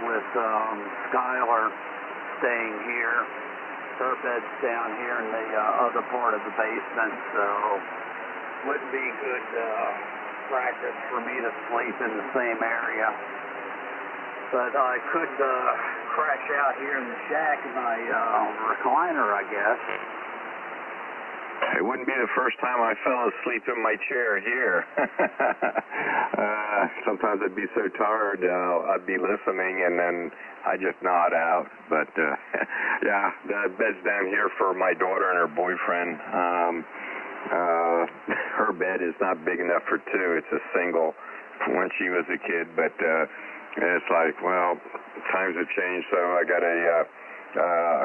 with Skylar staying here. Her bed's down here in the other part of the basement, so wouldn't be good practice for me to sleep in the same area. But I could crash out here in the shack in my recliner, I guess. It wouldn't be the first time I fell asleep in my chair here. Sometimes I'd be so tired, I'd be listening, and then I just nod out. But, yeah, the bed's down here for my daughter and her boyfriend. Her bed is not big enough for two. It's a single from when she was a kid. But it's like, well, times have changed, so I got a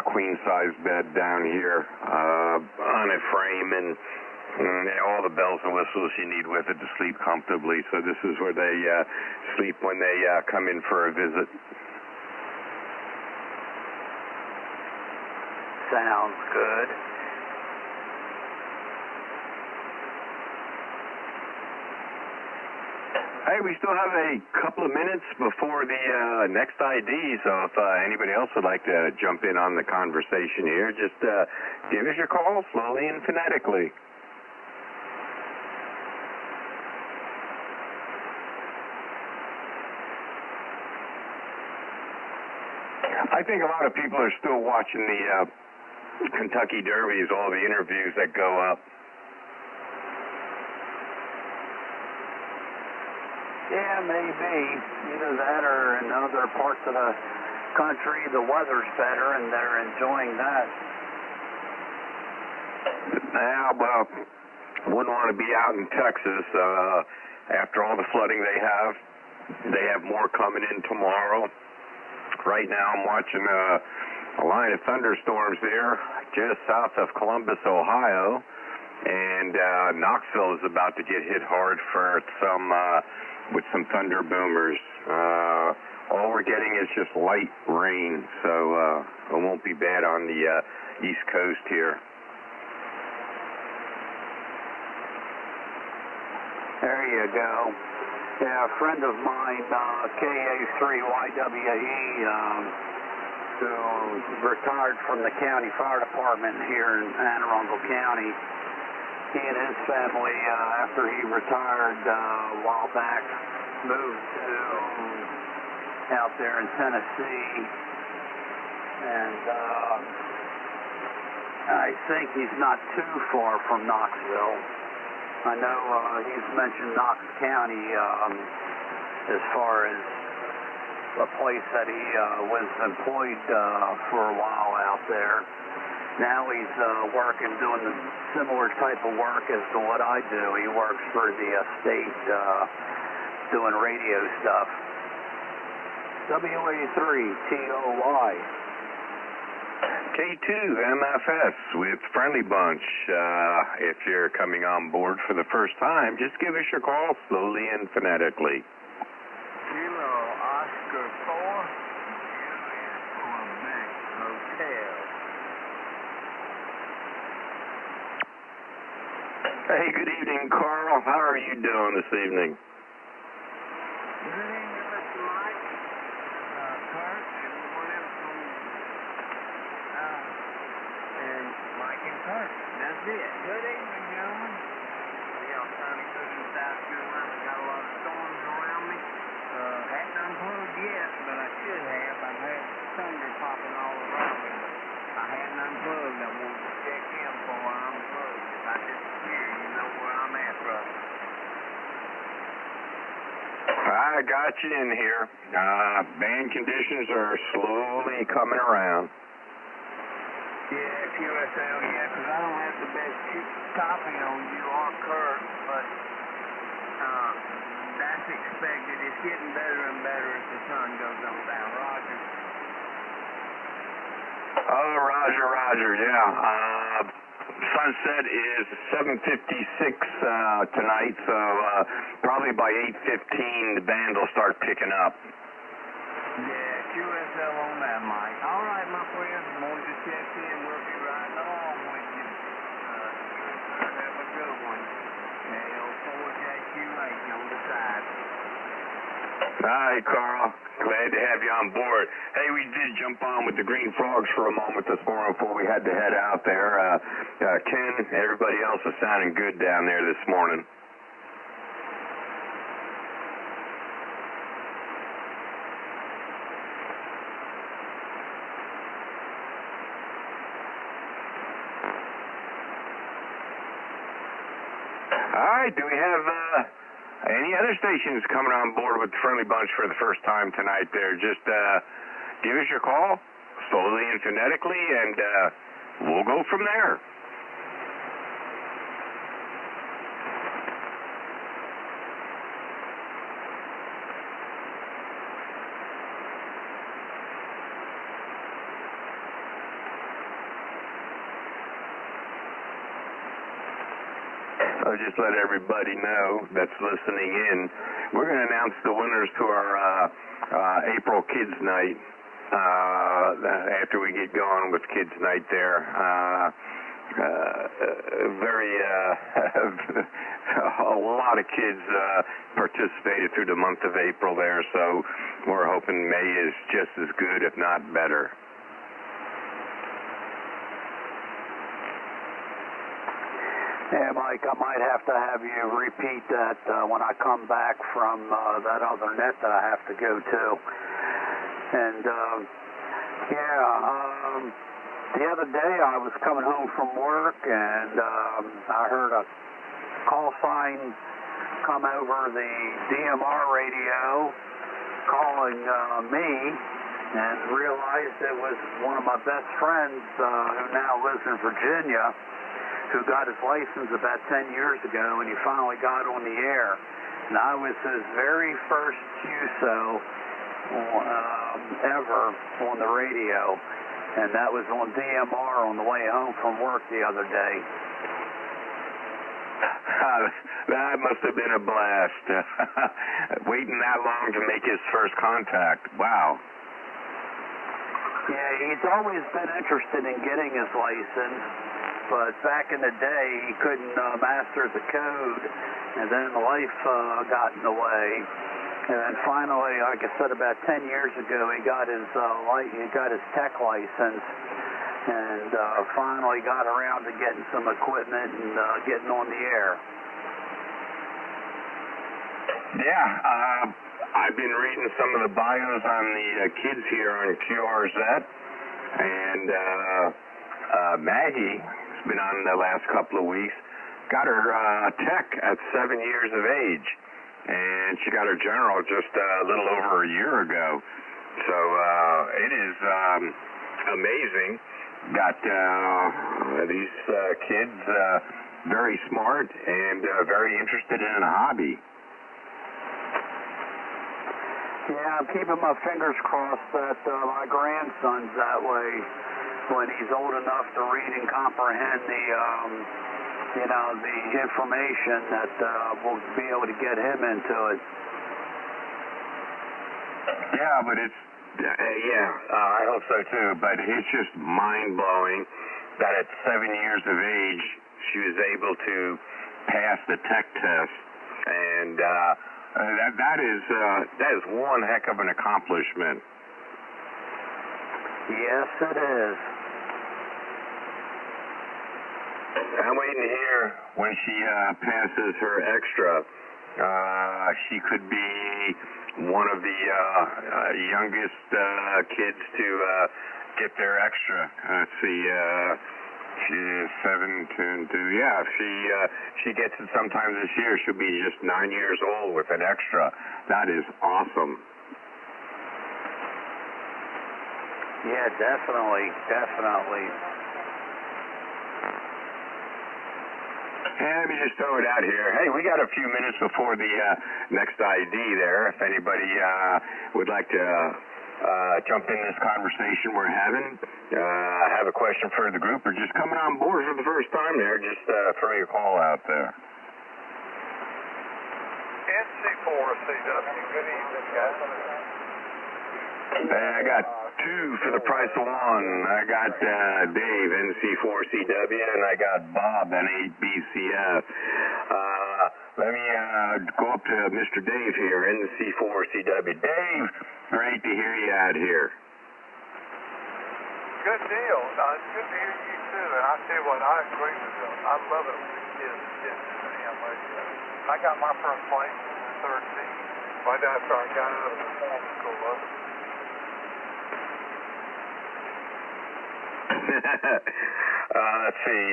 queen-size bed down here on a frame, and all the bells and whistles you need with it to sleep comfortably. So this is where they sleep when they come in for a visit. Sounds good. Hey, we still have a couple of minutes before the next ID, so if anybody else would like to jump in on the conversation here, just give us your call slowly and phonetically. I think a lot of people are still watching the Kentucky Derbies, all the interviews that go up. Yeah, maybe. Either that or in other parts of the country, the weather's better and they're enjoying that. Yeah, well, wouldn't want to be out in Texas after all the flooding they have. They have more coming in tomorrow. Right now I'm watching a line of thunderstorms there just south of Columbus, Ohio. And Knoxville is about to get hit hard for with some thunder boomers. All we're getting is just light rain, so it won't be bad on the East Coast here. There you go. Yeah, a friend of mine, KA3YWE, who retired from the county fire department here in Anne Arundel County. He and his family, after he retired a while back, moved to out there in Tennessee, and I think he's not too far from Knoxville. I know he's mentioned Knox County as far as a place that he was employed for a while out there. Now he's working, doing the similar type of work as to what I do. He works for the state, doing radio stuff. WA3TOY. K2MFS with Friendly Bunch. If you're coming on board for the first time, just give us your call slowly and phonetically. Kilo Oscar 4, Juliet Quebec Hotel. Hey, good evening, Carl. How are you doing this evening? Good evening, Mr. Mike, Kurt, everyone else and Mike and Kurt. That's it. Good evening, gentlemen. Yeah, I'm sounding good in South Carolina. Got a lot of storms around me. Hadn't unplugged yet, but I should have. I've had thunder popping all around me, but I hadn't unplugged. I wanted to check in before I unplugged. If I disappear, you know where I'm at, brother. I got you in here. Band conditions are slowly coming around. Yeah, QSL, yeah, because I don't have the best copy on you or Kurt, but that's expected. It's getting better and better as the sun goes on down. Roger. Oh, Roger, yeah. Sunset is 7:56 tonight, so probably by 8:15 the band will start picking up. Yeah, QSL on that, Mike. All right, my friend. I'm going to check in. We'll be right along with you. Have a good one. KO4JQ8 on the side. All right, Carl. Glad to have you on board. report. Hey, we did jump on with the Green Frogs for a moment this morning before we had to head out there. Ken, everybody else is sounding good down there this morning. All right, do we have any other stations coming on board with Friendly Bunch for the first time tonight there? Just give us your call, slowly and phonetically, and we'll go from there. So just let everybody know that's listening in. We're going to announce the winners to our April Kids Night after we get going with Kids Night there. A lot of kids participated through the month of April there, so we're hoping May is just as good, if not better. Yeah, Mike, I might have to have you repeat that when I come back from that other net that I have to go to. And, the other day I was coming home from work and I heard a call sign come over the DMR radio calling me, and realized it was one of my best friends who now lives in Virginia, who got his license about 10 years ago, and he finally got on the air. And I was his very first QSO ever on the radio, and that was on DMR on the way home from work the other day. That must have been a blast. Waiting that long to make his first contact. Wow. Yeah, he's always been interested in getting his license, but back in the day he couldn't master the code, and then life got in the way. And then finally, like I said, about 10 years ago, he got his tech license, and finally got around to getting some equipment and getting on the air. Yeah, I've been reading some of the bios on the kids here on QRZ, and Maggie has been on the last couple of weeks, got her tech at 7 years of age, and she got her general just a little over a year ago. So it is amazing. Got these kids very smart and very interested in a hobby. Yeah, I'm keeping my fingers crossed that my grandson's that way when he's old enough to read and comprehend the information that will be able to get him into it. Yeah, but it's, I hope so too, but it's just mind-blowing that at 7 years of age, she was able to pass the tech test, and that is one heck of an accomplishment. Yes, it is. I'm waiting to hear when she passes her extra. She could be one of the youngest kids to get their extra. Let's see, she is 7, 10, 2. Yeah, if she gets it sometime this year, she'll be just 9 years old with an extra. That is awesome. Yeah, definitely. Let me just throw it out here. Hey, we got a few minutes before the next ID there. If anybody would like to jump in this conversation we're having, have a question for the group, or just coming on board for the first time there, just throw your call out there. NC4CW, good evening, guys. I got two for the price of one. I got Dave, NC4CW, and I got Bob, N8BCF. let me go up to Mr. Dave here in the C4CW. Dave, great to hear you out here. Good deal. It's good to hear you too. And I tell you what, I agree with you. I love it when the kids get to the MA. I got my first place in 13, right after I got out of the form school of it. Let's see.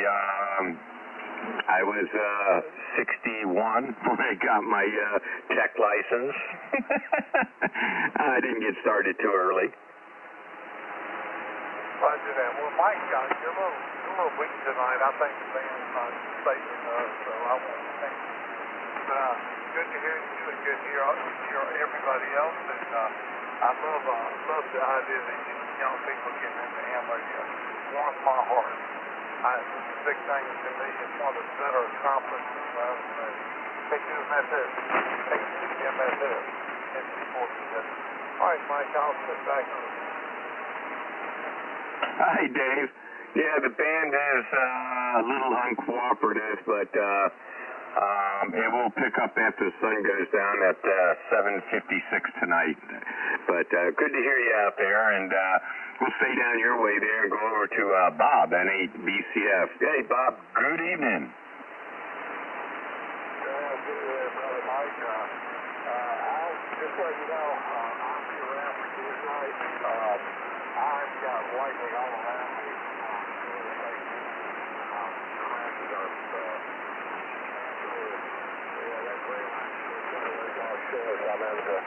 I was 61 when I got my tech license. I didn't get started too early. Roger that. Well, Mike, you're a little weak tonight. I think the band's not safe enough, so I want to thank you. But good to hear you and good to hear everybody else. And I love the idea that young people getting into MA. Warms my heart. It's a big thing to me. It's one of the better accomplishments I've made. Take you to MSS. Take you to MSS. All right, Mike, I'll sit back on the Hi, Dave. Yeah, the band is a little uncooperative, but it will pick up after the sun goes down at 7:56 tonight. But good to hear you out there, and we'll stay down your way there and go over to Bob, N8BCF. Hey, Bob, good evening. Brother Mike. I'll just let you know, I'll be around for you tonight. I've got lightning all around me. I'm in the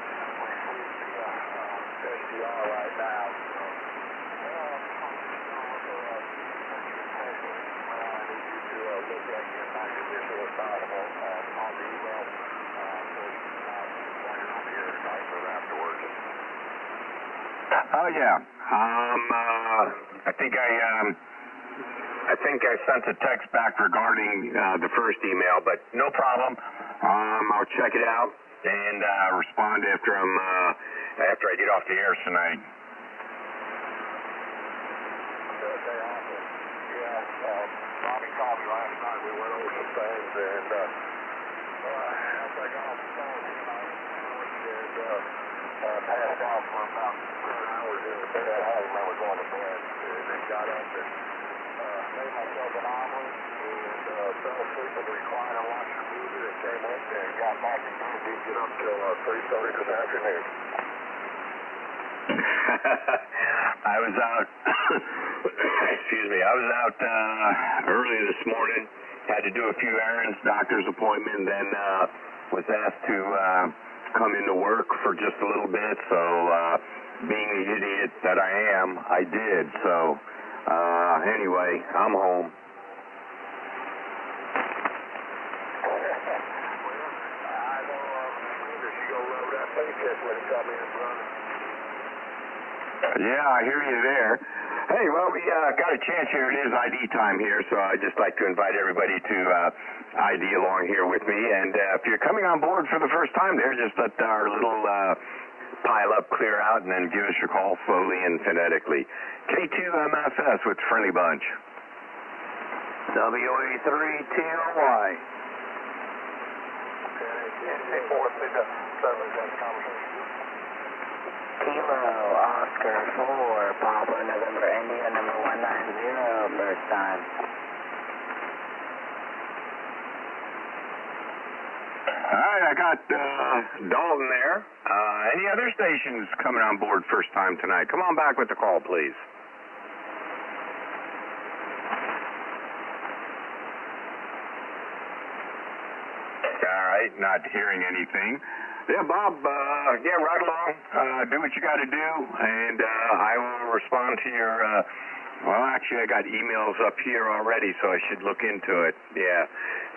SDR right now. Oh yeah. I think I sent a text back regarding the first email, but no problem. I'll check it out and respond after I get off the air tonight. Okay, awesome. Yeah, Bobby called me last night. We went over some things, and after I got off the phone, he and I passed out for about 3 hours in the bed. I don't remember going to bed, and then got up and made myself an omelet and fell asleep in the recliner and watched a movie and came up and got back in bed. Didn't get up till 3:30 this afternoon. I was out, excuse me, I was out early this morning, had to do a few errands, doctor's appointment, then was asked to come into work for just a little bit, so being the idiot that I am, I did, so anyway, I'm home. I know, she gonna love that paycheck when it come in, brother. Yeah, I hear you there. Hey, well, we got a chance here. It is ID time here, so I'd just like to invite everybody to ID along here with me. And if you're coming on board for the first time there, just let our little pile up clear out and then give us your call slowly and phonetically. K2MFS with Friendly Bunch. WA3TLY. Kilo Oscar 4, Papa November India number 190, first time. All right, I got Dalton there. Any other stations coming on board first time tonight? Come on back with the call, please. All right, not hearing anything. Yeah, Bob, yeah, right along. Do what you got to do, and I will respond to your, well, actually, I got emails up here already, so I should look into it. Yeah,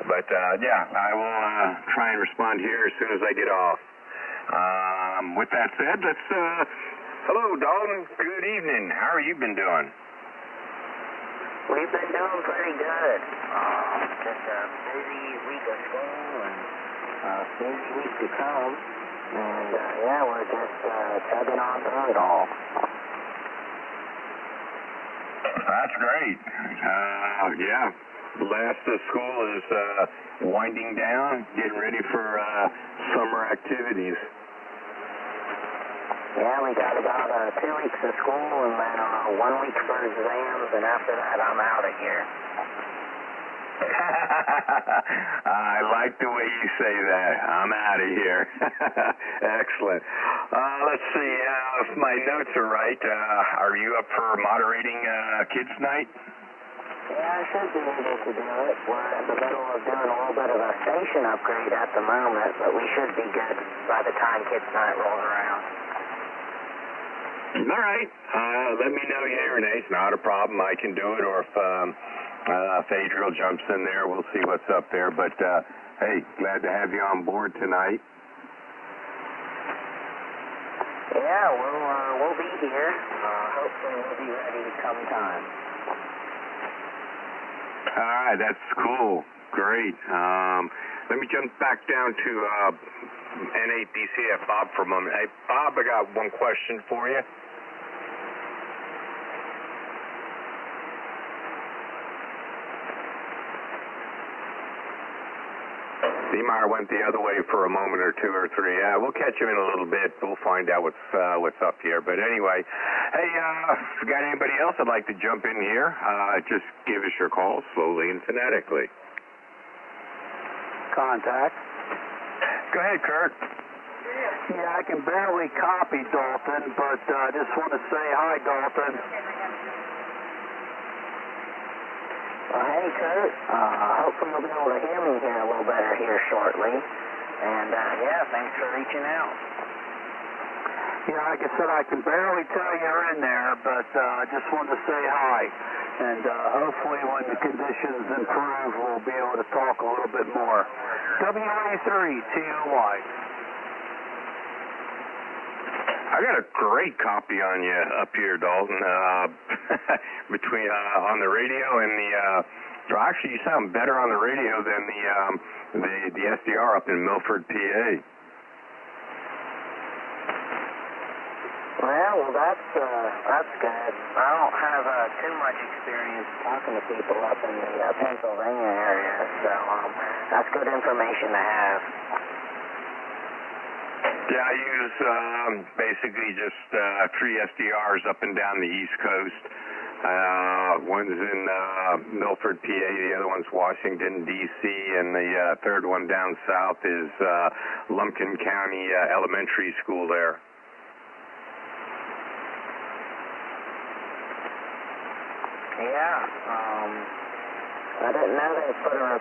but, yeah, I will try and respond here as soon as I get off. With that said, let's, hello, Dalton. Good evening. How are you been doing? We've been doing pretty good. Just a busy week of school and busy week to come. And, yeah, we're just chugging on through it all. That's great. Yeah, last of school is winding down, getting ready for summer activities. Yeah, we got about 2 weeks of school and then 1 week for exams, and after that I'm out of here. I like the way you say that. I'm out of here. Excellent. Let's see, if my notes are right, are you up for moderating kids' night? Yeah, I should be able to do it. We're in the middle of doing a little bit of a station upgrade at the moment, but we should be good by the time kids' night rolls around. All right. Let me know, yay or nay. It's not a problem. I can do it, or if Adriel jumps in there, we'll see what's up there. But, hey, glad to have you on board tonight. Yeah, we'll be here. Hopefully we'll be ready come time. All right, that's cool. Great. Let me jump back down to N8BCF Bob for a moment. Hey, Bob, I got one question for you. Niemeyer went the other way for a moment or two or three. We'll catch him in a little bit. We'll find out what's up here. But anyway, hey, if you got anybody else that'd like to jump in here, just give us your call slowly and phonetically. Contact. Go ahead, Kurt. Yeah, I can barely copy Dalton, but I just want to say hi, Dalton. Well, hey, Kurt. Hopefully you'll be able to hear me here a little better here shortly. And, yeah, thanks for reaching out. Yeah, like I said, I can barely tell you're in there, but I just wanted to say hi. And hopefully when the conditions improve, we'll be able to talk a little bit more. WA3, TOY. I got a great copy on you up here, Dalton. Between on the radio and the well, actually, you sound better on the radio than the SDR up in Milford, PA. Well, that's good. I don't have too much experience talking to people up in the Pennsylvania area, so that's good information to have. Yeah, I use basically just 3 SDRs up and down the East Coast. One's in Milford, PA, the other one's Washington, D.C., and the third one down south is Lumpkin County Elementary School there. Yeah, I didn't know they put a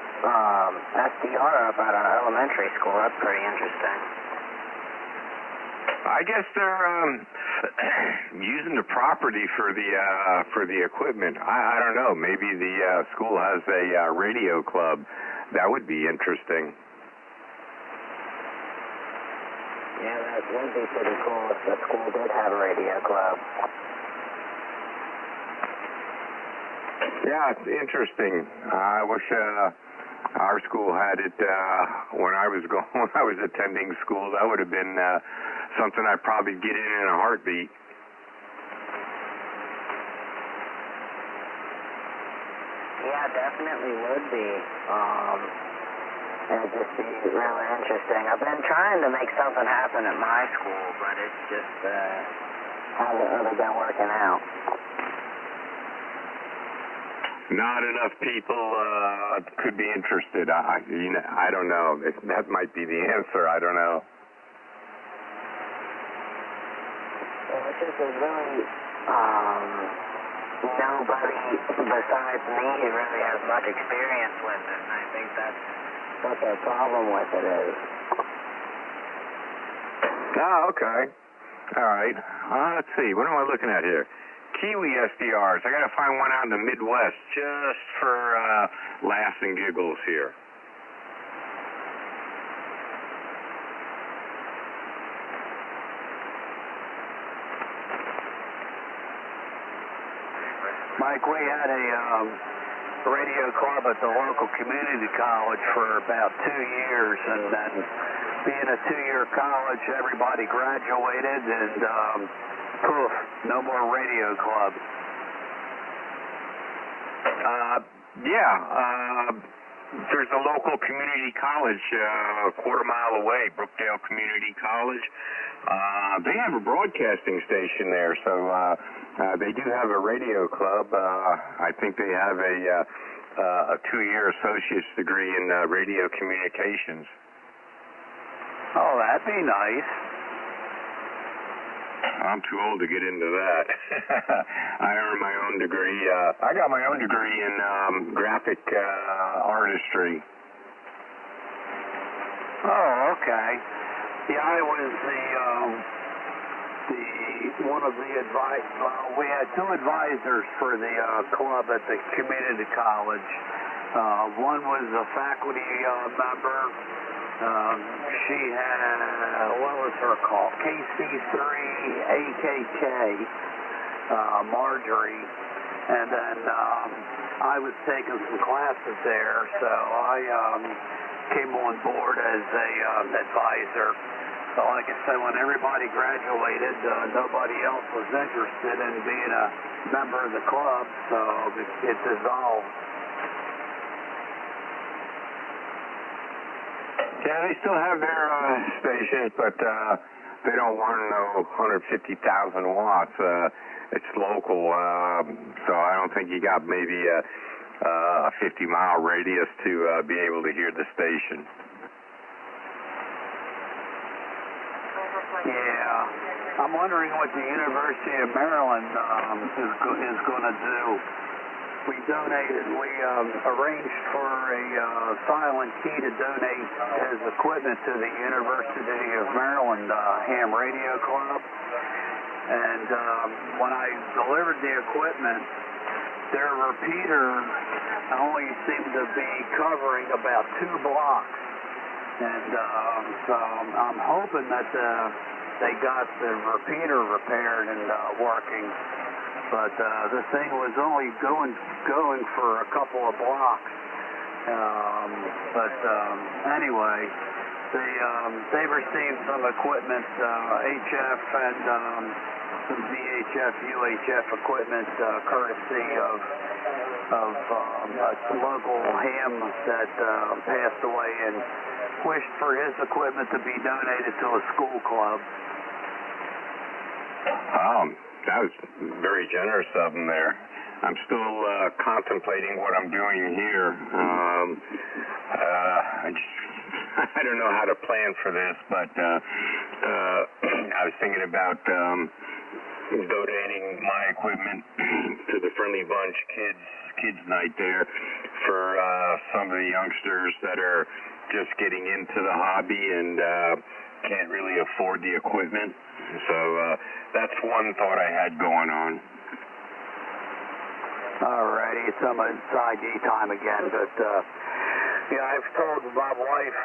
SDR up at our elementary school. That's pretty interesting. I guess they're using the property for the equipment. I don't know. Maybe the school has a radio club. That would be interesting. Yeah, that would be pretty cool if the school did have a radio club. Yeah, it's interesting. I wish our school had it when I was attending school. That would have been something I'd probably get in a heartbeat. Yeah, definitely would be. It'd just be really interesting. I've been trying to make something happen at my school, but it's just hasn't really been working out. Not enough people could be interested. I don't know. That might be the answer. I don't know. Well, it's just there's really nobody besides me who really has much experience with it, and I think that's what their problem with it is. Oh, okay. All right. Let's see. What am I looking at here? Kiwi SDRs. I got to find one out in the Midwest just for laughs and giggles here. Mike, we had a radio club at the local community college for about 2 years, and then being a 2-year college, everybody graduated, and poof, no more radio club. Yeah, there's a local community college a quarter mile away, Brookdale Community College. They have a broadcasting station there, so they do have a radio club. I think they have a 2-year associate's degree in radio communications. Oh, that'd be nice. I'm too old to get into that. I earned my own degree. I got my own degree in graphic artistry. Oh, okay. Yeah, I was one of the we had 2 advisors for the club at the community college. One was a faculty member. She had, what was her call? KC3 AKK, Marjorie. And then I was taking some classes there, so I came on board as a advisor. So like I said, when everybody graduated, nobody else was interested in being a member of the club, so it dissolved. Yeah, they still have their stations, but they don't want no 150,000 watts. It's local, so I don't think you got maybe a 50-mile radius to be able to hear the station. Yeah, I'm wondering what the University of Maryland is going to do. We arranged for a silent key to donate his equipment to the University of Maryland ham radio club. And when I delivered the equipment, their repeater only seemed to be covering about 2 blocks. And so I'm hoping that they got the repeater repaired and working. But the thing was only going for a couple of blocks. Anyway, they received some equipment, HF and some VHF, UHF equipment, courtesy of a local ham that passed away and wished for his equipment to be donated to a school club. That was very generous of them there. I'm still contemplating what I'm doing here. I don't know how to plan for this, but I was thinking about donating my equipment to the Friendly Bunch kids night there for some of the youngsters that are just getting into the hobby and can't really afford the equipment. So that's one thought I had going on. Alrighty, it's ID time again, but yeah, I've told my wife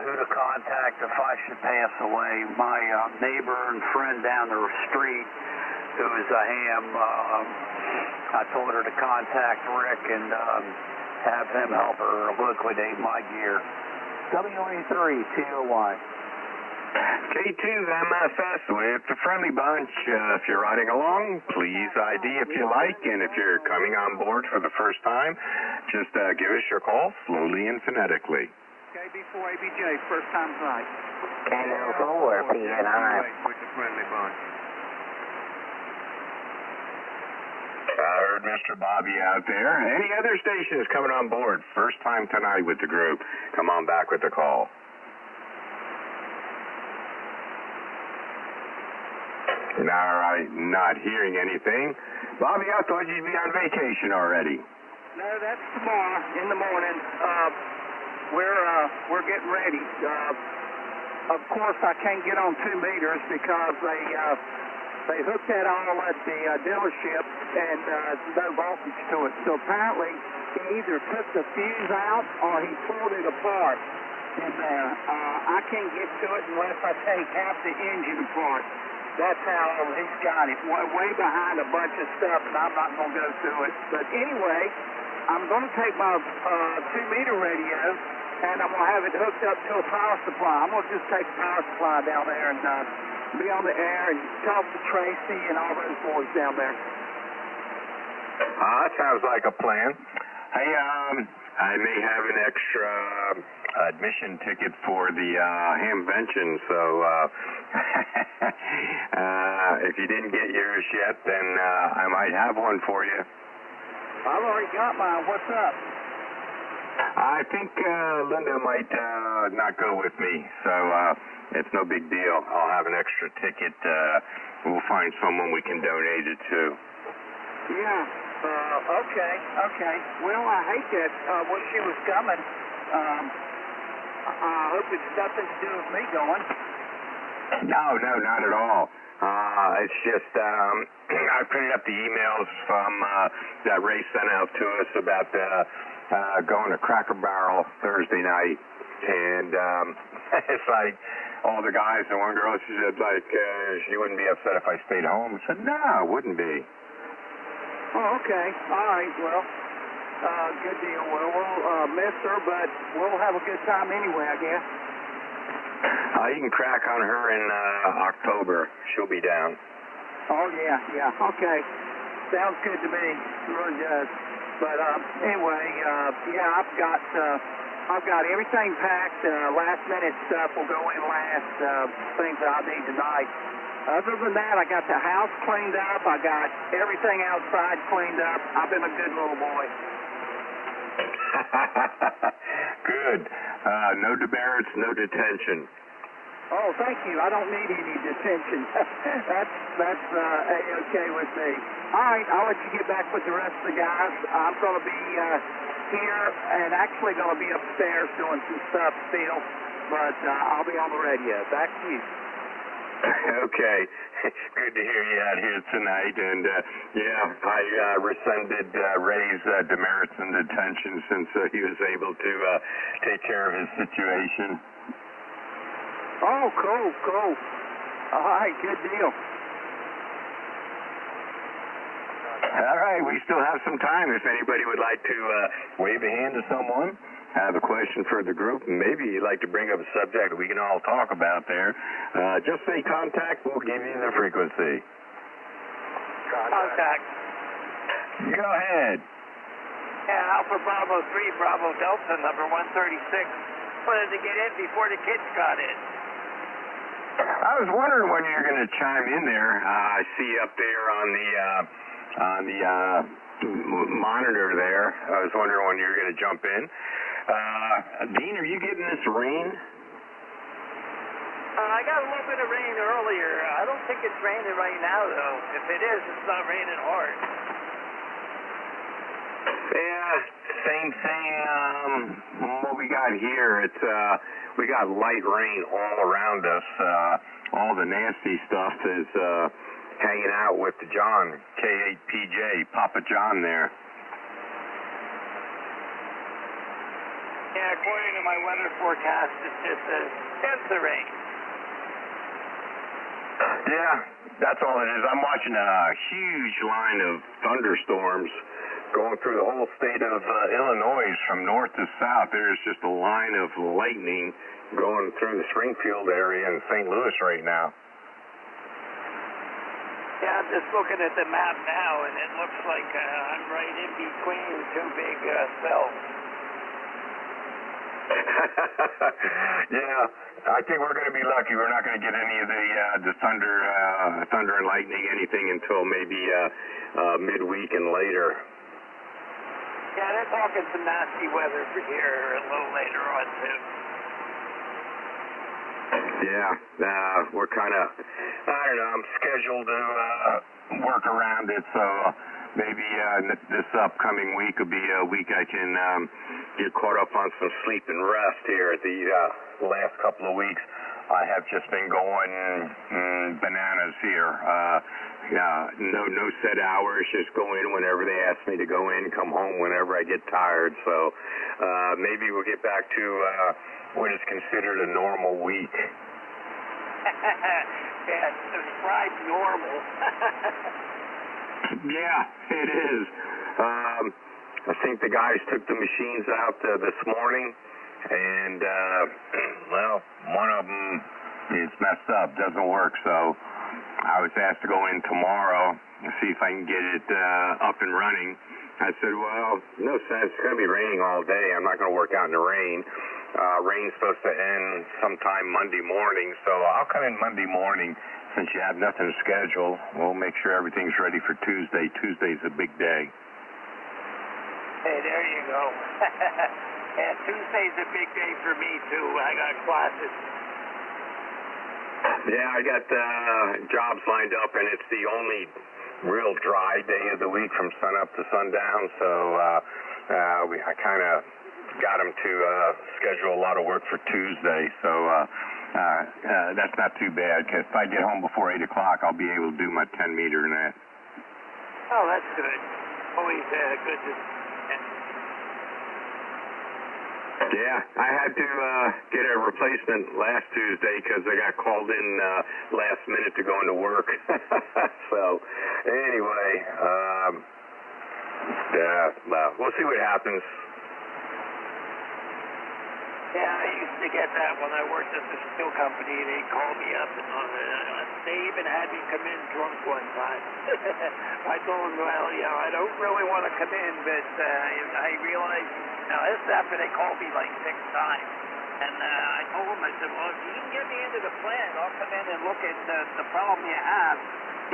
who to contact if I should pass away. My neighbor and friend down the street, who is a ham, I told her to contact Rick and have him help her liquidate my gear. WA3TOY. K2MFS with the Friendly Bunch. If you're riding along, please ID if you like, and if you're coming on board for the first time, just give us your call slowly and phonetically. KB4 ABJ, first time tonight. K04 PNI. With the Friendly Bunch. I heard Mr. Bobby out there. Any other stations coming on board? First time tonight with the group. Come on back with the call. All right, not hearing anything. Bobby, I thought you'd be on vacation already. No, that's tomorrow in the morning. We're getting ready. Of course, I can't get on 2 meters because they hooked that all at the dealership and no voltage to it. So apparently, he either took the fuse out or he pulled it apart in there. I can't get to it unless I take half the engine apart. That's how he's got it, way behind a bunch of stuff, and I'm not going to go through it. But anyway, I'm going to take my 2-meter radio, and I'm going to have it hooked up to a power supply. I'm going to just take a power supply down there and be on the air and talk to Tracy and all those boys down there. That sounds like a plan. Hey, I may have an extra admission ticket for the Hamvention, so if you didn't get yours yet, then I might have one for you. I've already got mine. What's up? I think Linda might not go with me, so it's no big deal. I'll have an extra ticket. We'll find someone we can donate it to. Yeah. Okay. Well, I hate that. When she was coming, I hope it's nothing to do with me going. No, not at all. It's just I printed up the emails from that Ray sent out to us about going to Cracker Barrel Thursday night, and it's like all the guys and one girl, she said she wouldn't be upset if I stayed home. I said, no, I wouldn't be. Oh, okay. All right. Well, good deal. Well, we'll miss her, but we'll have a good time anyway, I guess. You can crack on her in October. She'll be down. Oh, yeah. Okay. Sounds good to me. Really does. But anyway, yeah, I've got everything packed. Last minute stuff will go in last. Things that I need tonight. Other than that, I got the house cleaned up. I got everything outside cleaned up. I've been a good little boy. Good. No demerits, no detention. Oh, thank you. I don't need any detention. That's A-okay with me. All right, I'll let you get back with the rest of the guys. I'm going to be here and actually going to be upstairs doing some stuff still, but I'll be on the radio. Back to you. Okay. Good to hear you out here tonight. And, yeah, I rescinded Ray's demerits and detention since he was able to take care of his situation. Oh, cool. All right, good deal. All right, we still have some time if anybody would like to wave a hand to someone, have a question for the group, and maybe you'd like to bring up a subject we can all talk about there. Just say contact, we'll give you the frequency. Contact. Go ahead. Yeah, Alpha Bravo 3, Bravo Delta, number 136. Wanted to get in before the kids got in. I was wondering when you were going to chime in there. I see up there on the monitor there. I was wondering when you were going to jump in. Dean, are you getting this rain? I got a little bit of rain earlier. I don't think it's raining right now, though. If it is, it's not raining hard. Yeah, same thing. What we got here, it's we got light rain all around us. All the nasty stuff is hanging out with John, K8PJ, Papa John there. Yeah, according to my weather forecast, it just says tends to rain. Yeah, that's all it is. I'm watching a huge line of thunderstorms going through the whole state of Illinois from north to south. There's just a line of lightning going through the Springfield area in St. Louis right now. Yeah, I'm just looking at the map now, and it looks like I'm right in between two big cells. Yeah, I think we're going to be lucky. We're not going to get any of the thunder and lightning, anything until maybe midweek and later. Yeah, they're talking some nasty weather for here a little later on, too. Yeah, we're kind of, I don't know, I'm scheduled to work around it, so maybe this upcoming week will be a week I can get caught up on some sleep and rest here. The last couple of weeks, I have just been going bananas here. No set hours, just go in whenever they ask me to go in, come home whenever I get tired. So maybe we'll get back to what is considered a normal week. Yeah, describe normal. Yeah, it is. I think the guys took the machines out this morning, and, well, one of them is messed up, doesn't work, so I was asked to go in tomorrow and see if I can get it up and running. I said, well, no sense. It's going to be raining all day. I'm not going to work out in the rain. Rain's supposed to end sometime Monday morning, so I'll come in Monday morning. Since you have nothing scheduled, we'll make sure everything's ready for Tuesday. Tuesday's a big day. Hey, there you go. Yeah, Tuesday's a big day for me, too. I got classes. Yeah, I got jobs lined up, and it's the only real dry day of the week from sun up to sundown, so I kind of got them to schedule a lot of work for Tuesday, so that's not too bad, because if I get home before 8 o'clock, I'll be able to do my 10-meter net. Oh, that's good. Always good to... Yeah, I had to get a replacement last Tuesday because I got called in last minute to go into work. So, anyway, well, we'll see what happens. Yeah, I used to get that when I worked at the steel company. They called me up, and they even had me come in drunk one time. I told them, well, I don't really want to come in, but I realized, now this is after they called me like 6 times. And I told them, I said, well, if you can get me into the plant, I'll come in and look at the problem you have.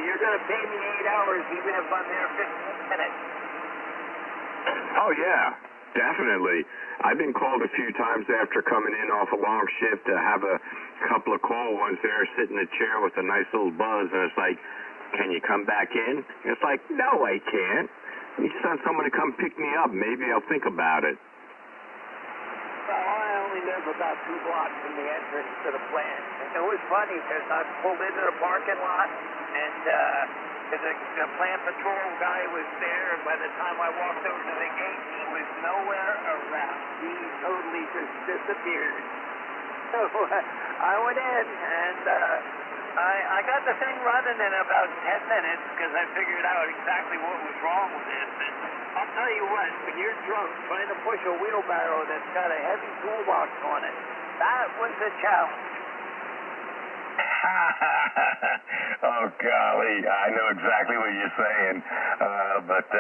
You're going to pay me 8 hours, even if I'm there 15 minutes. Oh, yeah. Definitely. I've been called a few times after coming in off a long shift to have a couple of cold ones there, sit in a chair with a nice little buzz, and it's like, can you come back in? It's like, no, I can't. You send someone to come pick me up. Maybe I'll think about it. Well, I only live about 2 blocks from the entrance to the plant. And it was funny because I pulled into the parking lot, and the plant patrol guy was there, and by the time I walked over to the gate, he was nowhere around. He totally just disappeared. So I went in, and I got the thing running in about 10 minutes because I figured out exactly what was wrong with it. And I'll tell you what, when you're drunk, trying to push a wheelbarrow that's got a heavy toolbox on it, that was a challenge. Oh, golly, I know exactly what you're saying, but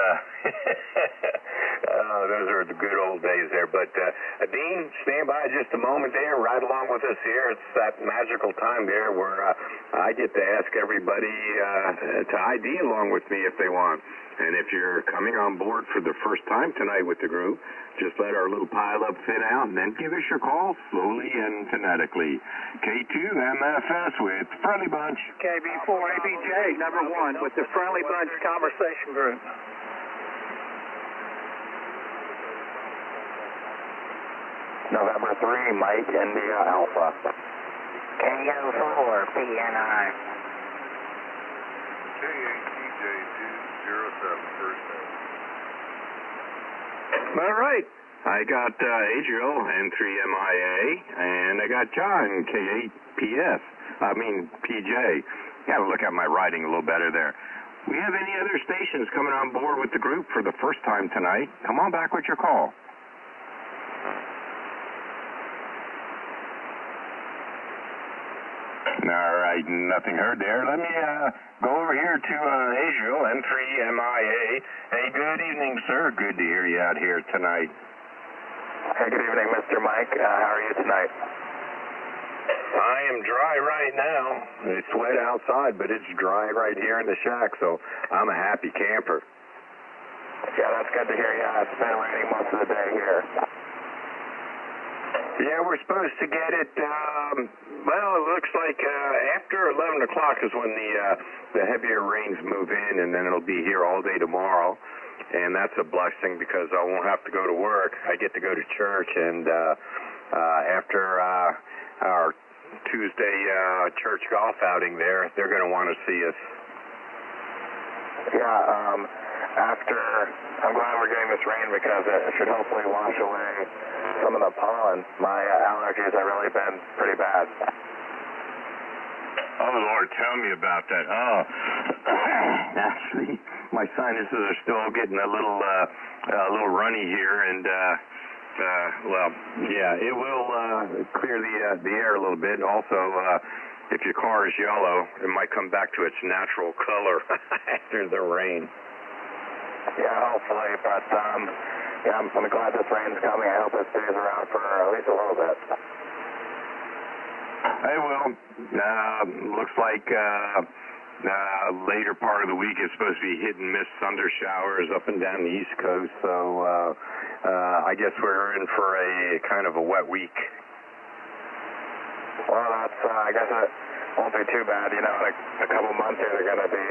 those are the good old days there. But, Dean, stand by just a moment there, right along with us here. It's that magical time there where I get to ask everybody to ID along with me if they want. And if you're coming on board for the first time tonight with the group, just let our little pile-up thin out, and then give us your call slowly and phonetically. K2MFS with Friendly Bunch. KB4ABJ, number 1, with the Friendly Bunch Conversation Group. November 3, Mike, India Alpha. KO4, PNI. K8TJ207, first name. All right. I got Adriel, N3MIA, and I got John, K8PS. PJ. Got to look at my writing a little better there. We have any other stations coming on board with the group for the first time tonight? Come on back with your call. All right, nothing heard there. Let me go over here to Adriel, N3MIA. Hey, good evening, sir. Good to hear you out here tonight. Hey, good evening, Mr. Mike. How are you tonight? I am dry right now. It's wet outside, but it's dry right here in the shack, so I'm a happy camper. Yeah, that's good to hear. Yeah, it's been raining most of the day here. Yeah, we're supposed to get it, well, it looks like after 11 o'clock is when the heavier rains move in, and then it'll be here all day tomorrow. And that's a blessing because I won't have to go to work. I get to go to church, and after our Tuesday church golf outing there, they're going to want to see us. Yeah, I'm glad we're getting this rain because it should hopefully wash away some of the pollen. My allergies have really been pretty bad. Oh, Lord, tell me about that. Oh, actually, my sinuses are still getting a little runny here, and well, yeah, it will clear the air a little bit. Also, if your car is yellow, it might come back to its natural color after the rain. Yeah, hopefully, but yeah, I'm glad this rain's coming. I hope it stays around for at least a little bit. Hey, Will. Looks like later part of the week it's supposed to be hit and miss thunder showers up and down the East Coast, so I guess we're in for a kind of a wet week. Well, that's, I guess it won't be too bad. You know, in a couple months here, they're going to be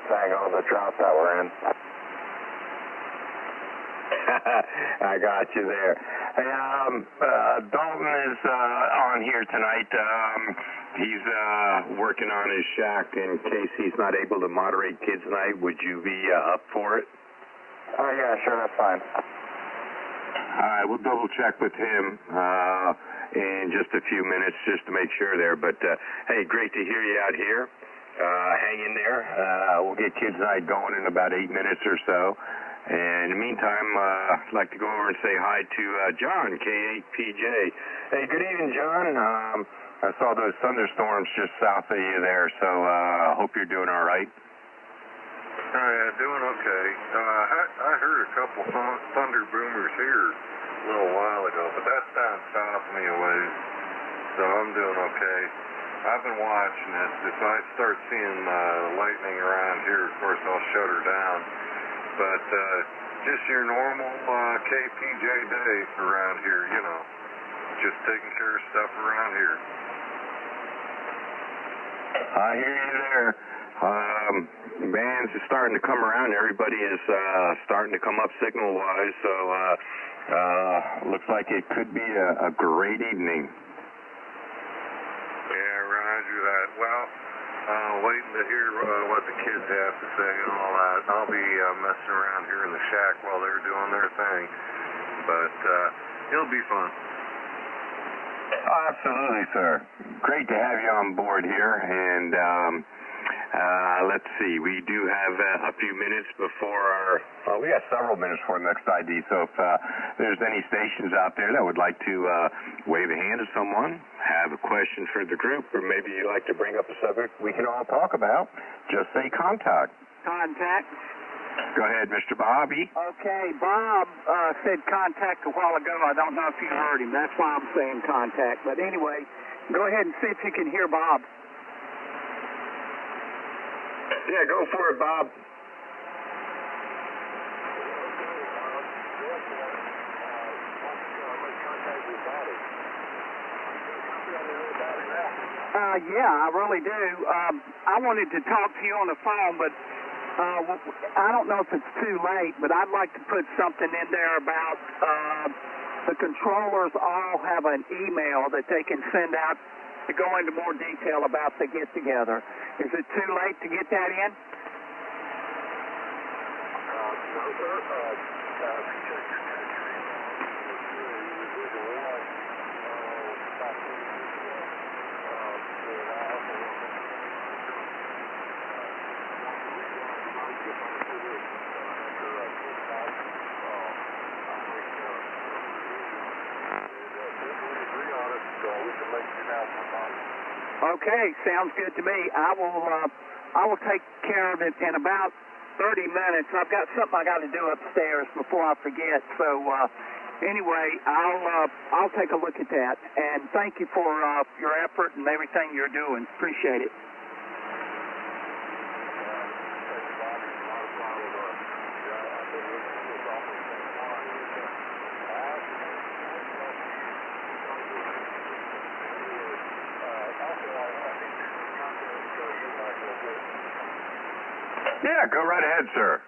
saying all the drought that we're in. I got you there. Hey, Dalton is on here tonight. He's working on his shack in case he's not able to moderate kids night. Would you be up for it? Oh, yeah, sure, that's fine. All right, we'll double check with him in just a few minutes just to make sure there. But, hey, great to hear you out here. Hang in there. We'll get kids night going in about 8 minutes or so. And in the meantime, I'd like to go over and say hi to John, K8PJ. Hey, good evening, John. I saw those thunderstorms just south of you there, so I hope you're doing all right. Oh, yeah, doing okay. I heard a couple thunder boomers here a little while ago, but that's down south of me a ways, so I'm doing okay. I've been watching it. If I start seeing lightning around here, of course, I'll shut her down. But just your normal KPJ day around here, you know, just taking care of stuff around here. I hear you there. Bands is starting to come around. Everybody is starting to come up signal-wise, so looks like it could be a great evening. Yeah, roger that. Well, waiting to hear what the kids have to say and all that. I'll be messing around here in the shack while they're doing their thing, but it'll be fun. Oh, absolutely, sir. Great to have you on board here, and let's see, we do have a few minutes before we got several minutes before the next ID, so if there's any stations out there that would like to wave a hand to someone, have a question for the group, or maybe you'd like to bring up a subject we can all talk about, just say contact. Contact. Go ahead, Mr. Bobby. Okay, Bob said contact a while ago. I don't know if you heard him. That's why I'm saying contact. But anyway, go ahead and see if you can hear Bob. Yeah, go for it, Bob. Yeah, I really do. I wanted to talk to you on the phone, but I don't know if it's too late, but I'd like to put something in there about the controllers all have an email that they can send out to go into more detail about the get-together. Is it too late to get that in? No, sir. Okay, sounds good to me. I will take care of it in about 30 minutes. I've got something I got to do upstairs before I forget. So anyway, I'll take a look at that. And thank you for your effort and everything you're doing. Appreciate it. Yeah, go right ahead, sir.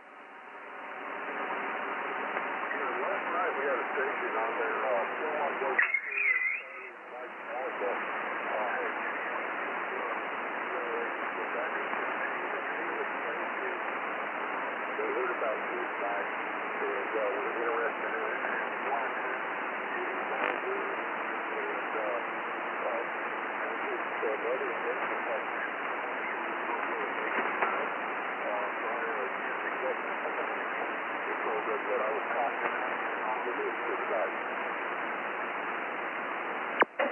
Last night we had a station on there, they heard about this night, and were interested in it, and watched it.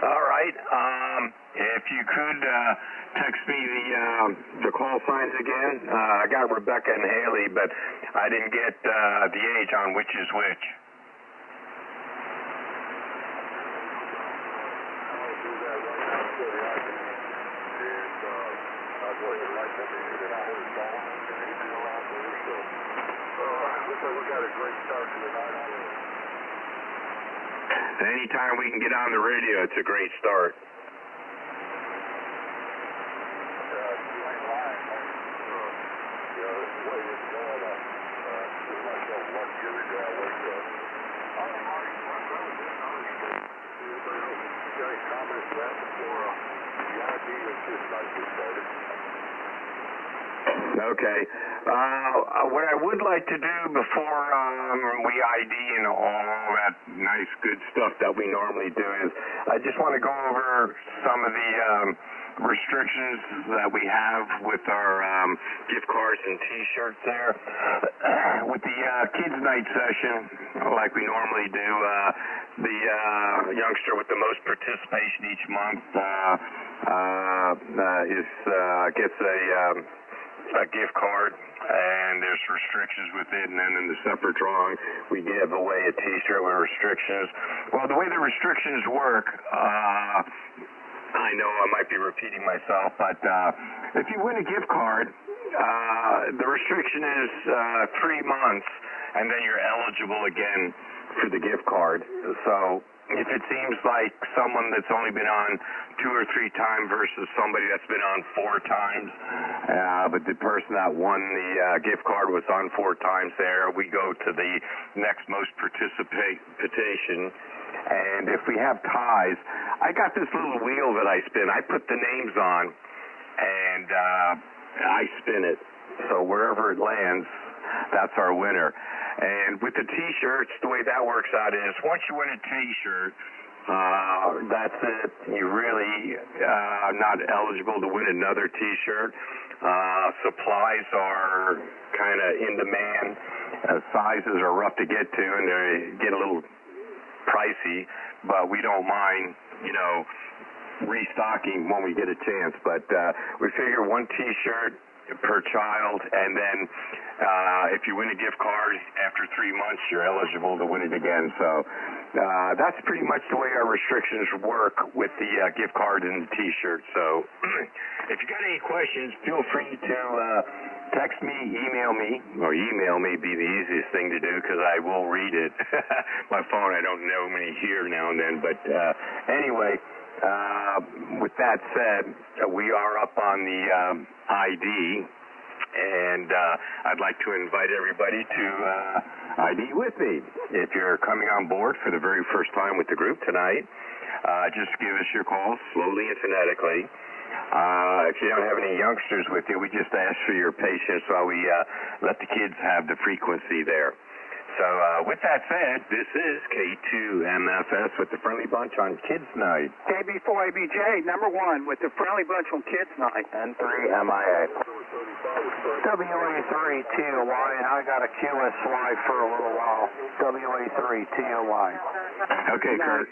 All right. If you could text me the call signs again. I got Rebecca and Haley, but I didn't get the age on which is which. Anytime we can get on the radio, it's a great start. Okay. What I would like to do before we ID and all that nice, good stuff that we normally do is I just want to go over some of the restrictions that we have with our gift cards and T-shirts there. With the kids' night session, like we normally do, the youngster with the most participation each month gets a gift card, and there's restrictions with it, and then in the separate drawing, we give away a T-shirt with restrictions. Well, the way the restrictions work, I know I might be repeating myself, but if you win a gift card, the restriction is 3 months, and then you're eligible again for the gift card. So if it seems like someone that's only been on 2 or 3 times versus somebody that's been on 4 times, but the person that won the gift card was on 4 times there, we go to the next most participation. And if we have ties, I got this little wheel that I spin. I put the names on, and I spin it. So wherever it lands, that's our winner. And with the T-shirts, the way that works out is once you win a T-shirt, that's it. You really not eligible to win another T-shirt. Supplies are kind of in demand. Sizes are rough to get to, and they get a little pricey, but we don't mind, restocking when we get a chance. But we figure 1 T-shirt per child, and then if you win a gift card after 3 months, you're eligible to win it again. So that's pretty much the way our restrictions work with the gift card and the T-shirt. So if you got any questions, feel free to text me, email me be the easiest thing to do because I will read it. My phone, I don't know many here now and then, but anyway. With that said, we are up on the ID, and I'd like to invite everybody to ID with me. If you're coming on board for the very first time with the group tonight, just give us your call slowly and phonetically. If you don't have any youngsters with you, we just ask for your patience while we let the kids have the frequency there. So with that said, this is K2MFS with the Friendly Bunch on Kids Night. KB4ABJ, number 1 with the Friendly Bunch on Kids Night. N3MIA. WA3TOY, and I got a QSY for a little while. WA3TOY. Okay, Kurt.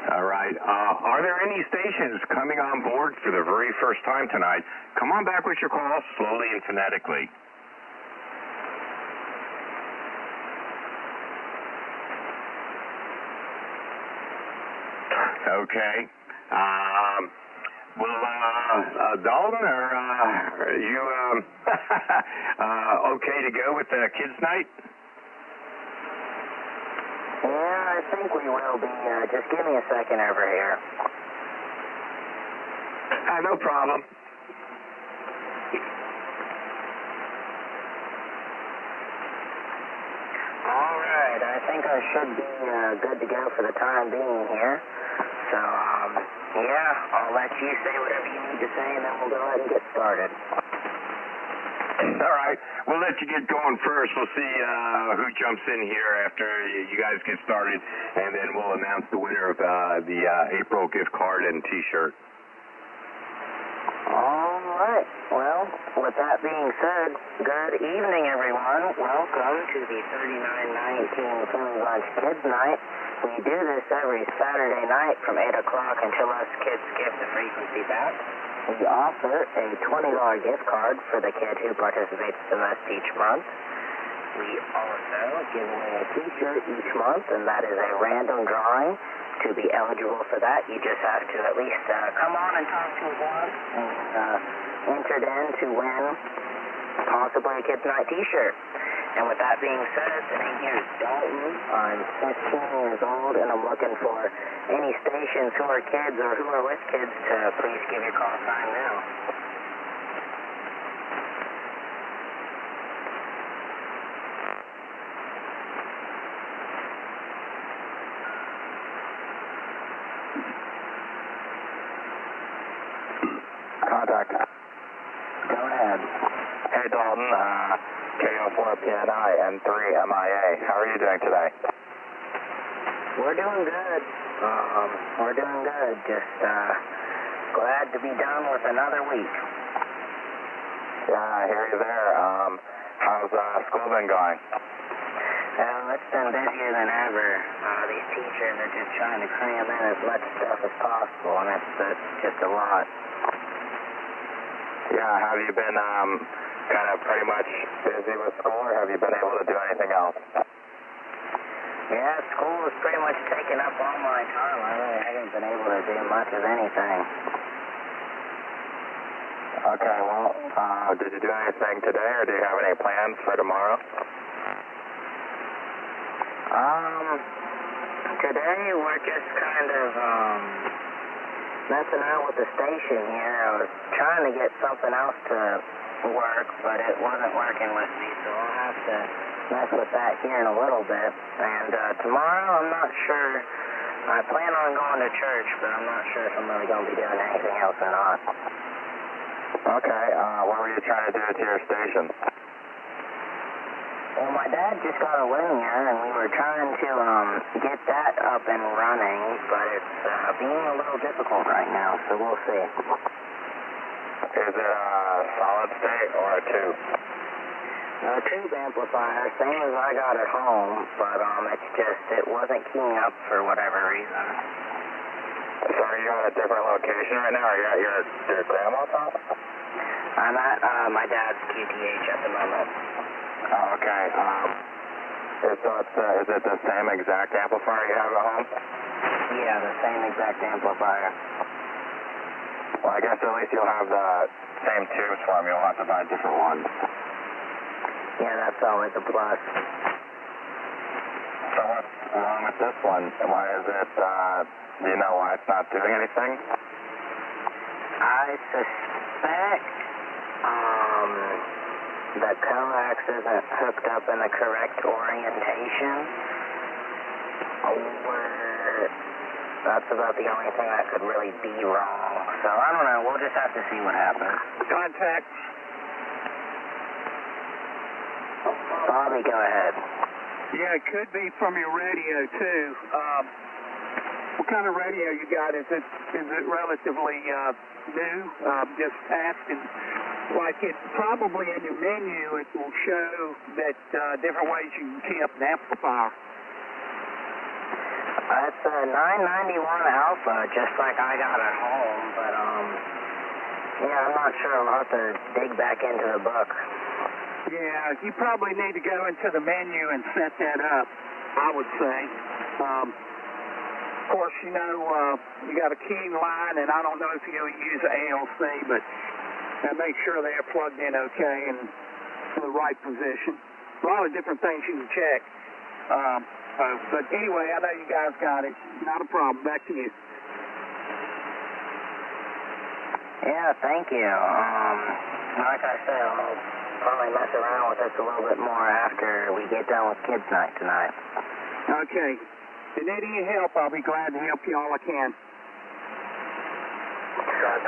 All right. Are there any stations coming on board for the very first time tonight? Come on back with your call slowly and phonetically. Okay. Dalton, are you okay to go with Kids Night? Yeah, I think we will be. Just give me a second over here. No problem. All right, I think I should be good to go for the time being here. So, yeah, I'll let you say whatever you need to say, and then we'll go ahead and get started. All right. We'll let you get going first. We'll see who jumps in here after you guys get started, and then we'll announce the winner of the April gift card and T-shirt. All right. Well, with that being said, good evening, everyone. Welcome to the 3919 Family Lunch Kids Night. We do this every Saturday night from 8 o'clock until us kids give the frequency back. We offer a $20 gift card for the kid who participates the most each month. We also give away a t-shirt each month, and that is a random drawing. To be eligible for that, you just have to at least come on and talk to us once and entered in to win possibly a Kids Night t-shirt. And with that being said, the name here is Dalton. I'm 15 years old, and I'm looking for any stations who are kids or who are with kids to please give your call sign now. Contact. Go ahead. Hey, Dalton. KO4PNI N3MIA. How are you doing today? We're doing good. We're doing good. Just glad to be done with another week. Yeah, I hear you there. How's school been going? Well, it's been busier than ever. These teachers are just trying to cram in as much stuff as possible, and it's just a lot. Yeah, have you been kind of pretty much busy with school, or have you been able to do anything else? Yeah, school has pretty much taken up all my time. I really haven't been able to do much of anything. Okay, well, did you do anything today, or do you have any plans for tomorrow? Today we're just kind of, messing out with the station here. I was trying to get something else to work, but it wasn't working with me, so I'll have to mess with that here in a little bit. And tomorrow, I'm not sure. I plan on going to church, but I'm not sure if I'm really going to be doing anything else or not. Okay, what were you trying to do to your station? Well, my dad just got a linear, and we were trying to get that up and running, but it's being a little difficult right now, so we'll see. Is it a solid state or a tube? A tube amplifier, same as I got at home, but it wasn't keying up for whatever reason. So are you at a different location right now? Are you at your grandma's house? I'm at my dad's QTH at the moment. Oh, okay. Is it the same exact amplifier you have at home? Yeah, the same exact amplifier. Well, I guess at least you'll have the same tubes for them. You'll have to buy different ones. Yeah, that's always a plus. So what's wrong with this one? Why is it, do you know why it's not doing anything? I suspect, the coax isn't hooked up in the correct orientation, or that's about the only thing that could really be wrong. So I don't know, we'll just have to see what happens. Contact. Bobby, go ahead. Yeah, it could be from your radio too. What kind of radio you got? Is it relatively new? Just asking. Like it probably in your menu, it will show that different ways you can key up an amplifier. It's a 991 Alpha, just like I got at home, but yeah, I'm not sure. I'll have to dig back into the book. Yeah, you probably need to go into the menu and set that up, I would say. Of course, you know, you got a keying line, and I don't know if you'll use ALC, but make sure they're plugged in okay and in the right position. A lot of different things you can check. But anyway, I know you guys got it. Not a problem. Back to you. Yeah, thank you. Like I said, I'll probably mess around with this a little bit more after we get done with Kids Night tonight. Okay. If you need any help, I'll be glad to help you all I can.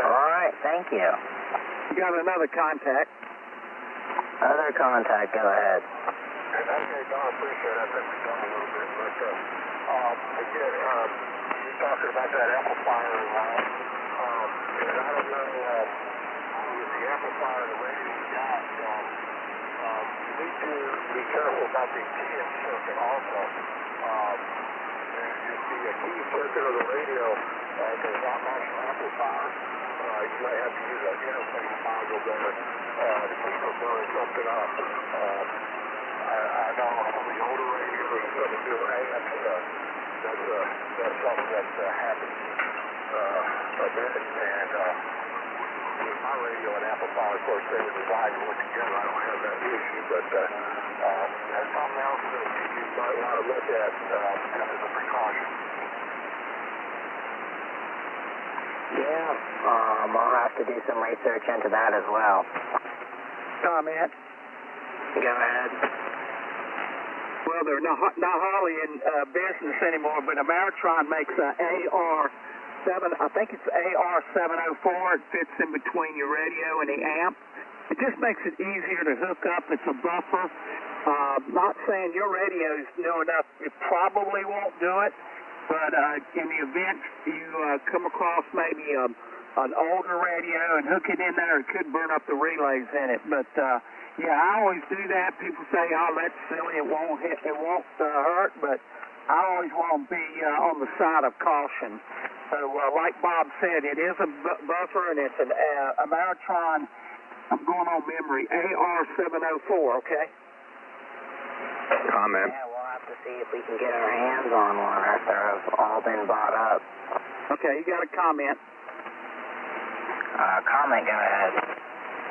All right, thank you. You got another contact. Other contact, go ahead. Okay, Don, I appreciate that. Let me down a little bit. But, again, you're talking about that amplifier, and I don't know, the amplifier the radio you got. You need to be careful about the keying circuit also. The key circuit of the radio does not match an amplifier. You may have to use an interface module there to keep from blowing something up. I know some of the older radios that do amps, that's something that happens a bit. And with my radio and amplifier, of course, they were designed to work together. I don't have that issue, but that's something else that you might want to look at as a precaution. Yeah, I'll have to do some research into that as well. Comment? Go ahead. Well, they're not hardly in business anymore, but Ameritron makes a AR7, I think it's AR704. It fits in between your radio and the amp. It just makes it easier to hook up. It's a buffer. Not saying your radio's new enough. It probably won't do it, but in the event you come across maybe an older radio and hook it in there, it could burn up the relays in it. But yeah, I always do that. People say, "Oh, that's silly. It won't hurt," but I always want to be on the side of caution. So, like Bob said, it is a buffer, and it's an Ameritron. I'm going on memory. AR704. Okay. Comment. Yeah, we'll have to see if we can get our hands on one after they've all been bought up. Okay, you got a comment? Comment, go ahead.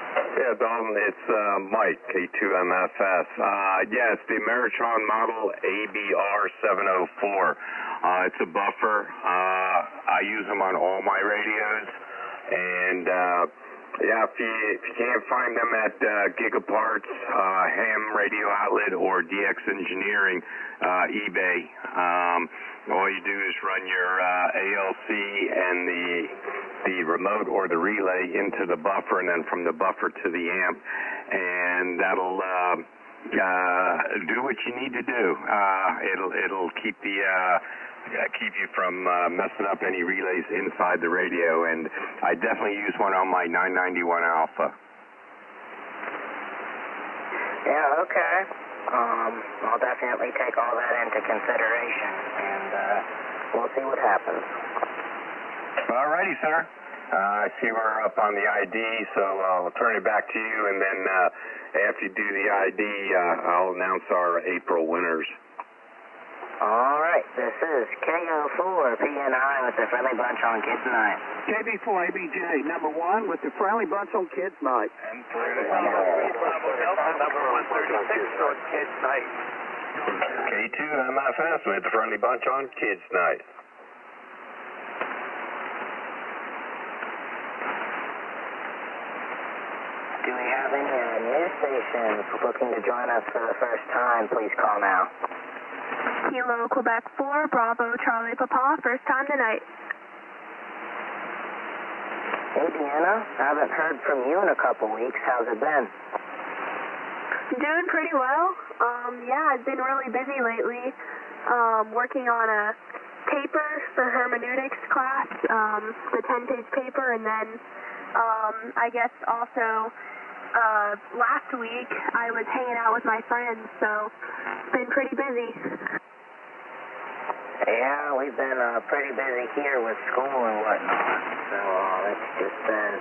Yeah, Dalton, it's Mike, K2MFS. Yeah, it's the Ameritron model ABR704. It's a buffer. I use them on all my radios. And, yeah, if you can't find them at Gigaparts, Ham Radio Outlet, or DX Engineering, eBay, all you do is run your ALC and the remote or the relay into the buffer, and then from the buffer to the amp, and that'll do what you need to do. It'll keep you from messing up any relays inside the radio, and I definitely use one on my 991 Alpha. Yeah, okay. I'll definitely take all that into consideration, and we'll see what happens. All righty, sir. I see we're up on the ID, so I'll turn it back to you, and then after you do the ID, I'll announce our April winners. All right, this is KO4PNI with the Friendly Bunch on Kids Night. KB4ABJ, number 1 with the Friendly Bunch on Kids Night. And for Bravo Delta, number 136 on Kids Night. K2MFS with the Friendly Bunch on Kids Night. Do we have any news stations looking to join us for the first time? Please call now. Kilo Quebec 4, Bravo Charlie Papa, first time tonight. Hey Deanna, haven't heard from you in a couple weeks. How's it been? Doing pretty well. Yeah, I've been really busy lately, working on a paper for hermeneutics class, the 10-page paper, and then I guess also last week I was hanging out with my friends, so it's been pretty busy. Yeah, we've been pretty busy here with school and whatnot, so it's just been,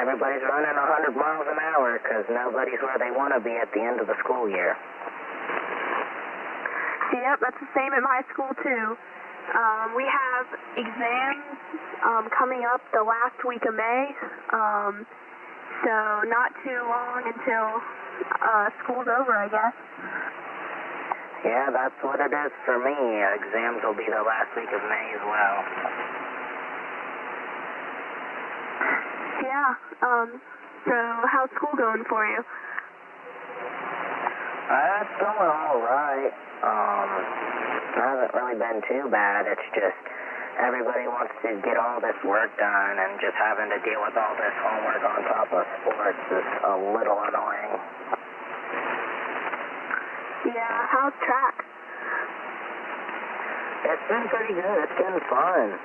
everybody's running 100 miles an hour because nobody's where they want to be at the end of the school year. Yep, that's the same at my school too. We have exams coming up the last week of May, so not too long until school's over, I guess. Yeah, that's what it is for me. Exams will be the last week of May as well. Yeah, so how's school going for you? It's going all right. Hasn't really been too bad. It's just everybody wants to get all this work done, and just having to deal with all this homework on top of sports is a little annoying. Yeah, how's track? It's been pretty good. It's been fun.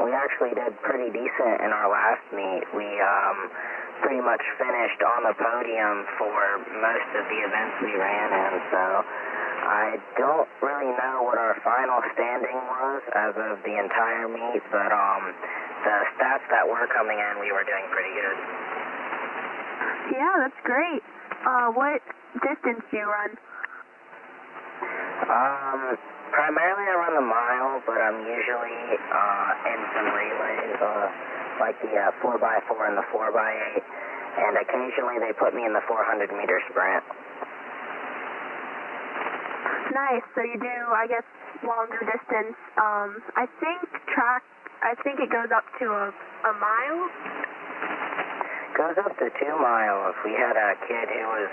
We actually did pretty decent in our last meet. We pretty much finished on the podium for most of the events we ran in, so I don't really know what our final standing was as of the entire meet, but the stats that were coming in, we were doing pretty good. Yeah, that's great. What distance do you run? Primarily I run the mile, but I'm usually in some relays, like the 4x4 and the 4x8, and occasionally they put me in the 400-meter sprint. Nice. So you do, I guess, longer distance. I think it goes up to a mile. Goes up to 2 miles. We had a kid who was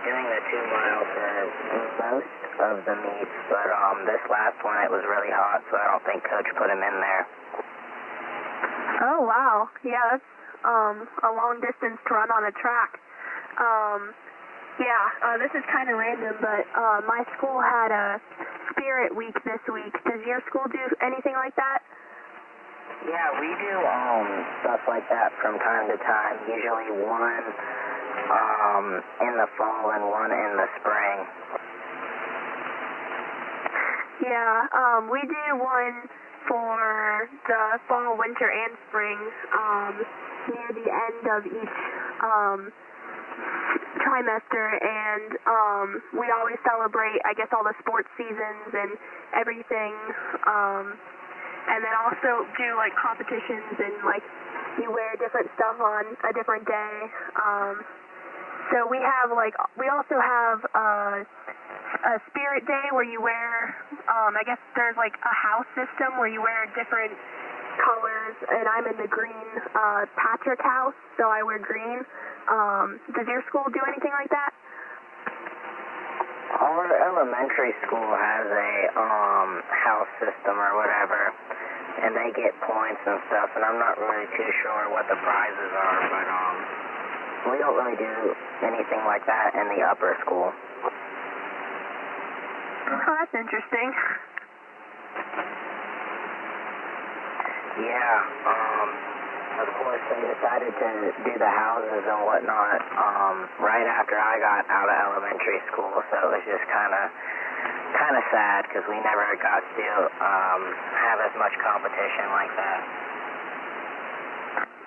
doing the 2 miles for most of the meets, but this last one it was really hot, so I don't think Coach put him in there. Oh wow, yeah, that's a long distance to run on a track. This is kind of random, but my school had a Spirit Week this week. Does your school do anything like that? Yeah, we do stuff like that from time to time. Usually one in the fall and one in the spring. Yeah, we do one for the fall, winter, and spring near the end of each trimester, and we always celebrate, I guess, all the sports seasons and everything, and then also do like competitions and like you wear different stuff on a different day. So we also have a Spirit Day where you wear, I guess there's like a house system where you wear different colors, and I'm in the green Patrick house, so I wear green. Does your school do anything like that? Our elementary school has a house system or whatever, and they get points and stuff, and I'm not really too sure what the prizes are, but we don't really do anything like that in the upper school. Oh, that's interesting. Yeah, of course they decided to do the houses and whatnot right after I got out of elementary school, so it was just kind of sad because we never got to have as much competition like that.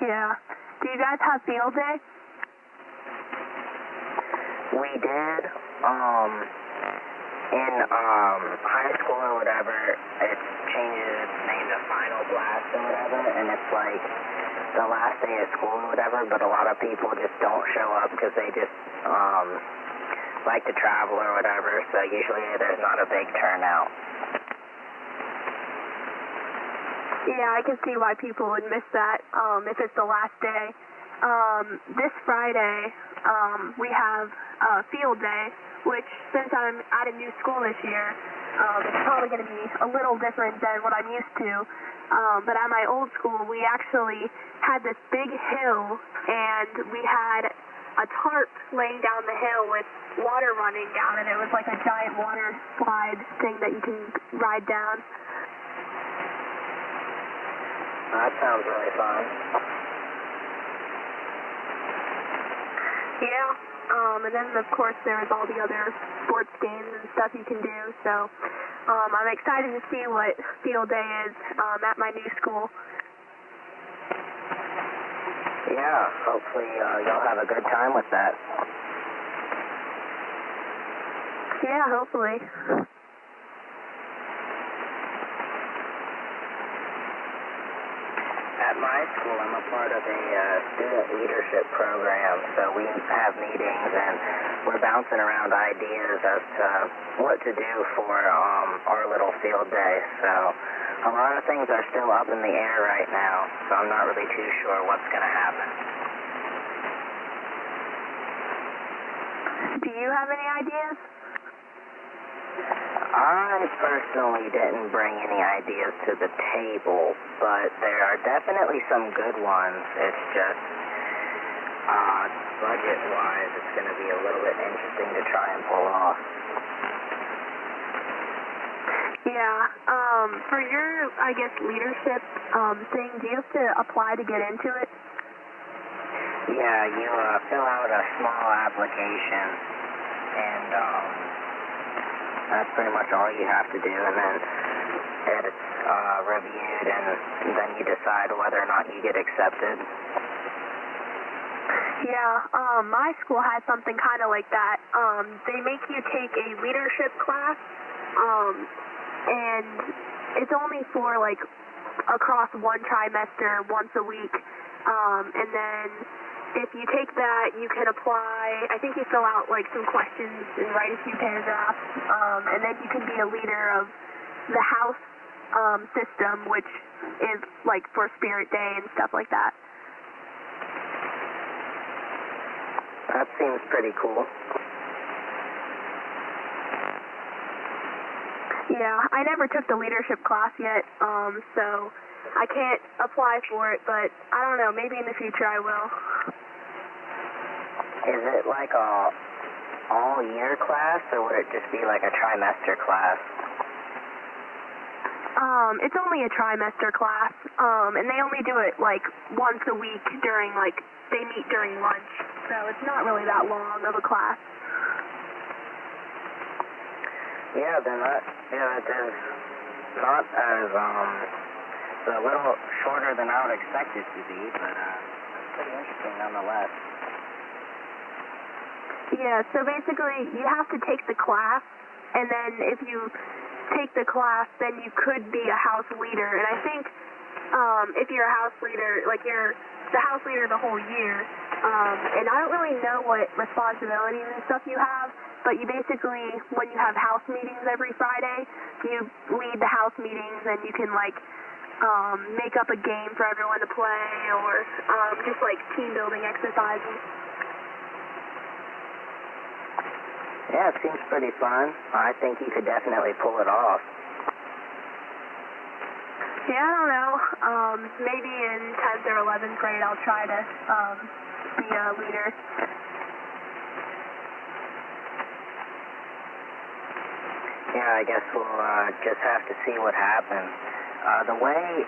Yeah. Do you guys have field day? We did. In high school or whatever, it changes its name to Final Blast or whatever, and it's like the last day of school or whatever, but a lot of people just don't show up because they just like to travel or whatever, so usually there's not a big turnout. Yeah, I can see why people would miss that if it's the last day. This Friday, we have field day, which since I'm at a new school this year, it's probably going to be a little different than what I'm used to. But at my old school, we actually had this big hill, and we had a tarp laying down the hill with water running down, and it was like a giant water slide thing that you can ride down. That sounds really fun. Yeah, and then of course there's all the other sports games and stuff you can do, so I'm excited to see what field day is at my new school. Yeah, hopefully you'll have a good time with that. Yeah, hopefully. At my school, I'm a part of a student leadership program, so we have meetings and we're bouncing around ideas as to what to do for our little field day. So a lot of things are still up in the air right now, so I'm not really too sure what's going to happen. Do you have any ideas? I personally didn't bring any ideas to the table, but there are definitely some good ones. It's just, budget-wise, it's going to be a little bit interesting to try and pull off. Yeah, for your, I guess, leadership thing, do you have to apply to get into it? Yeah, you fill out a small application, and that's pretty much all you have to do, and then it's reviewed, and then you decide whether or not you get accepted. Yeah, my school has something kind of like that. They make you take a leadership class, and it's only for, like, across one trimester, once a week, and then if you take that, you can apply. I think you fill out, like, some questions and write a few paragraphs, and then you can be a leader of the house system, which is, like, for Spirit Day and stuff like that. That seems pretty cool. Yeah, I never took the leadership class yet, so I can't apply for it, but I don't know, maybe in the future I will. Is it like a all-year class, or would it just be like a trimester class? It's only a trimester class, and they only do it, like, once a week during, like, they meet during lunch, so it's not really that long of a class. Yeah, then that is not as, it's a little shorter than I would expect it to be, but it's pretty interesting nonetheless. Yeah, so basically you have to take the class, and then if you take the class, then you could be a house leader, and I think if you're a house leader, like, you're the house leader the whole year, and I don't really know what responsibilities and stuff you have, but you basically, when you have house meetings every Friday, you lead the house meetings, and you can, like, make up a game for everyone to play, or just, like, team building exercises. Yeah, it seems pretty fun. I think you could definitely pull it off. Yeah, I don't know. Maybe in 10th or 11th grade I'll try to be a leader. Yeah, I guess we'll just have to see what happens. The way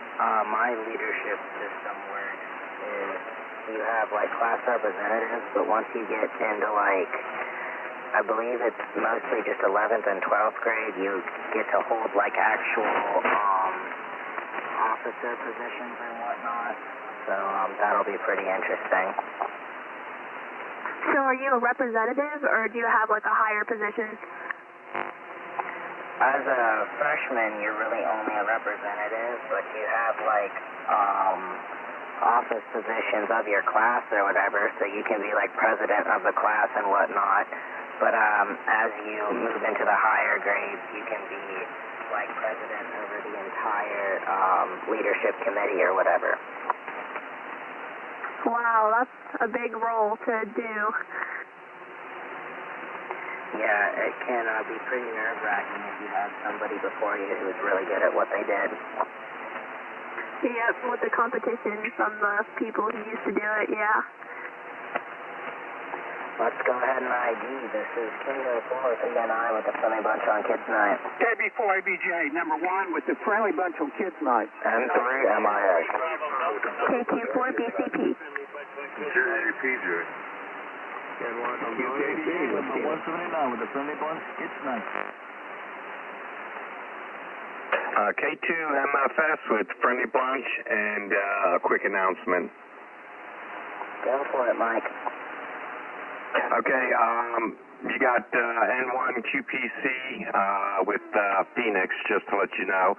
my leadership system works is you have, like, class representatives, but once you get into, like, I believe it's mostly just 11th and 12th grade, you get to hold, like, actual officer positions and whatnot. So that'll be pretty interesting. So are you a representative, or do you have, like, a higher position? As a freshman, you're really only a representative, but you have, like, office positions of your class or whatever, so you can be, like, president of the class and whatnot. But as you move into the higher grades, you can be, like, president over the entire leadership committee or whatever. Wow, that's a big role to do. Yeah, it can be pretty nerve-wracking if you have somebody before you who's really good at what they did. Yep, with the competition from the people who used to do it, yeah. Let's go ahead and ID. This is K04 CNI with the Friendly Bunch on Kids Night. KB4ABJ, number 1 with the Friendly Bunch on Kids Night. M3 MIA. KQ4BCP. PJ. QKC, number 179 with the Friendly Bunch, Kids Night. K2 MFS with Friendly Bunch, and a quick announcement. Go for it, Mike. Okay, you got N1 QPC with Phoenix, just to let you know.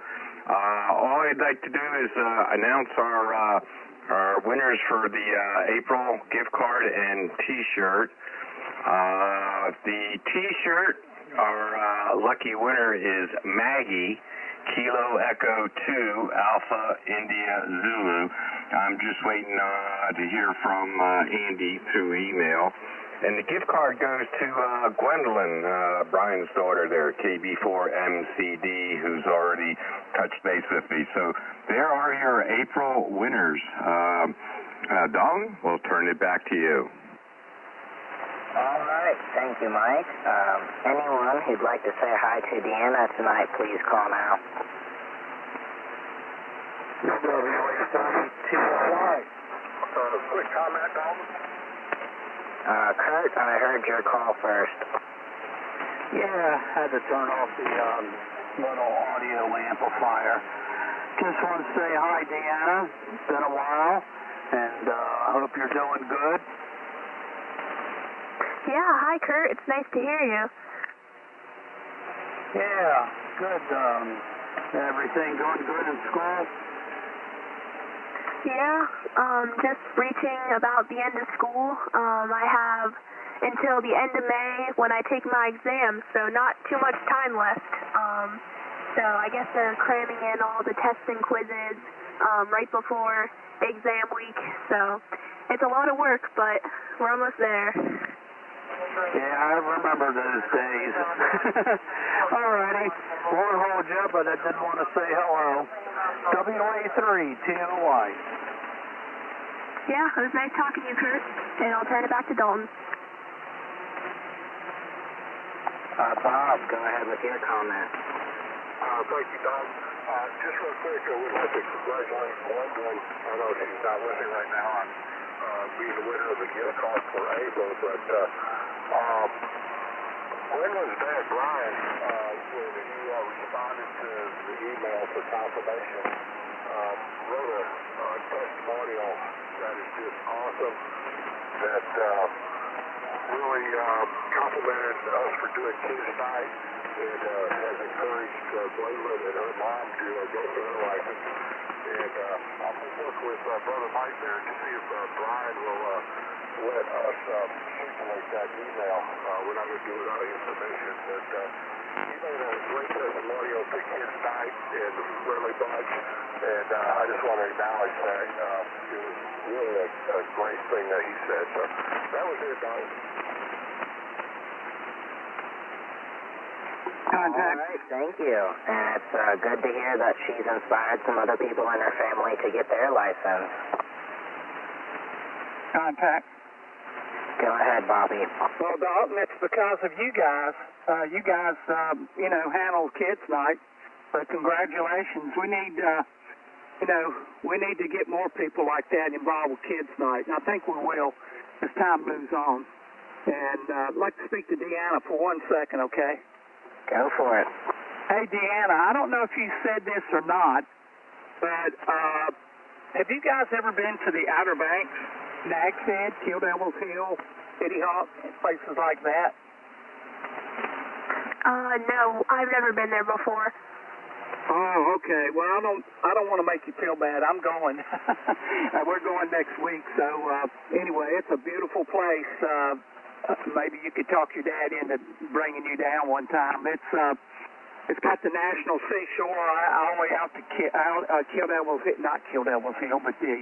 All I'd like to do is announce our winners for the April gift card and T-shirt. The T-shirt, our lucky winner is Maggie, Kilo Echo 2, Alpha India Zulu. I'm just waiting to hear from Andy through email. And the gift card goes to Gwendolyn, Brian's daughter there, KB4MCD, who's already touched base with me. So there are your April winners. Dalton, we'll turn it back to you. All right. Thank you, Mike. Anyone who'd like to say hi to Deanna tonight, please call now. Quick comment, Dalton? Kurt, I heard your call first. Yeah, had to turn off the little audio amplifier. Just want to say hi, Deanna. It's been a while, and I hope you're doing good. Yeah, hi Kurt. It's nice to hear you. Yeah, good. Everything going good in school? Yeah, just reaching about the end of school. I have until the end of May when I take my exams, so not too much time left. So I guess they're cramming in all the tests and quizzes right before exam week. So it's a lot of work, but we're almost there. Yeah, I remember those days. Alrighty, won't hold you, but I did want to say hello. WA3TOY. Yeah, it was nice talking to you, Kurt, and I'll turn it back to Dalton. Bob, go ahead with your comment. Thank you, Don. Just real quick, we'd like to congratulate Gwendolyn. I know she's not listening right now on being the winner of the gift card for April, but Gwendolyn's dad, Brian, when he responded to the email for confirmation, wrote a testimonial that is just awesome, that really complimented us for doing Kids Night, and has encouraged Gwendolyn and her mom to go for their license. And I'm going to work with Brother Mike there to see if Brian will let us circulate that email. We're not going to do it without his permission, but he made a great testimonial to Kids Night and the Friendly Bunch, and I just want to acknowledge that. It was really a great thing that he said. So that was it, Don. All right, thank you. And it's good to hear that she's inspired some other people in her family to get their license. Contact. Go ahead, Bobby. Well, Dalton, it's because of you guys. You guys, handled Kids Night. But congratulations. We need, we need to get more people like that involved with Kids Night. And I think we will as time moves on. And I'd like to speak to Deanna for 1 second, okay? Go for it. Hey, Deanna, I don't know if you said this or not, but have you guys ever been to the Outer Banks, Nags Head, Kill Devil's Hill, Kitty Hawk, places like that? No, I've never been there before. Oh, okay. Well, I don't want to make you feel bad. I'm going. We're going next week. So anyway, it's a beautiful place. Maybe you could talk your dad into bringing you down one time. It's got the National Seashore all the way out to Kill Devil's Hill, not Kill Devil's Hill, but the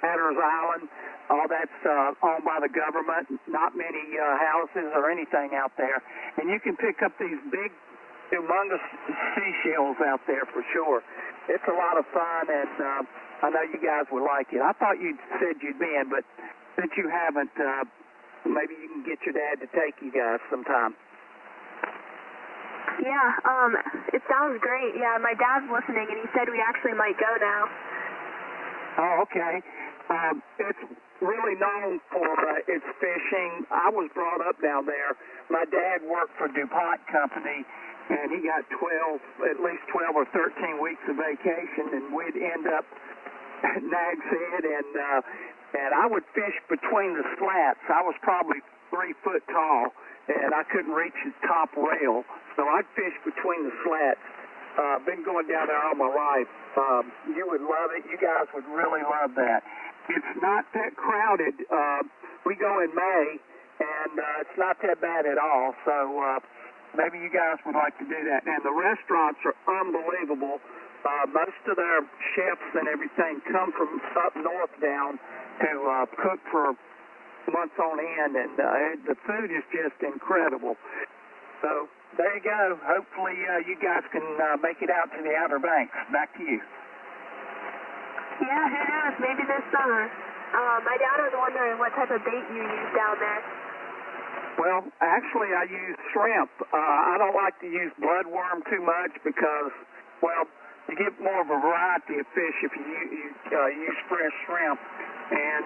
Hatteras Island. All that's owned by the government. Not many houses or anything out there, and you can pick up these big, humongous seashells out there for sure. It's a lot of fun, and I know you guys would like it. I thought you said you'd been, but since you haven't. Maybe you can get your dad to take you guys sometime. Yeah, it sounds great. Yeah, my dad's listening, and he said we actually might go now. Oh, okay. It's really known for its fishing. I was brought up down there. My dad worked for DuPont Company, and he got at least 12 or 13 weeks of vacation, and we'd end up at Nags Head, and I would fish between the slats. I was probably 3 foot tall, and I couldn't reach the top rail, so I'd fish between the slats. Been going down there all my life. You would love it. You guys would really love that. It's not that crowded. We go in May, and it's not that bad at all, so maybe you guys would like to do that. And the restaurants are unbelievable. Most of their chefs and everything come from up north down to cook for months on end, and the food is just incredible. So there you go. Hopefully you guys can make it out to the Outer Banks. Back to you. Yeah, who knows? Maybe this summer. My dad was wondering what type of bait you use down there. Well, actually, I use shrimp. I don't like to use bloodworm too much because, well, you get more of a variety of fish if you use fresh shrimp. and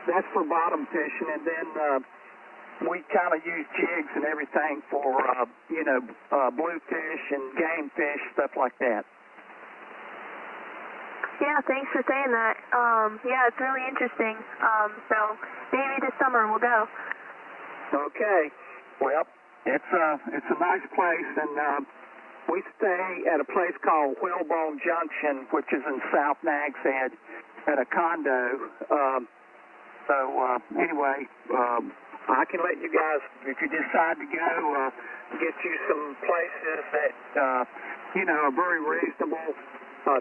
that's for bottom fishing. And then we kind of use jigs and everything for bluefish and game fish, stuff like that. Yeah, thanks for saying that. Yeah, it's really interesting. So maybe this summer we'll go. Okay. Well, it's a nice place, and we stay at a place called Whalebone Junction, which is in South Nags Head, at a condo. Anyway, I can let you guys, if you decide to go, get you some places that are very reasonable.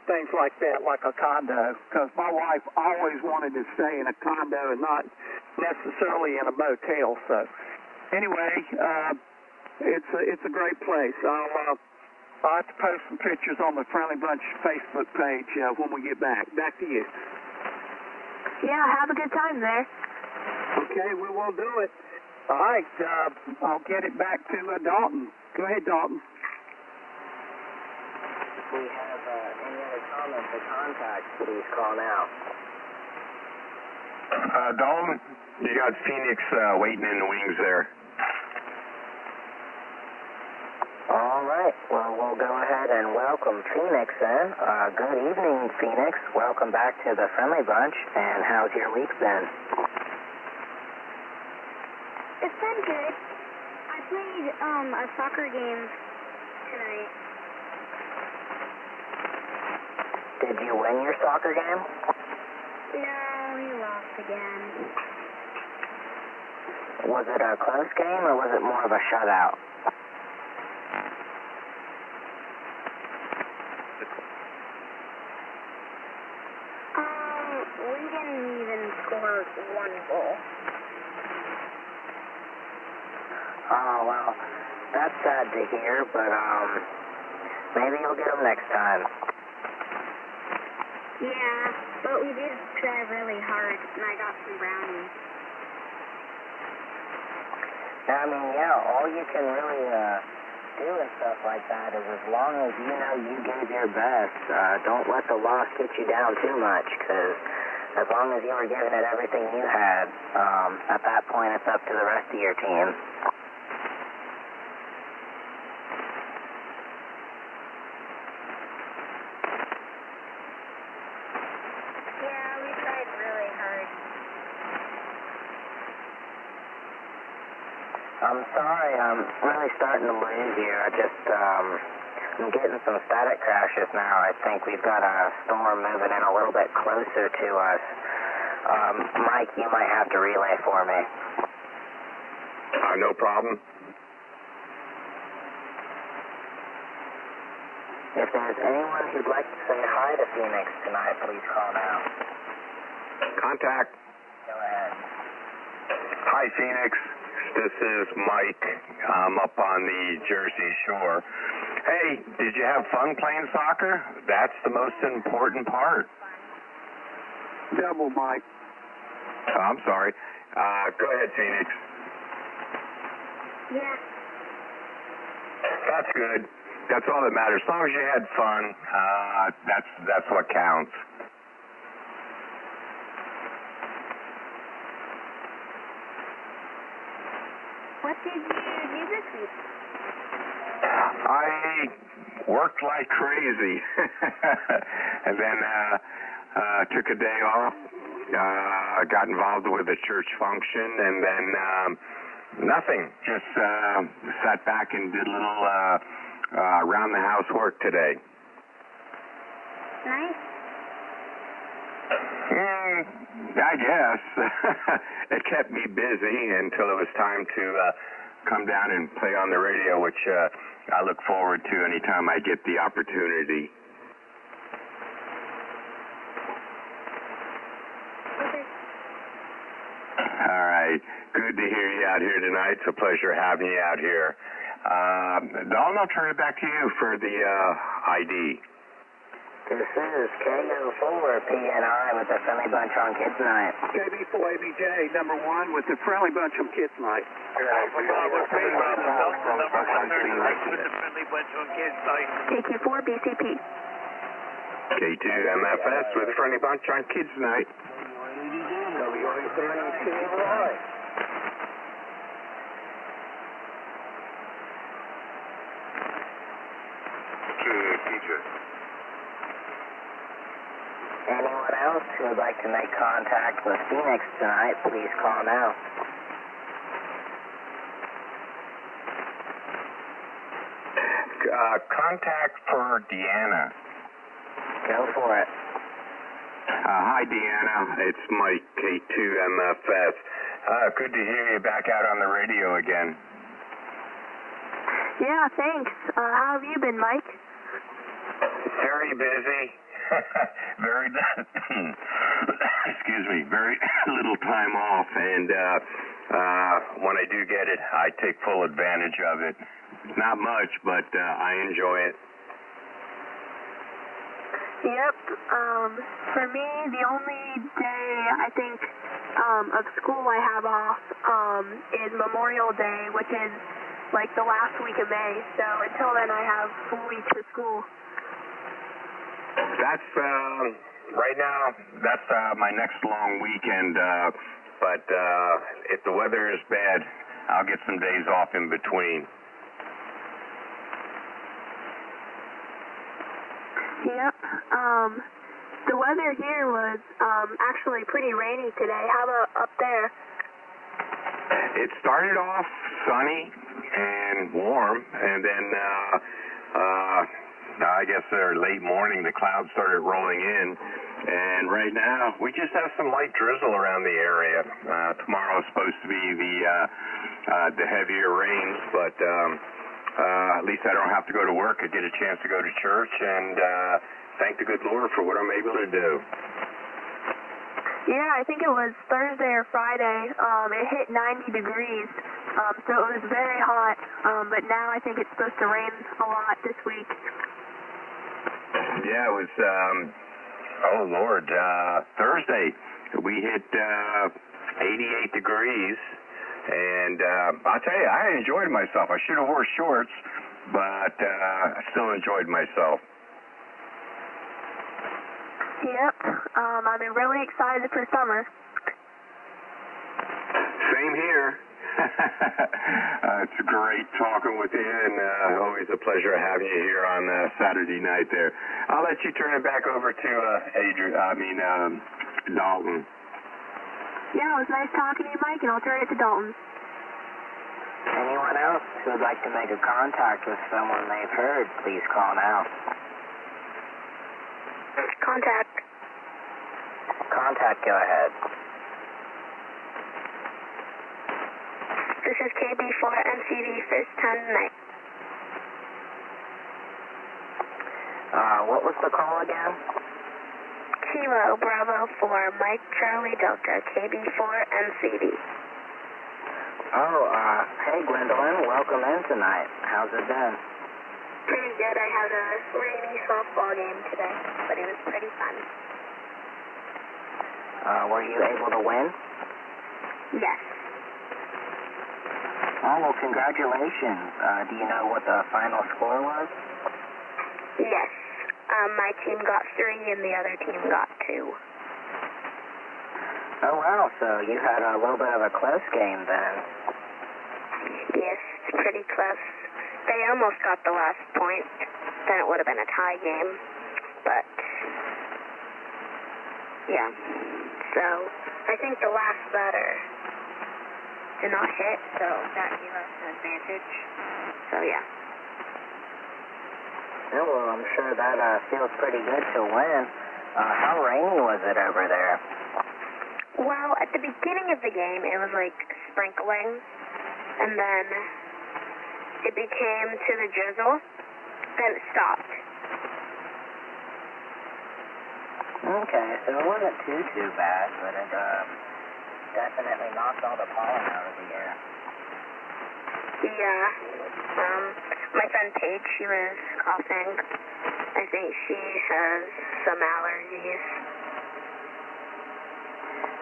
Things like that, like a condo, because my wife always wanted to stay in a condo and not necessarily in a motel. So, anyway, it's a great place. I'll have to post some pictures on the Friendly Bunch Facebook page when we get back. Back to you. Yeah, have a good time there. Okay, we will do it. All right, I'll get it back to Dalton. Go ahead, Dalton. If we have any other comments or contacts, please call now. Dalton, you got Phoenix waiting in the wings there. All right. Well, we'll go ahead and welcome Phoenix then. Good evening, Phoenix. Welcome back to the Friendly Bunch. And how's your week been? It's been good. I played a soccer game tonight. Did you win your soccer game? No, we lost again. Was it a close game or was it more of a shutout? We didn't even score one goal. Oh, well, that's sad to hear, but maybe you'll get them next time. Yeah, but we did try really hard, and I got some brownies. I mean, yeah, all you can really do and stuff like that is as long as you know you gave your best, don't let the loss get you down too much, because as long as you were giving it everything you had, at that point it's up to the rest of your team. Yeah, we tried really hard. I'm sorry, I'm really starting to lose you. I'm getting some static crashes now. I think we've got a storm moving in a little bit closer to us. Mike, you might have to relay for me. No problem. If there's anyone who'd like to say hi to Phoenix tonight, please call now. Contact. Go ahead. Hi, Phoenix. This is Mike. I'm up on the Jersey Shore. Hey, did you have fun playing soccer? That's the most important part. Double, Mike. Oh, I'm sorry. Go ahead, Phoenix. Yeah. That's good. That's all that matters. As long as you had fun, that's what counts. What did you do this week? I worked like crazy, and then took a day off. Got involved with a church function, and then nothing. Just sat back and did a little around the house work today. Nice. I guess it kept me busy until it was time to come down and play on the radio, which I look forward to anytime I get the opportunity. Okay. All right. Good to hear you out here tonight. It's a pleasure having you out here. Dalton, I'll turn it back to you for the ID. This is KO4PNI with the Friendly Bunch on Kids Night. KB4ABJ, number 1 with the Friendly Bunch on Kids Night. KQ4 BCP. K2MFS with Friendly Bunch on Kids Night. KTY. DJ. Anyone else who would like to make contact with Phoenix tonight, please call now. Contact for Deanna. Go for it. Hi, Deanna. It's Mike, K2MFS. Good to hear you back out on the radio again. Yeah, thanks. How have you been, Mike? Very busy. Very, excuse me, very little time off, and when I do get it, I take full advantage of it. Not much, but I enjoy it. Yep. For me, the only day I think of school I have off is Memorial Day, which is like the last week of May. So until then, I have full weeks of school. That's right now. That's my next long weekend. But if the weather is bad, I'll get some days off in between. Yep. The weather here was actually pretty rainy today. How about up there? It started off sunny and warm, and then I guess late morning the clouds started rolling in, and right now we just have some light drizzle around the area. Tomorrow is supposed to be the heavier rains, but at least I don't have to go to work. I get a chance to go to church and thank the good Lord for what I'm able to do. Yeah, I think it was Thursday or Friday. It hit 90 degrees, so it was very hot. But now I think it's supposed to rain a lot this week. Yeah, it was, oh Lord, Thursday we hit 88 degrees, and I'll tell you, I enjoyed myself. I should have wore shorts, but I still enjoyed myself. Yep, I've been really excited for summer. Same here. It's great talking with you, and always a pleasure having you here on Saturday night there. I'll let you turn it back over to Dalton. Yeah, it was nice talking to you, Mike, and I'll turn it to Dalton. Anyone else who would like to make a contact with someone they've heard, please call now. Contact. Contact, go ahead. This is KB4MCD, first time tonight. What was the call again? Kilo Bravo 4, Mike Charlie Delta, KB4MCD. Oh, hey Gwendolyn, welcome in tonight. How's it been? Pretty good. I had a rainy softball game today, but it was pretty fun. Were you able to win? Yes. Oh, well, congratulations. Do you know what the final score was? Yes. My team got 3 and the other team got 2. Oh, wow, so you had a little bit of a close game then. Yes, it's pretty close. They almost got the last point. Then it would have been a tie game. But, yeah. So, I think the last batter did not hit, so that gave us an advantage. So, yeah. Yeah, well, I'm sure that feels pretty good to win. How rainy was it over there? Well, at the beginning of the game, it was like sprinkling, and then it became to the drizzle, then it stopped. Okay, so it wasn't too bad, but it definitely knocked all the pollen out of the air. Yeah. My friend Paige, she was coughing. I think she has some allergies.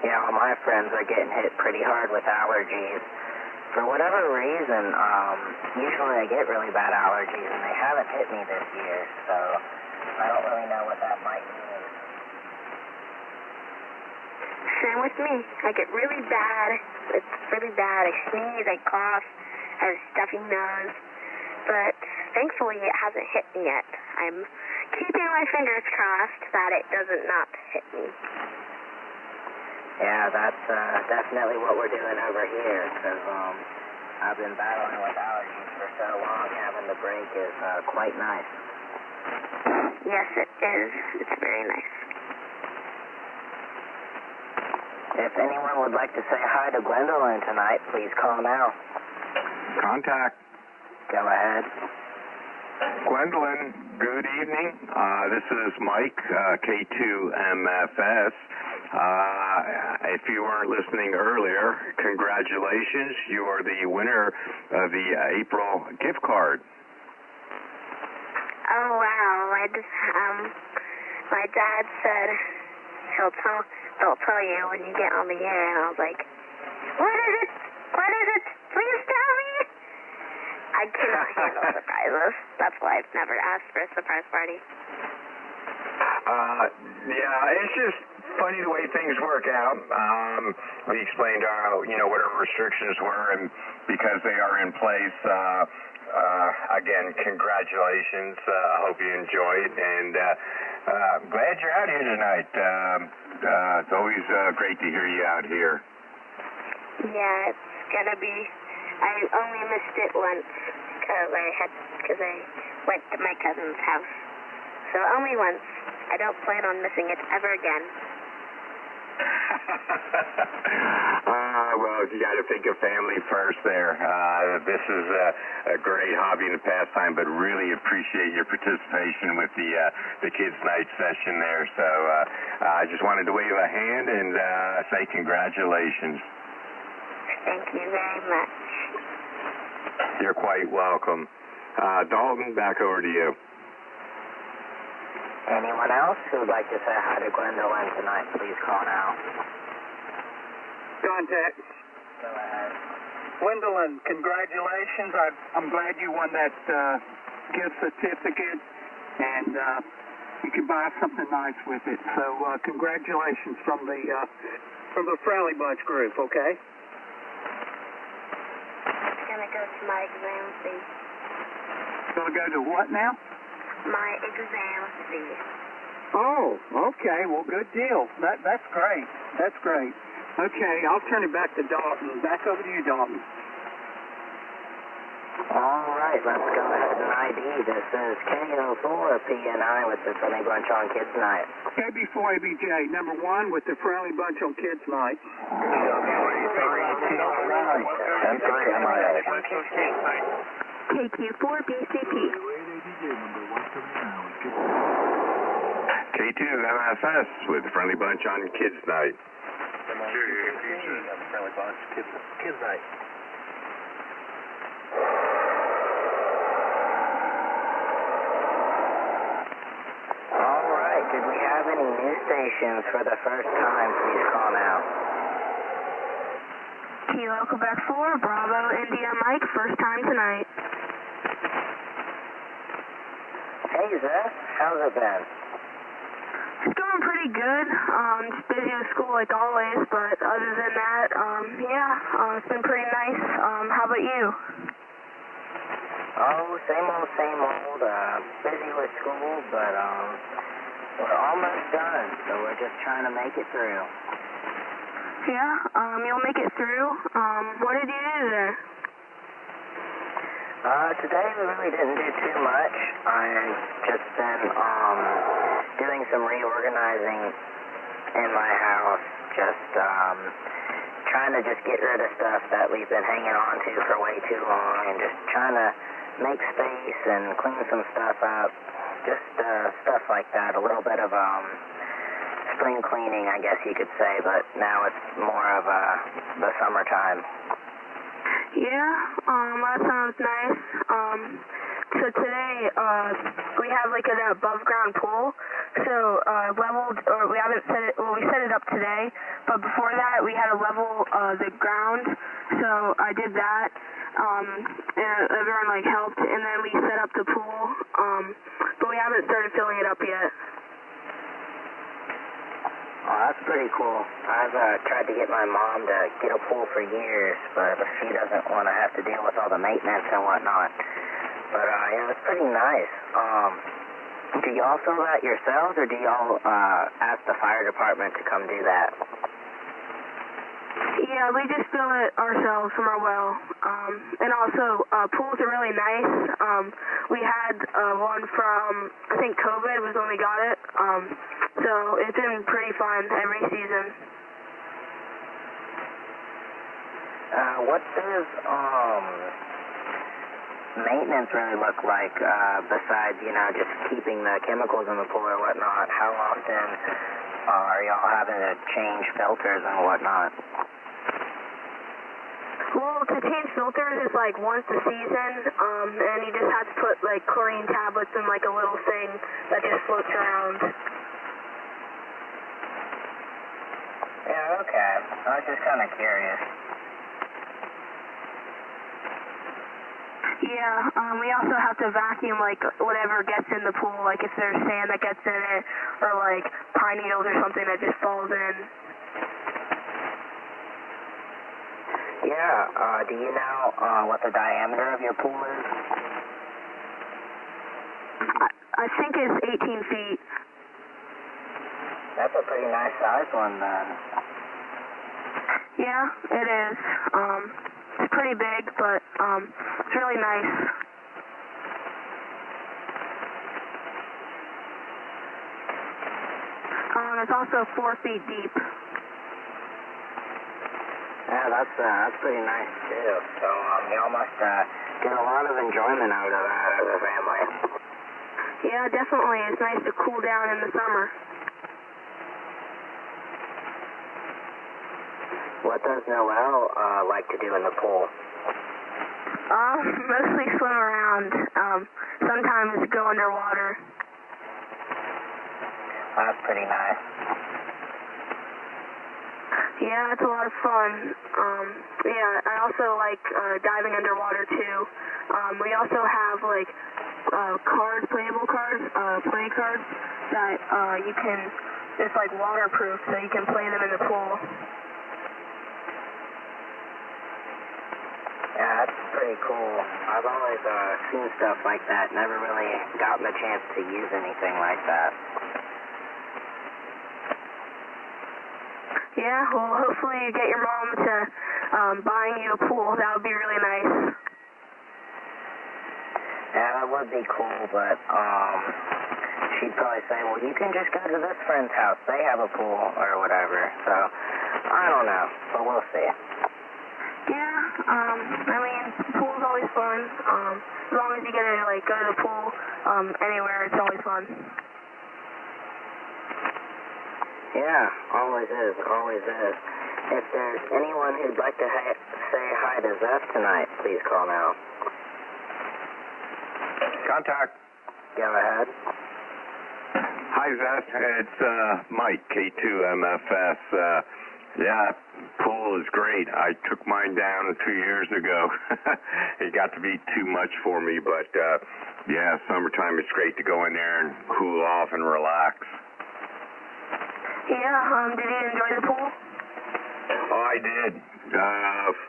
Yeah, well, my friends are getting hit pretty hard with allergies. For whatever reason, usually I get really bad allergies, and they haven't hit me this year, so I don't really know what that might mean. Same with me. I get really bad. It's really bad. I sneeze, I cough, I have a stuffy nose. But thankfully it hasn't hit me yet. I'm keeping my fingers crossed that it doesn't not hit me. Yeah, that's definitely what we're doing over here, because I've been battling with allergies for so long. Having the break is quite nice. Yes, it is. It's very nice. If anyone would like to say hi to Gwendolyn tonight, please call now. Contact. Go ahead. Gwendolyn, good evening. This is Mike, K2MFS. If you weren't listening earlier, congratulations. You are the winner of the April gift card. Oh, wow. My dad said they'll tell you when you get on the air, and I was like, what is it? What is it? Please tell me. I cannot handle surprises. That's why I've never asked for a surprise party. Yeah, it's just funny the way things work out. We explained what our restrictions were, and because they are in place, again, congratulations. I hope you enjoy it, and glad you're out here tonight. It's always great to hear you out here. Yeah, it's gonna be. I only missed it once because I went to my cousin's house. So only once. I don't plan on missing it ever again. Well, you got to think of family first there. This is a great hobby and pastime, but really appreciate your participation with the kids' night session there. So I just wanted to wave a hand and say congratulations. Thank you very much. You're quite welcome. Dalton, back over to you. Anyone else who would like to say hi to Gwendolyn tonight, please call now. Contact. Go ahead. Gwendolyn, congratulations. I'm glad you won that gift certificate, and you can buy something nice with it. So congratulations from the Friendly Bunch group, okay? I'm going to go to my exam fee. Going to go to what now? My exam fee. Oh, okay. Well, good deal. That's great. That's great. Okay, I'll turn it back to Dalton. Back over to you, Dalton. All right, let's go ahead and ID. This is KO4PNI with the Friendly Bunch on Kids Night. KB4ABJ, number 1 with the Friendly Bunch on Kids Night. KQ4BCP. K2MFS with the Friendly Bunch on Kids Night. Friendly Bunch, Kids Night. All right, did we have any new stations for the first time? Please call now. Kilo Quebec 4, Bravo India Mike, first time tonight. Hey, Zeth, how's it been? It's going pretty good. Just busy with school like always, but other than that, it's been pretty nice. How about you? Oh, same old, same old. Busy with school, but we're almost done, so we're just trying to make it through. Yeah, you'll make it through. What did you do today? Today we really didn't do too much. I've just been doing some reorganizing in my house, just trying to just get rid of stuff that we've been hanging on to for way too long, and just trying to make space and clean some stuff up, just stuff like that. A little bit of spring cleaning, I guess you could say, but now it's more of the summertime. Yeah, that sounds nice. So today, we have like an above ground pool. So, leveled, or we haven't set it, well, we set it up today, but before that, we had to level, the ground. So I did that, and everyone like helped, and then we set up the pool, but we haven't started filling it up yet. Oh, that's pretty cool. I've tried to get my mom to get a pool for years, but she doesn't want to have to deal with all the maintenance and whatnot. But yeah, it's pretty nice. Do y'all fill that yourselves, or do y'all ask the fire department to come do that? Yeah, we just fill it ourselves from our well. And also, pools are really nice. We had one from, I think COVID was when we got it. So it's been pretty fun every season. What does maintenance really look like besides, you know, just keeping the chemicals in the pool or whatnot? How often are y'all having to change filters and whatnot? Well, to change filters is like once a season, and you just have to put like chlorine tablets in like a little thing that just floats around. Yeah, okay. I was just kind of curious. Yeah, we also have to vacuum like whatever gets in the pool, like if there's sand that gets in it, or like pine needles or something that just falls in. Yeah, do you know what the diameter of your pool is? I think it's 18 feet. That's a pretty nice size one then. Yeah, it is. It's pretty big, but it's really nice. It's also 4 feet deep. Yeah, that's pretty nice too. So y'all must get a lot of enjoyment out of that as a family. Yeah, definitely. It's nice to cool down in the summer. What does Noelle like to do in the pool? Mostly swim around. Sometimes go underwater. That's pretty nice. Yeah, it's a lot of fun. Yeah, I also like diving underwater too. We also have like cards, playable cards, play cards that you can, it's like waterproof, so you can play them in the pool. Yeah, that's pretty cool. I've always seen stuff like that, never really gotten the chance to use anything like that. Yeah, well, hopefully you get your mom to buying you a pool. That would be really nice. Yeah, that would be cool, but she'd probably say, well, you can just go to this friend's house. They have a pool or whatever. So, I don't know, but we'll see. Yeah, I mean, pool's always fun. As long as you get to, like, go to the pool anywhere, it's always fun. Yeah, always is, always is. If there's anyone who'd like to say hi to Zeph tonight, please call now. Contact. Go ahead. Hi, Zeth. It's Mike, K2MFS. Yeah, pool is great. I took mine down 2 years ago. It got to be too much for me, but yeah, summertime it's great to go in there and cool off and relax. Yeah, did you enjoy the pool? Oh, I did.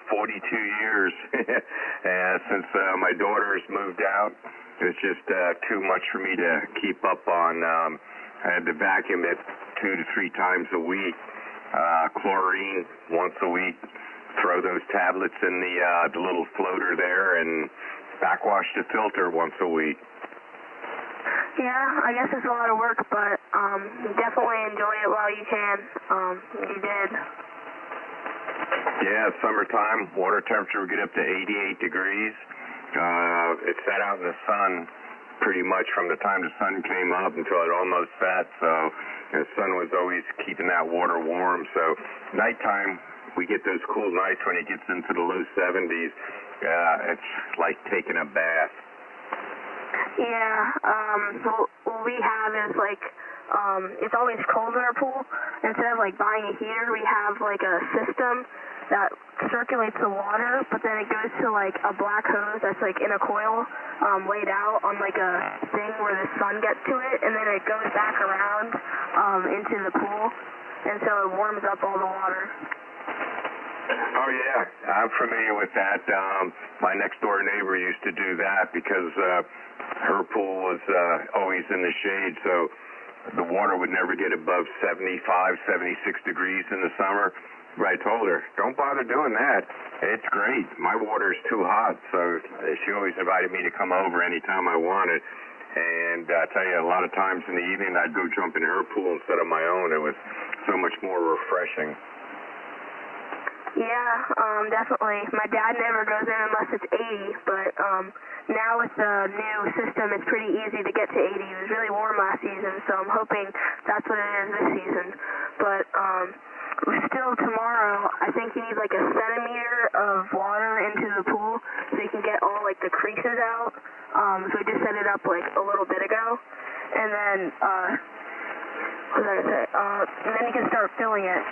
42 years. And since my daughter's moved out, it's just too much for me to keep up on. I had to vacuum it 2 to 3 times a week. Chlorine once a week. Throw those tablets in the little floater there and backwash the filter once a week. Yeah, I guess it's a lot of work, but definitely enjoy it while you can. You did. Yeah, it's summertime. Water temperature would get up to 88 degrees. It sat out in the sun pretty much from the time the sun came up until it almost set. So the sun was always keeping that water warm. So nighttime, we get those cool nights when it gets into the low 70s. It's like taking a bath. Yeah, what we have is like, it's always cold in our pool. Instead of like buying a heater, we have like a system that circulates the water, but then it goes to like a black hose that's like in a coil, laid out on like a thing where the sun gets to it, and then it goes back around into the pool. and so it warms up all the water. Oh yeah, I'm familiar with that. My next door neighbor used to do that because her pool was always in the shade, so the water would never get above 75, 76 degrees in the summer. But I told her, don't bother doing that. It's great. My water is too hot, so she always invited me to come over anytime I wanted. And I tell you, a lot of times in the evening, I'd go jump in her pool instead of my own. It was so much more refreshing. Yeah, definitely. My dad never goes in unless it's 80, but now with the new system, it's pretty easy to get to 80. It was really warm last season, so I'm hoping that's what it is this season. But still tomorrow, I think you need like a centimeter of water into the pool so you can get all like the creases out. So we just set it up like a little bit ago, and then what was I gonna say? And then you can start filling it.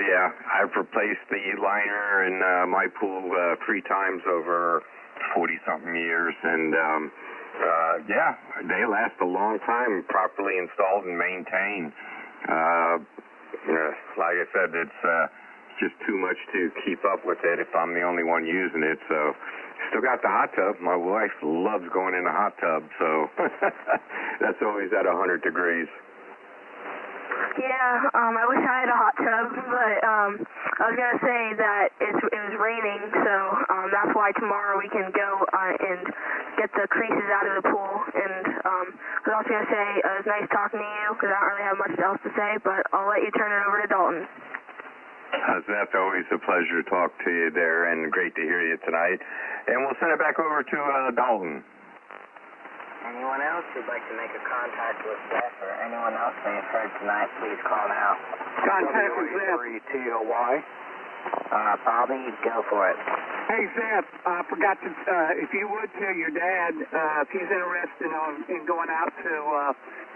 Yeah, I've replaced the liner in my pool 3 times over 40-something years, and yeah, they last a long time, properly installed and maintained. Like I said, it's just too much to keep up with it if I'm the only one using it, so still got the hot tub. My wife loves going in the hot tub, so that's always at 100 degrees. Yeah, I wish I had a hot tub, but I was going to say that it was raining, so that's why tomorrow we can go and get the creases out of the pool. And I was also going to say it was nice talking to you because I don't really have much else to say, but I'll let you turn it over to Dalton. That's always a pleasure to talk to you there, and great to hear you tonight. And we'll send it back over to Dalton. Anyone else who'd like to make a contact with Zeph or anyone else may have heard tonight, please call now. Contact with Zeph. WE3TOY. Bobby, go for it. Hey, Zeph, I forgot to, if you would tell your dad, if he's interested in going out to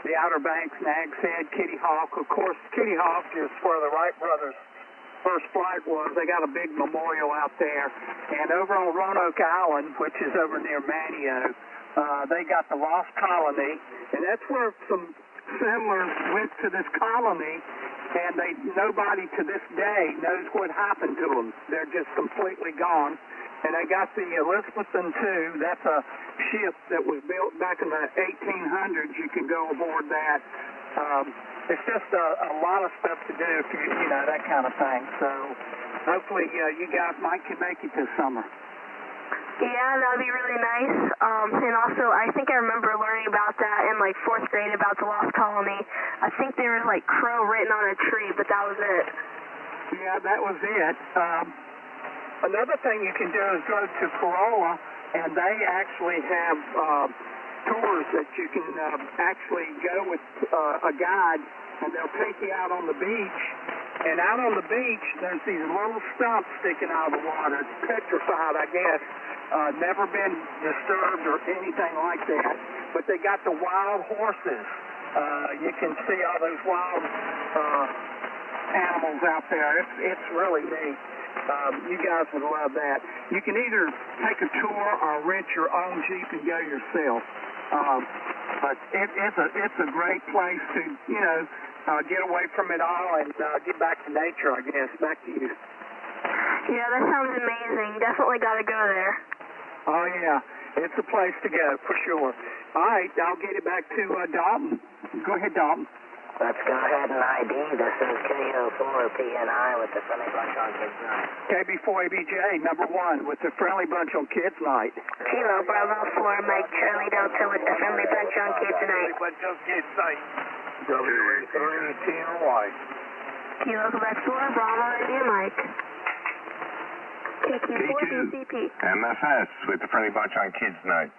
the Outer Banks, Nags Head, Kitty Hawk. Of course, Kitty Hawk is where the Wright brothers' first flight was. They got a big memorial out there. And over on Roanoke Island, which is over near Manteo, they got the Lost Colony, and that's where some settlers went to this colony, and nobody to this day knows what happened to them. They're just completely gone. And they got the Elizabethan II. That's a ship that was built back in the 1800s. You can go aboard that. It's just a lot of stuff to do, if you know, that kind of thing. So hopefully you guys might can make it this summer. Yeah, that would be really nice. And also, I think I remember learning about that in like 4th grade about the Lost Colony. I think there was like crow written on a tree, but that was it. Yeah, that was it. Another thing you can do is go to Corolla, and they actually have tours that you can actually go with a guide, and they'll take you out on the beach. And out on the beach, there's these little stumps sticking out of the water. It's petrified, I guess. Never been disturbed or anything like that. But they got the wild horses. You can see all those wild animals out there. It's really neat. You guys would love that. You can either take a tour or rent your own Jeep and go yourself. But it's a great place to, you know, get away from it all and get back to nature, I guess. Back to you. Yeah, that sounds amazing. Definitely got to go there. Oh, yeah. It's a place to go, for sure. All right, I'll get it back to Dalton. Go ahead, Dalton. Let's go ahead and ID. This is KO4PNI with the Friendly Bunch on Kids Night. KB4ABJ, number 1, with the Friendly Bunch on Kids Night. Kilo Bravo 4, Mike Charlie Delta with the Friendly Bunch on Kids Night. Bunch on Kids Night. WE3TOY. Kilo Quebec 4, Bravo, India Mike. KQ4BCP. MFS with the Friendly Bunch on Kids Night.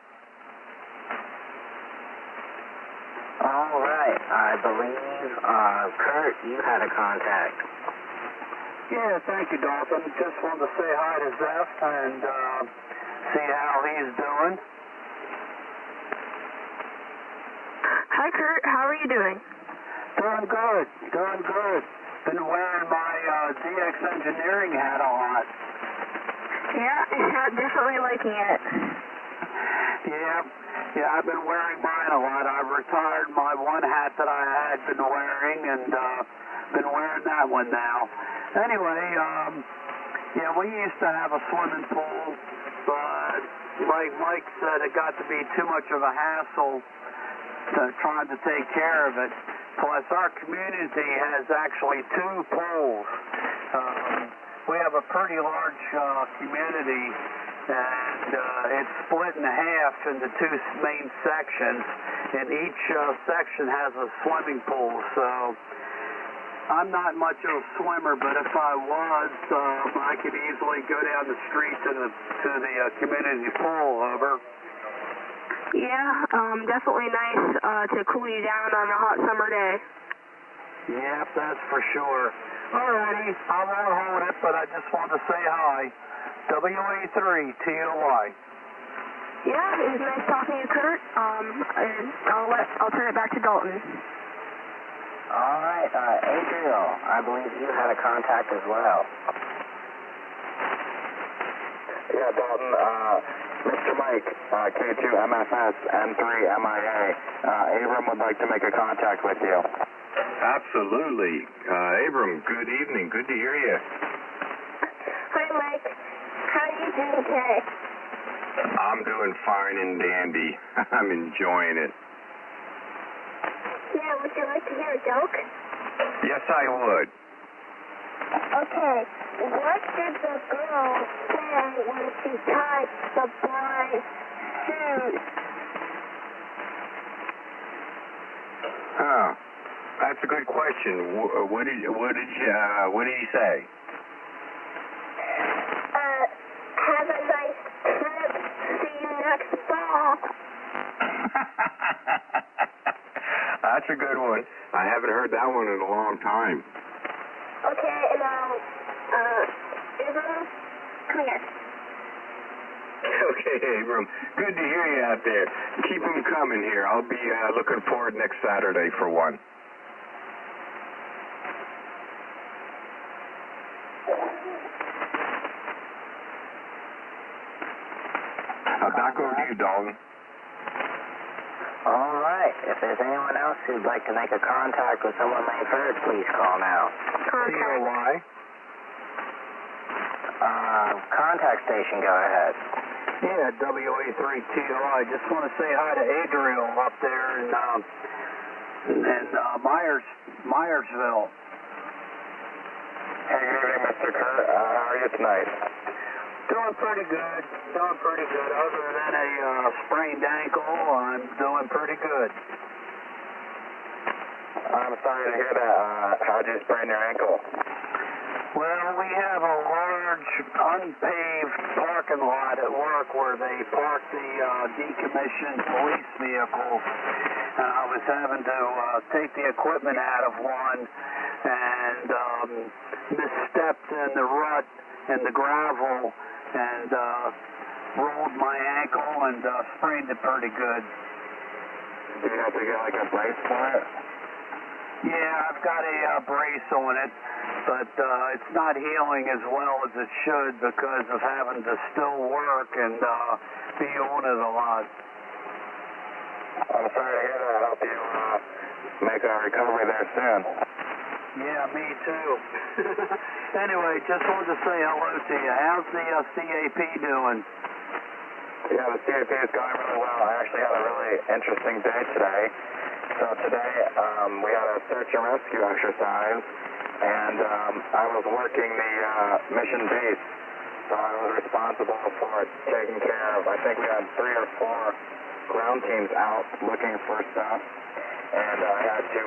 All right, I believe, Kurt, you had a contact. Yeah, thank you, Dalton. Just wanted to say hi to Zeph and see how he's doing. Hi, Kurt. How are you doing? Doing good. Doing good. Been wearing my DX Engineering hat a lot. Yeah, definitely liking it. Yeah, I've been wearing mine a lot. I retired my one hat that I had been wearing and been wearing that one now. Anyway, yeah, we used to have a swimming pool, but like Mike said, it got to be too much of a hassle trying to take care of it. Plus, our community has actually 2 pools. We have a pretty large community, and it's split in half into 2 main sections, and each section has a swimming pool. So I'm not much of a swimmer, but if I was, I could easily go down the street to the community pool. Over. Yeah, definitely nice to cool you down on a hot summer day. Yep, that's for sure. Alrighty, I won't hold it, but I just wanted to say hi. WA3TOY. Yeah, it was nice talking to you, Kurt. And I'll turn it back to Dalton. All right, Adriel, I believe you had a contact as well. Yeah, Dalton, Mr. Mike, K2MFS, N3MIA, Abram would like to make a contact with you. Absolutely. Abram, good evening. Good to hear you. Hi, Mike. How are you doing today? I'm doing fine and dandy. I'm enjoying it. Yeah, would you like to hear a joke? Yes, I would. Okay, what did the girl say when she tied the boy's shoes? Huh. That's a good question. What did he say? Have a nice trip. See you next fall. That's a good one. I haven't heard that one in a long time. Okay, and Abram, come here. Okay, Abram. Good to hear you out there. Keep them coming here. I'll be looking forward next Saturday for one. Back over to you, Dalton. All right, if there's anyone else who'd like to make a contact with someone they've heard, please call now. TOY. Contact station, go ahead. Yeah, WA3TOI. Just want to say hi to Adriel up there in Myersville. Hey, good evening, Mr. Kurt. How are you tonight? Doing pretty good. Other than a sprained ankle, I'm doing pretty good. I'm sorry to hear that. How'd you sprain your ankle? Well, we have a large unpaved parking lot at work where they park the decommissioned police vehicles. And I was having to take the equipment out of one and misstepped in the rut and the gravel and rolled my ankle and sprained it pretty good. Do you have to get like a brace for it? Yeah, I've got a brace on it, but it's not healing as well as it should because of having to still work and be on it a lot. I'm sorry to hear that. I hope you make a recovery there soon. Yeah, me too. Anyway, just wanted to say hello to you. How's the CAP doing? Yeah, the CAP is going really well. I actually had a really interesting day today. So today we had a search and rescue exercise, and I was working the mission base. So I was responsible for taking care of, I think we had 3 or 4 ground teams out looking for stuff. And I had to,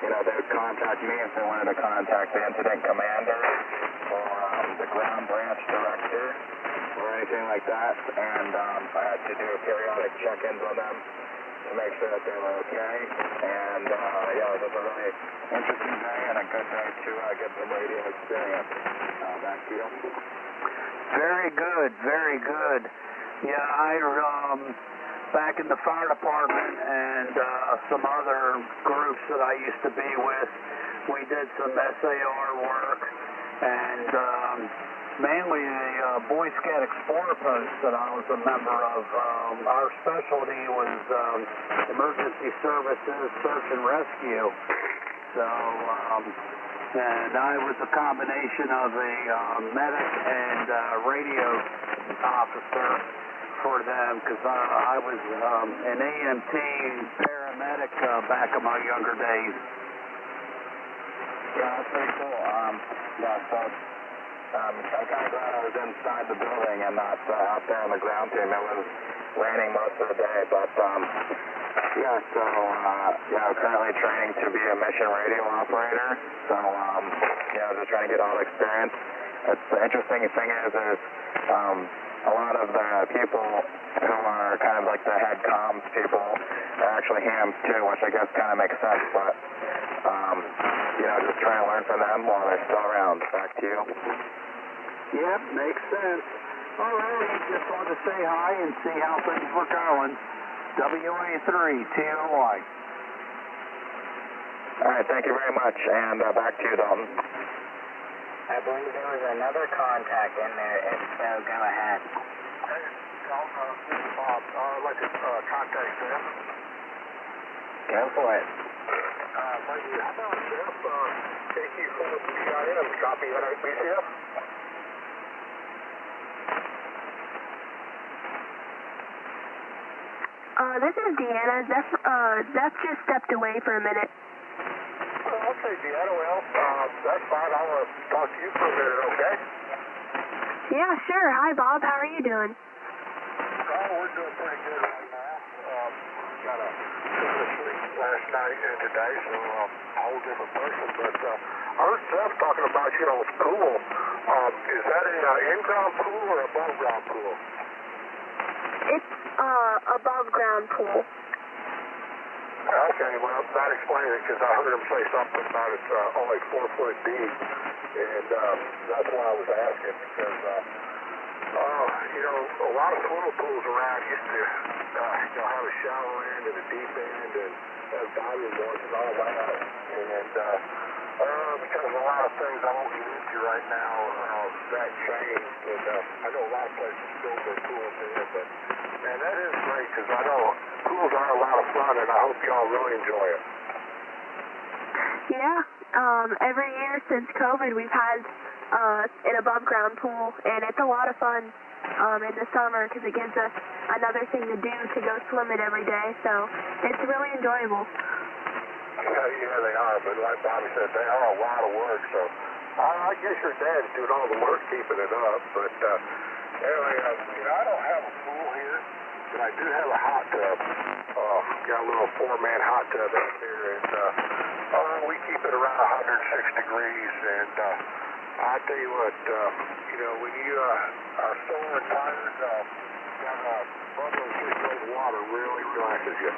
they would contact me if they wanted to contact the incident commander or the ground branch director or anything like that. And I had to do periodic check-ins on them to make sure that they were okay. And, it was a really interesting day and a good day to get some radio experience. Back to you. Very good, very good. Yeah, back in the fire department and some other groups that I used to be with, we did some SAR work, and mainly a Boy Scout Explorer post that I was a member of. Our specialty was emergency services, search and rescue. So, and I was a combination of a medic and radio officer for them because I was an AMT paramedic back in my younger days. Yeah, that's pretty cool. Yeah, so I'm kind of glad I was inside the building and not out there on the ground team. It was raining most of the day, but yeah, so I'm currently training to be a mission radio operator. So just trying to get all the experience. The interesting thing is there's a lot of the people who are kind of like the head comms people are actually hams too, which I guess kind of makes sense, but just trying to learn from them while they're still around. Back to you. Yep, makes sense. All right, just wanted to say hi and see how things were going. WA3 TOY. All right, thank you very much, and back to you, Dalton. I believe there was another contact in there. If so, go ahead. Hey, Dalton, this is Bob. I'd like to contact Jeff. Go for it. Thank you. How about Jeff? KQ4PIM, copy NIPCF? This is Deanna. Zeph just stepped away for a minute. Okay, Deanna, well, that's fine. I want to talk to you for a minute, okay? Yeah, sure. Hi, Bob. How are you doing? We're doing pretty good right now. Got a similar sleep last night and today, so a whole different person. But I heard Seth talking about, pool. Is that an in-ground pool or above-ground pool? It's above-ground pool. Okay, well, that explains it, because I heard him say something about it's only 4 foot deep, and that's why I was asking, because, a lot of swimming pools around used to, have a shallow end and a deep end, and have diving boards and all that, and because of a lot of things I won't get into right now, that changed, and I know a lot of places build their pools there, but, man, that is great, because I know pools are a lot of fun, and I hope y'all really enjoy it. Yeah. Every year since COVID, we've had an above-ground pool, and it's a lot of fun in the summer because it gives us another thing to do to go swim it every day. So it's really enjoyable. Yeah, they are, but like Bobby said, they are a lot of work. So I guess your dad's doing all the work keeping it up. But anyway, I don't have a pool here, but I do have a hot tub. Got a little 4-man hot tub out there, and we keep it around 106 degrees. And I tell you what, when you are sore and tired, got a bundle of 6 cold water really relaxes you.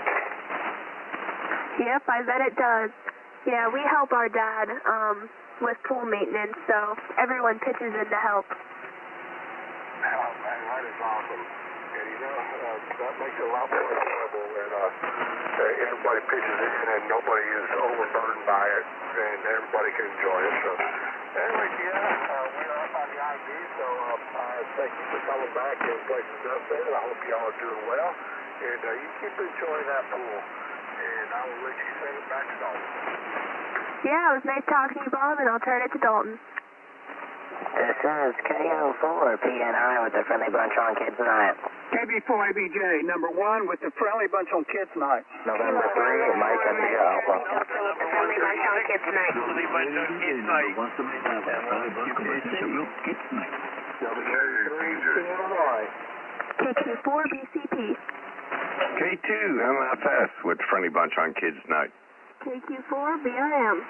Yep, I bet it does. Yeah, we help our dad with pool maintenance, so everyone pitches in to help. Oh, man, that is awesome. And that makes it a lot more enjoyable when everybody pitches in and nobody is overburdened by it, and everybody can enjoy it. So, anyway, we're up on the IV, so thank you for coming back and places up there. I hope y'all are doing well, and you keep enjoying that pool. And I will let you send it back to Dalton. Yeah, it was nice talking to you, Bob, and I'll turn it to Dalton. This is KO4 PNI with the Friendly Bunch on Kids Night. KB4ABJ, number 1 with the Friendly Bunch on Kids Night. November 3, Mike and the Alpha. With the Friendly Bunch on Kids Night. Friendly Bunch on Kids Night. KQ4 BCP. K2 MFS with Friendly Bunch on Kids Night. KQ4 BRM.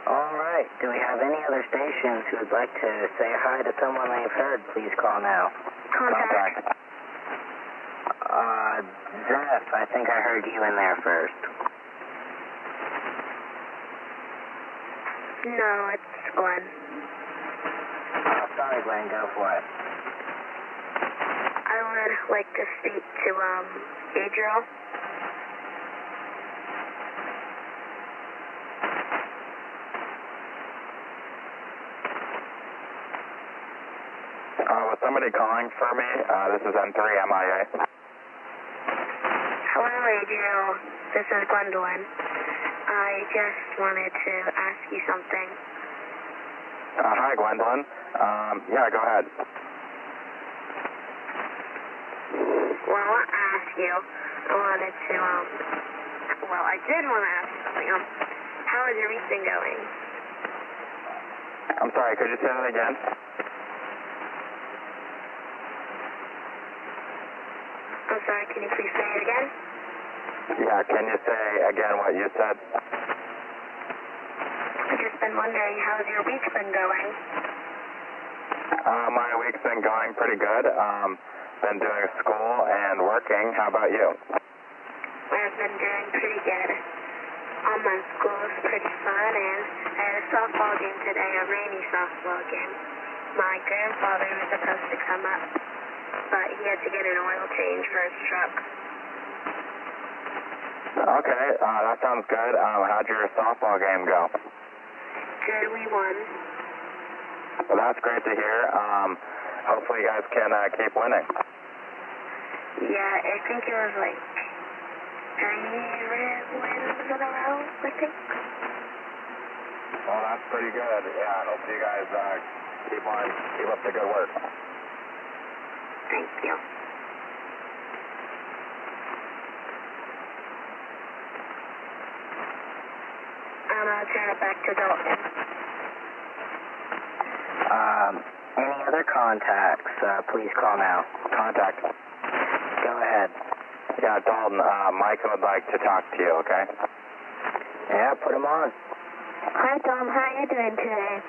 All right. Do we have any other stations who would like to say hi to someone they've heard? Please call now. Contact. Zeph, I think I heard you in there first. No, it's Glenn. Sorry, Glenn. Go for it. I would like to speak to, Adriel. Was somebody calling for me? This is N3 MIA. Hello, Radio. This is Gwendolyn. I just wanted to ask you something. Hi, Gwendolyn. Yeah, go ahead. Well, I did want to ask you something. How has your week been going? I'm sorry, could you say that again? I'm sorry, can you please say it again? Yeah, can you say again what you said? I've just been wondering, how's your week been going? My week's been going pretty good. Been doing school and working. How about you? I've been doing pretty good. My school is pretty fun, and I had a softball game today, a rainy softball game. My grandfather was supposed to come up, but he had to get an oil change for his truck. Okay, that sounds good. How'd your softball game go? Good, we won. Well, that's great to hear. Hopefully you guys can keep winning. Yeah, I think it was like 3 wins in a row, I think. Well, that's pretty good. Yeah, I hope you guys keep up the good work. Thank you. I'll turn it back to Dalton. Any other contacts, please call now. Contact. Go ahead. Yeah, Dalton, Mike would like to talk to you, okay? Yeah, put him on. Hi, Tom. How are you doing today?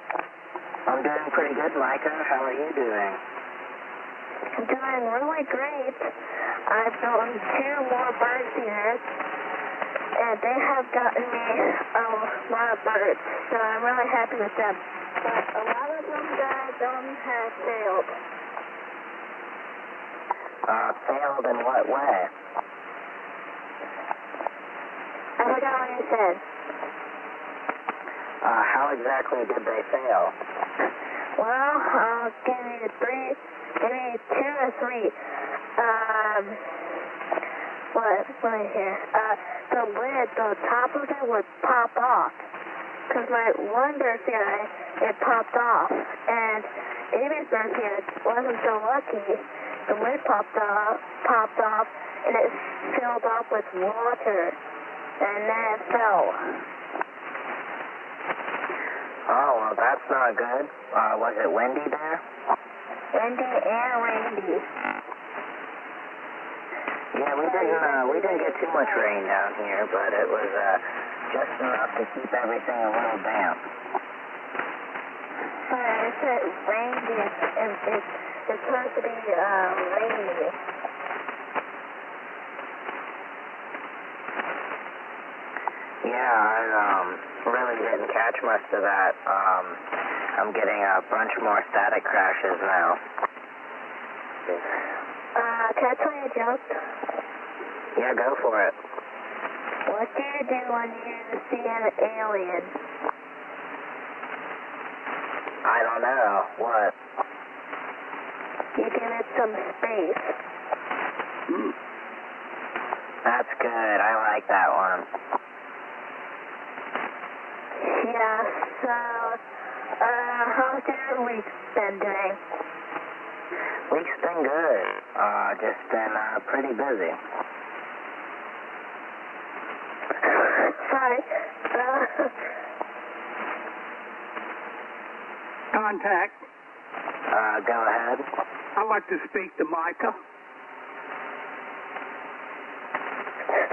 I'm doing pretty good, Micah. How are you doing? I'm doing really great. I've gotten 2 more bird feeders, and they have gotten me a lot of birds, so I'm really happy with them. But a lot of them that I don't have failed. Failed in what way? I forgot what you said. How exactly did they fail? Well, I'll give you 2 or 3. What here? The lid, the top of it would pop off. Because my one bird feeder, it popped off. And Amy's bird feeder wasn't so lucky. The lid popped off, and it filled up with water. And then it fell. Oh, well, that's not good. Was it windy there? Windy and rainy. Yeah, we didn't get too much rain down here, but it was just enough to keep everything a little damp. But I said rainy. It's supposed to be rainy. Yeah, I really didn't catch much of that. I'm getting a bunch more static crashes now. Can I tell you a joke? Yeah, go for it. What do you do when you see an alien? I don't know. What? You give it some space. That's good. I like that one. Yeah, so, how's your week been doing? Week's been good. Just been pretty busy. Sorry. Contact. Go ahead. I'd like to speak to Micah.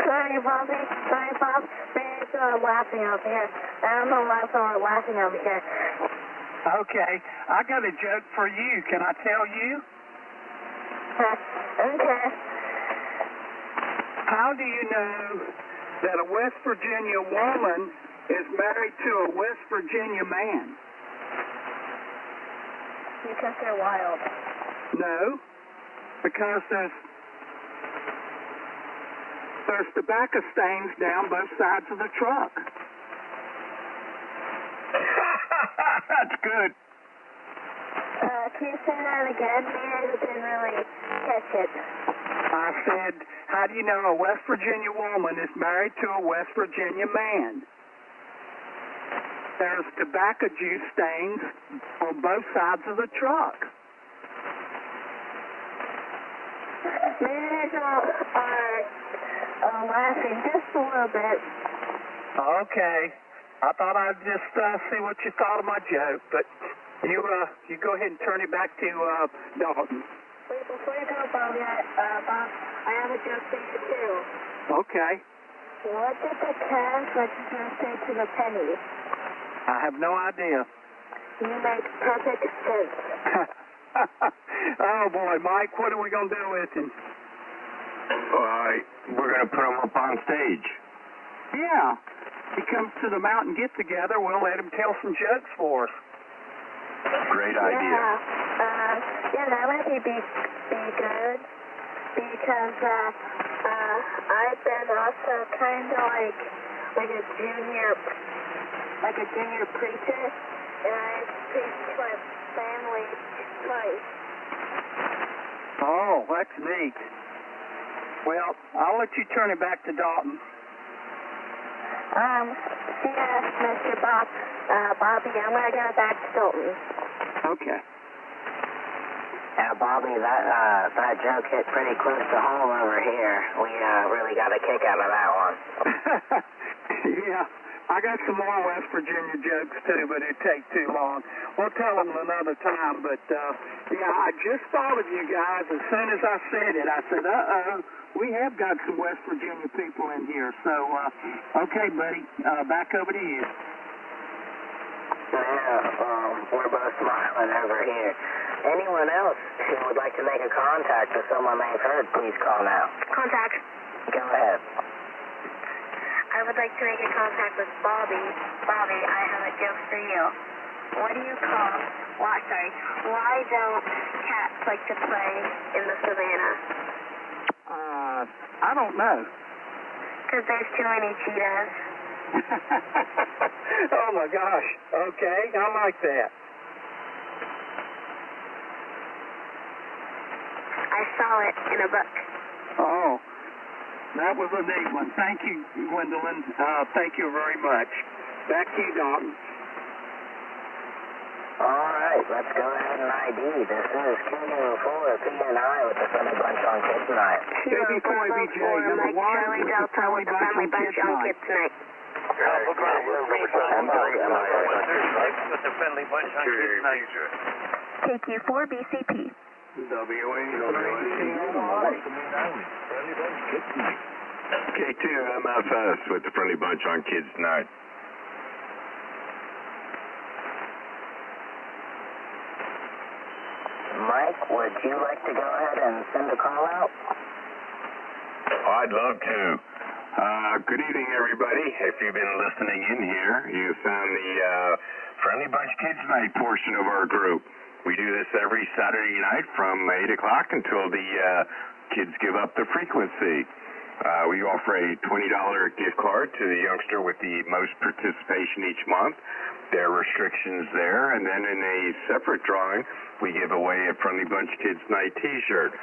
Sorry, Bobby. Sorry, Bob. They're laughing over here. I don't know why someone laughing over here. Okay, I got a joke for you. Can I tell you? Okay. How do you know that a West Virginia woman is married to a West Virginia man? Because they're wild. No, because there's tobacco stains down both sides of the truck. That's good. Can you say that again? Maybe I didn't really catch it. I said, how do you know a West Virginia woman is married to a West Virginia man? There's tobacco juice stains on both sides of the truck. Maybe are laughing just a little bit. Okay. I thought I'd just see what you thought of my joke, but you go ahead and turn it back to Dalton. Wait, before you go, Bob, Bob, I have a joke for you, too. Okay. What did the cash register say to the penny? I have no idea. You make perfect sense. Oh, boy, Mike, what are we going to do with him? We're going to put him up on stage. Yeah. He comes to the mountain get-together, we'll let him tell some jokes for us. Great idea. Yeah, that might be good. Because, I've been also kind of like a junior preacher, and I preached to my family twice. Oh, that's neat. Well, I'll let you turn it back to Dalton. Yeah, Mr. Bobby, I'm going to go back to Dalton. Okay. Yeah, Bobby, that joke hit pretty close to home over here. We really got a kick out of that one. Yeah, I got some more West Virginia jokes too, but it'd take too long. We'll tell them another time, but yeah, I just thought of you guys as soon as I said it. I said, we have got some West Virginia people in here, so, okay, buddy, back over to you. Yeah, we're both smiling over here. Anyone else who would like to make a contact with someone they've heard, please call now. Contact. Go ahead. I would like to make a contact with Bobby. Bobby, I have a joke for you. What do you call, why don't cats like to play in the savannah? I don't know. Because there's too many cheetahs. Oh my gosh. Okay, I like that. I saw it in a book. Oh, that was a neat one. Thank you, Gwendolyn. Thank you very much. Back to you, Dalton. All right, let's go ahead and ID. This is Kilo 4 PNI with the Friendly Bunch on Kids Night. Baby Boy BJ, number one, Charlie with the Delta Friendly with the Friendly Bunch on Kids Night. With the Friendly Bunch on Kids Night. KQ4 BCP. K2 MFS with the Friendly Bunch on Kids Night. Mike, would you like to go ahead and send a call out? I'd love to. Good evening, everybody. If you've been listening in here, you found the Friendly Bunch Kids Night portion of our group. We do this every Saturday night from 8 o'clock until the kids give up the frequency. We offer a $20 gift card to the youngster with the most participation each month. There are restrictions there, and then in a separate drawing, we give away a Friendly Bunch Kids Night t-shirt.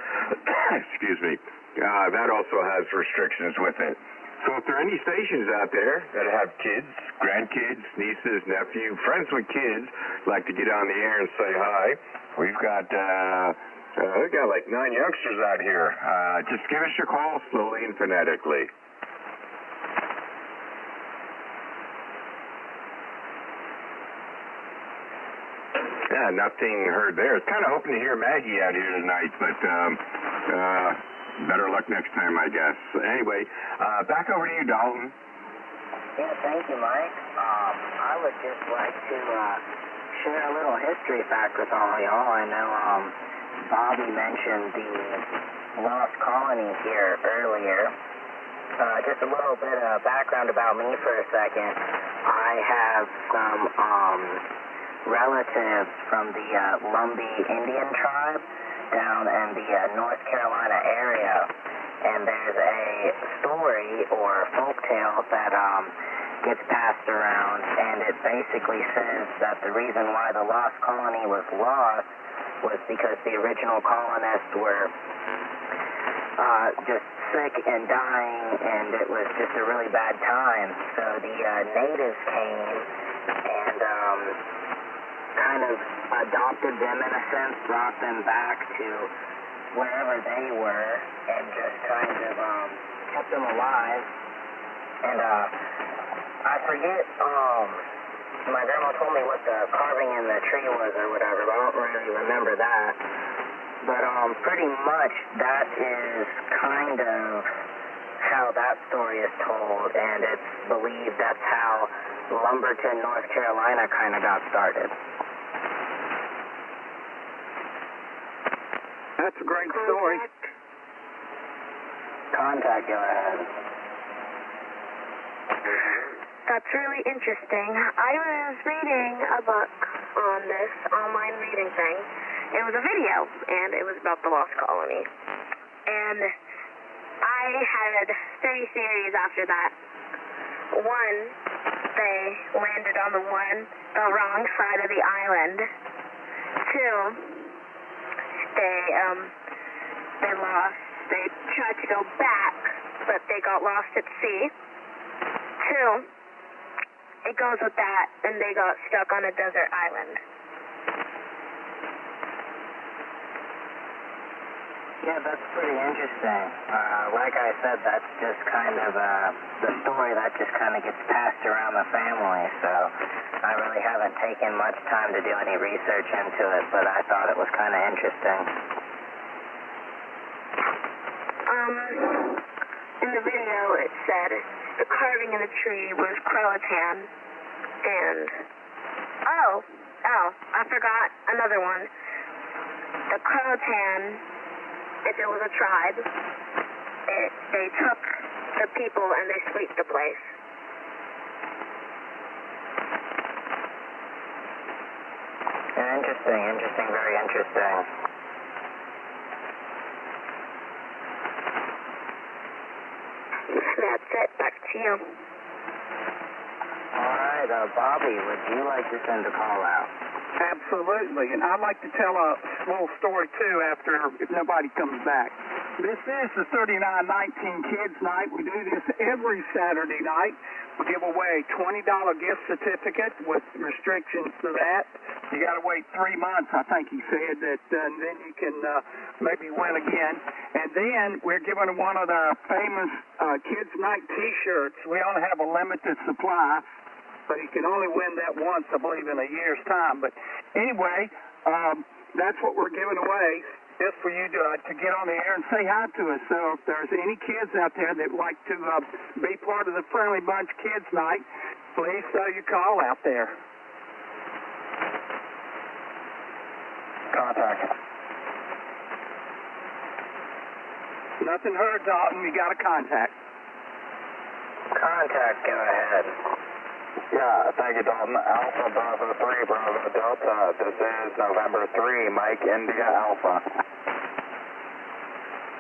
Excuse me. That also has restrictions with it. So if there are any stations out there that have kids, grandkids, nieces, nephew, friends with kids, like to get on the air and say hi, we've got like 9 youngsters out here. Just give us your call slowly and phonetically. Yeah, nothing heard there. I was kind of hoping to hear Maggie out here tonight, but better luck next time, I guess. Anyway, back over to you, Dalton. Yeah, thank you, Mike. I would just like to share a little history fact with all y'all. I know Bobby mentioned the Lost Colony here earlier. Just a little bit of background about me for a second. I have some relatives from the Lumbee Indian tribe down in the North Carolina area, and there's a story or folktale that gets passed around, and it basically says that the reason why the Lost Colony was lost was because the original colonists were just sick and dying, and it was just a really bad time. So the natives came and kind of adopted them in a sense, brought them back to wherever they were, and just kind of kept them alive. And I forget, my grandma told me what the carving in the tree was or whatever, but I don't really remember that. But pretty much that is kind of how that story is told, and it's believed that's how Lumberton, North Carolina kind of got started. That's a great story. Contact, go ahead. That's really interesting. I was reading a book on this online reading thing. It was a video, and it was about the Lost Colony. And I had 3 theories after that. 1, they landed on the wrong side of the island. 2, they lost. They tried to go back, but they got lost at sea. 2, it goes with that, and they got stuck on a desert island. Yeah, that's pretty interesting. Like I said, that's just kind of the story that just kind of gets passed around the family, so I really haven't taken much time to do any research into it, but I thought it was kind of interesting. In the video it said the carving in the tree was Croatan, and I forgot another one. The Croatan, if it was a tribe, they took the people and they swept the place. Interesting, very interesting. That's it. Back to you. All right, Bobby, would you like to send a call out? Absolutely, and I'd like to tell a little story too if nobody comes back. This is the 3919 Kids Night. We do this every Saturday night. We give away a $20 gift certificate with restrictions to that. You got to wait 3 months, I think he said, and then you can maybe win again. And then we're giving one of the famous Kids Night T-shirts. We only have a limited supply, but you can only win that once, I believe, in a year's time. But anyway, that's what we're giving away, just for you to get on the air and say hi to us. So if there's any kids out there that would like to be part of the Friendly Bunch Kids Night, please throw your call out there. Contact. Nothing heard, Dalton. You got a contact. Contact, go ahead. Yeah, thank you, Dalton. Alpha Bravo 3, Bravo Delta. This is November 3, Mike India Alpha.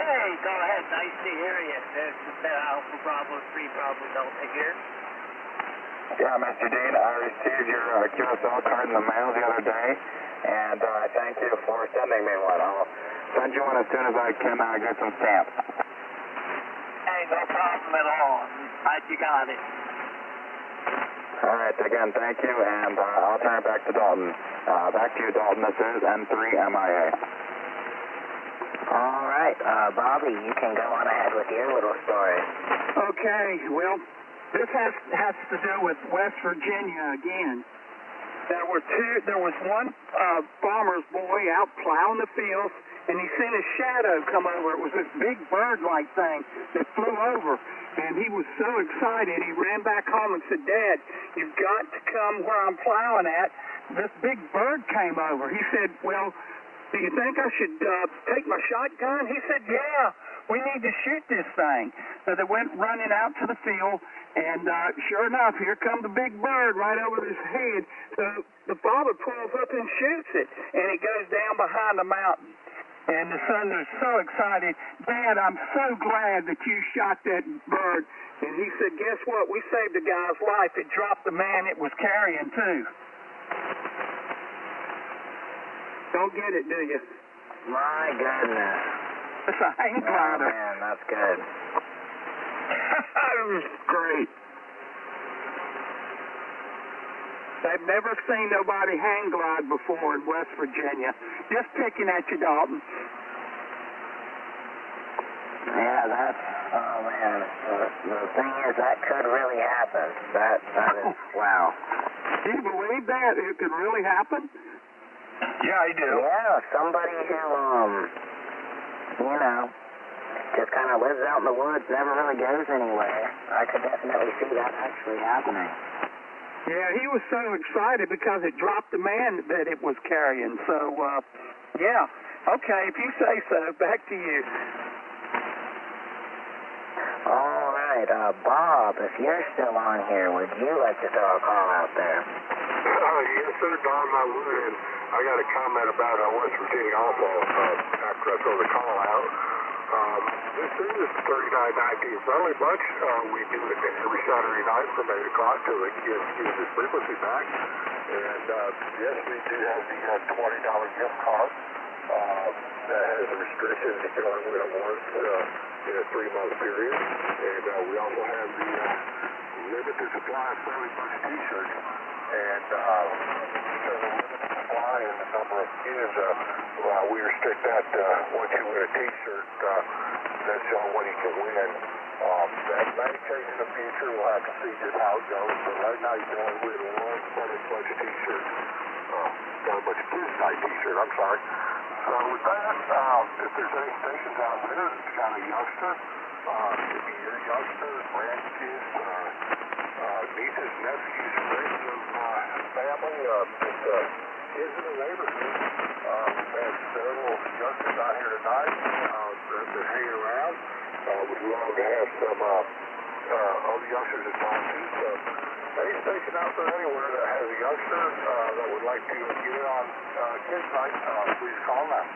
Hey, go ahead. Nice to hear you. This is Alpha Bravo 3, Bravo Delta here. Yeah, Mr. Dean, I received your QSL card in the mail the other day, and I thank you for sending me one. I'll send you one as soon as I can get some stamps. Hey, no problem at all. You got it. All right, again, thank you, and I'll turn it back to Dalton. Back to you, Dalton. This is N3MIA. All right, Bobby, you can go on ahead with your little story. Okay, well, this has to do with West Virginia again. There was one farmer's boy out plowing the fields, and he seen a shadow come over. It was this big bird-like thing that flew over, and he was so excited, he ran back home and said, "Dad, you've got to come where I'm plowing at." This big bird came over. He said, "Well, do you think I should take my shotgun?" He said, "Yeah, we need to shoot this thing." So they went running out to the field, and sure enough, here comes the big bird right over his head. So the father pulls up and shoots it, and it goes down behind a mountain. And the son is so excited, "Dad, I'm so glad that you shot that bird." And he said, "Guess what? We saved a guy's life. It dropped the man it was carrying, too." Don't get it, do you? My goodness. It's a hang Oh, glider. man, that's good. That was great. They've never seen nobody hang glide before in West Virginia. Just picking at you, Dalton. Yeah, that's, oh man, the thing is, that could really happen. That is, wow. Do you believe that? It could really happen? Yeah, I do. Yeah, somebody who, you know, just kind of lives out in the woods, never really goes anywhere. I could definitely see that actually happening. Yeah, he was so excited because it dropped the man that it was carrying. So, yeah. Okay, if you say so, back to you. All right, Bob, if you're still on here, would you like to throw a call out there? Yes, sir, Don, I would. And I got a comment about West Virginia also after I throw the call out. This is 3919 Friendly Bunch. We do it every Saturday night from 8 o'clock till the kids use the frequency back. And yes, we do have the $20 gift card that has the restrictions. You can only win it once in a 3-month period. And we also have the limited supply of Friendly Bunch t-shirts. And because of limited supply and the number of kids, we restrict that once you win a t-shirt, that's the only one you can win. That may change in the future. We'll have to see just how it goes. But right now, you can only win one Friendly Bunch t-shirt. Friendly Bunch Kids Night t-shirt, I'm sorry. So with that, if there's any stations out there that's got a youngster, maybe your youngster, grandkids, nieces, nephews, friends of family, just kids in the neighborhood. We've had several youngsters out here tonight that been hanging around. Would love to have some other youngsters to talk to. So any station out there anywhere that has a youngster that would like to get in on Kids Night, please call now.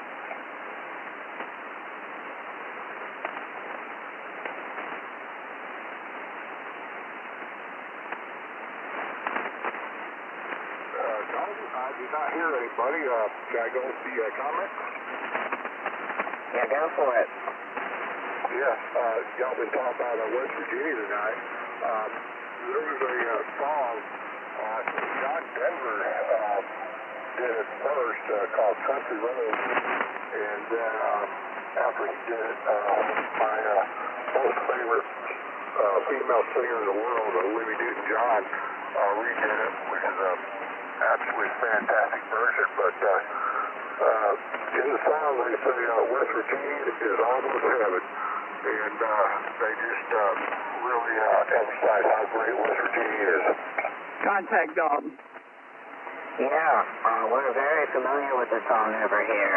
I did not hear anybody. Can I go with the comments? Yeah, go for it. Yes, y'all been talking about West Virginia tonight. There was a song, John Denver did it first, called Country Road. And then after he did it, my most favorite female singer in the world, Olivia Newton-John, redid it, which is a absolutely fantastic version, but in the song they say West Virginia is almost heaven, and they just really emphasize how great West Virginia is. Contact Dalton. Yeah, we're very familiar with the song over here.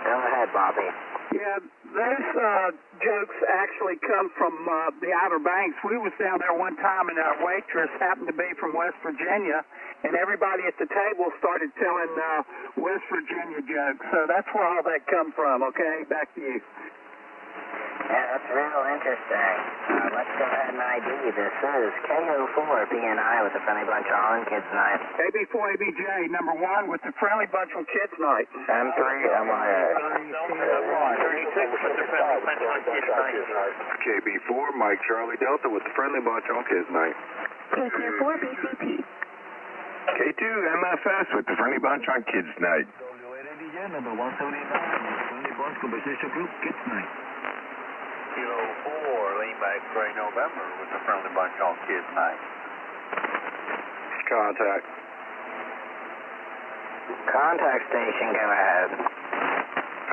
Go ahead, Bobby. Yeah, those jokes actually come from the Outer Banks. We was down there one time, and our waitress happened to be from West Virginia, and everybody at the table started telling West Virginia jokes. So that's where all that come from, okay? Back to you. Yeah, that's real interesting. Let's go ahead and ID. This is KO4BNI with the Friendly Bunch on Kids Night. AB4ABJ, number 1 with the Friendly Bunch on Kids Night. M3MIA. 36 with the Friendly Bunch on Kids Night. KB4, Mike Charlie Delta with the Friendly Bunch on Kids Night. KQ4BCP. K2, MFS with the Friendly Bunch on Kids Night. WADJ number 179 with Friendly Bunch Conversation Group Kids Night. Kilo 4, lean back Gray November with the Friendly Bunch on Kids Night. Contact. Contact station, go ahead.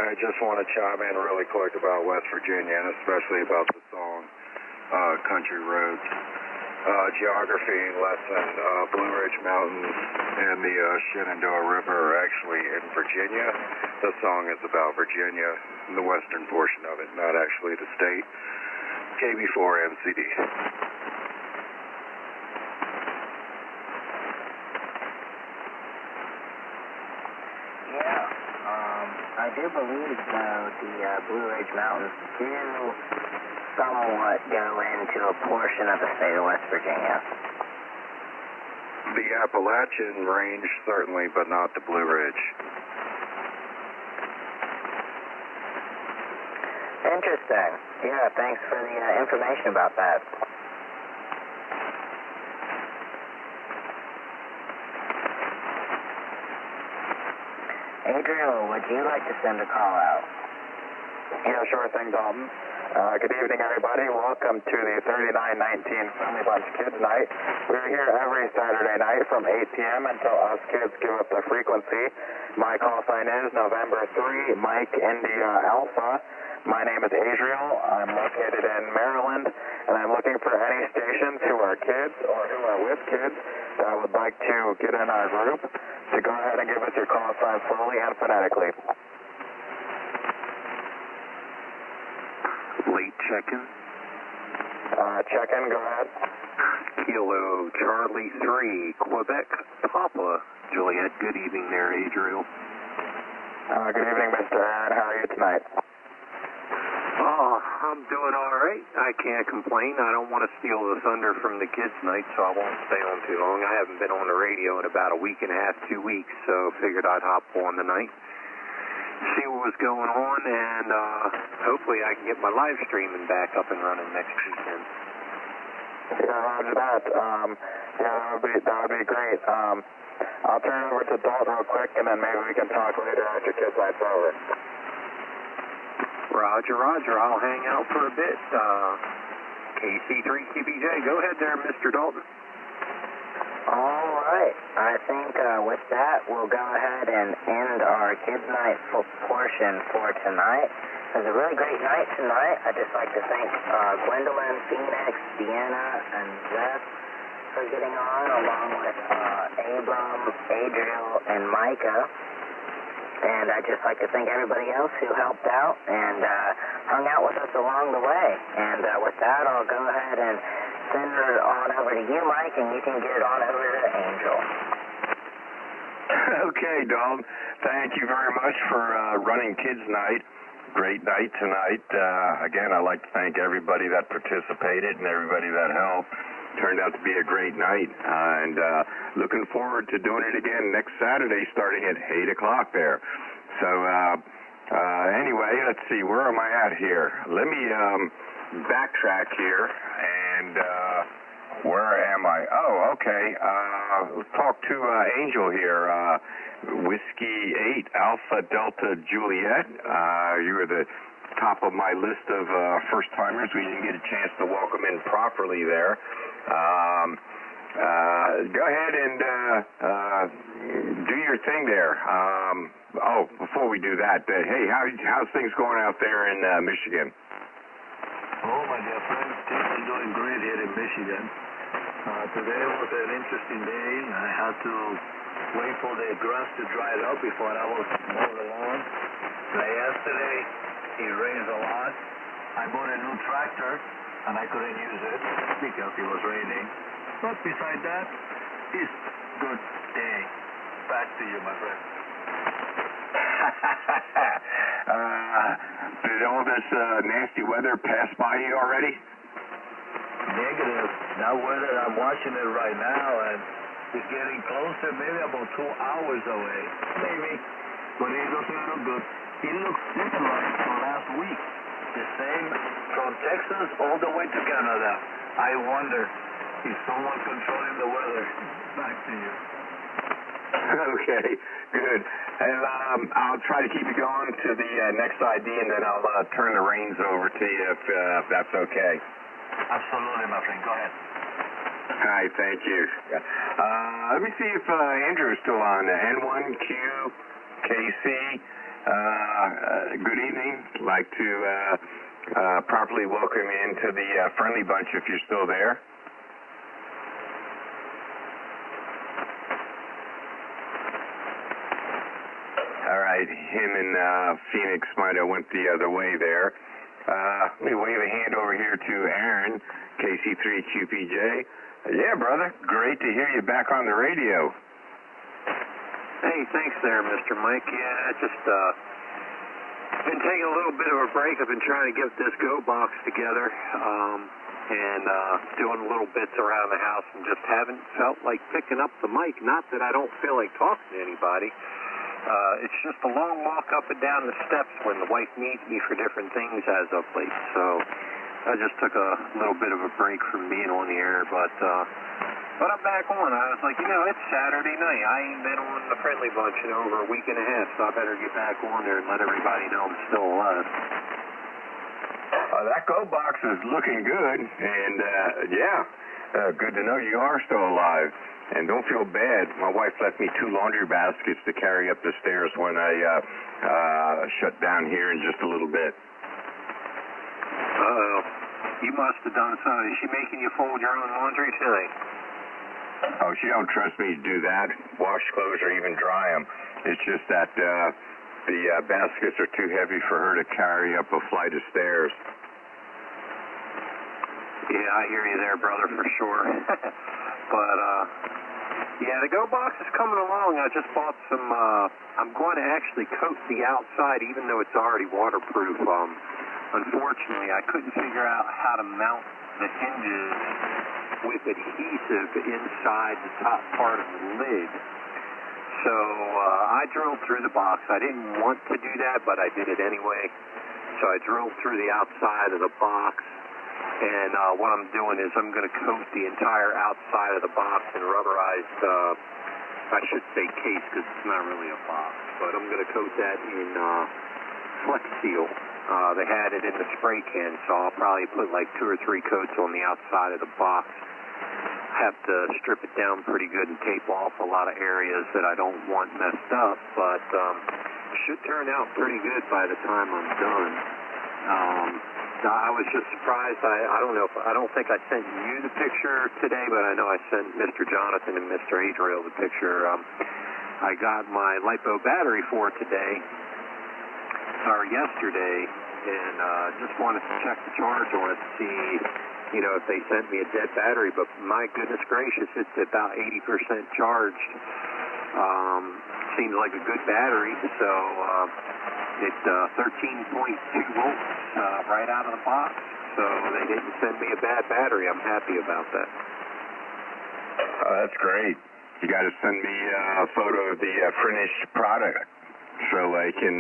I just want to chime in really quick about West Virginia, and especially about the song Country Roads. Geography lesson, Blue Ridge Mountains and the Shenandoah River are actually in Virginia. The song is about Virginia, the western portion of it, not actually the state. KB4MCD. Yeah, I do believe, though, the Blue Ridge Mountains do somewhat go into a portion of the state of West Virginia. The Appalachian Range, certainly, but not the Blue Ridge. interesting. Yeah, thanks for the information about that. Adriel, would you like to send a call out? Yeah, sure thing, Dalton. Good evening, everybody. Welcome to the 3919 Friendly Bunch Kids Night. We're here every Saturday night from 8 p.m. until us kids give up the frequency. My call sign is November 3, Mike India Alpha. My name is Adriel. I'm located in Maryland, and I'm looking for any stations who are kids or who are with kids that would like to get in our group to go ahead and give us your call sign slowly and phonetically. Late check-in. Check-in, go ahead. Kilo Charlie 3, Quebec, Papa, Juliet. Good evening there, Adriel. Good evening, Mr. Aaron. How are you tonight? Oh, I'm doing all right. I can't complain. I don't want to steal the thunder from the kids' night, so I won't stay on too long. I haven't been on the radio in about a week and a half, 2 weeks, so figured I'd hop on tonight, see what was going on, and hopefully I can get my live streaming back up and running next weekend. Yeah, roger that. Yeah, that would be great. I'll turn it over to Dalton real quick, and then maybe we can talk later after kids' night's over. Roger, roger. I'll hang out for a bit. KC3QPJ, go ahead there, Mr. Dalton. All right. I think with that, we'll go ahead and end our kids' night portion for tonight. It was a really great night tonight. I'd just like to thank Gwendolyn, Phoenix, Deanna, and Zeph for getting on, along with Abram, Adriel, and Micah. And I'd just like to thank everybody else who helped out and hung out with us along the way. And with that, I'll go ahead and send it on over to you, Mike, and you can get it on over to Angel. Okay, Dalton. Thank you very much for running Kids Night. Great night tonight. Again, I'd like to thank everybody that participated and everybody that helped. Turned out to be a great night, and looking forward to doing it again next Saturday starting at 8 o'clock there. So anyway, let's see, where am I at here? Let me backtrack here, and where am I? Oh, okay. Let's talk to Angel here. Whiskey 8 Alpha Delta Juliet. You were the top of my list of first-timers. We didn't get a chance to welcome in properly there. Go ahead and do your thing there. Before we do that, hey, how's things going out there in Michigan? Oh, my dear friend, things are doing great here in Michigan. Today was an interesting day. I had to wait for the grass to dry up before I was mow the lawn. Yesterday, it rained a lot. I bought a new tractor, and I couldn't use it because it was raining. But beside that, it's good day. Back to you, my friend. Did all this nasty weather pass by you already? Negative. That weather, I'm watching it right now, and it's getting closer, maybe about 2 hours away. Maybe. But it doesn't look good. It looks similar to last week. The same from Texas all the way to Canada. I wonder, is someone controlling the weather? Back to you. Okay, good. And I'll try to keep you going to the next ID, and then I'll turn the reins over to you if that's okay. Absolutely, my friend. Go ahead. All right, thank you. Let me see if Andrew is still on. N1QKC. Good evening. I'd like to properly welcome you into the Friendly Bunch if you're still there. All right, him and Phoenix might have went the other way there. Let me wave a hand over here to Aaron, KC3QPJ. Yeah, brother, great to hear you back on the radio. Hey, thanks there, Mr. Mike. Yeah, just been taking a little bit of a break. I've been trying to get this Go box together and doing little bits around the house, and just haven't felt like picking up the mic. Not that I don't feel like talking to anybody. It's just a long walk up and down the steps when the wife needs me for different things as of late. So I just took a little bit of a break from being on the air, but I'm back on. I was like, it's Saturday night. I ain't been on the Friendly Bunch in over a week and a half, so I better get back on there and let everybody know I'm still alive. That Go Box is looking good, and good to know you are still alive. And don't feel bad. My wife left me 2 laundry baskets to carry up the stairs when I shut down here in just a little bit. Uh-oh. You must have done something. Is she making you fold your own laundry tonight? Oh, she don't trust me to do that, wash clothes or even dry them. It's just that the baskets are too heavy for her to carry up a flight of stairs. Yeah, I hear you there, brother, for sure. But, the Go Box is coming along. I just bought some, I'm going to actually coat the outside even though it's already waterproof. Unfortunately, I couldn't figure out how to mount the hinges with adhesive inside the top part of the lid. So I drilled through the box. I didn't want to do that, but I did it anyway. So I drilled through the outside of the box, and what I'm doing is I'm going to coat the entire outside of the box in rubberized, I should say case because it's not really a box, but I'm going to coat that in Flex Seal. They had it in the spray can, so I'll probably put like 2 or 3 coats on the outside of the box. Have to strip it down pretty good and tape off a lot of areas that I don't want messed up, but should turn out pretty good by the time I'm done. I was just surprised. I don't think I sent you the picture today, but I know I sent Mr. Jonathan and Mr. Adriel the picture. I got my LiPo battery for today, or yesterday, and just wanted to check the charge on it to see if they sent me a dead battery, but my goodness gracious, it's about 80% charged. Seems like a good battery, so it's 13.2 volts right out of the box, so they didn't send me a bad battery. I'm happy about that. That's great. You got to send me a photo of the finished product so I can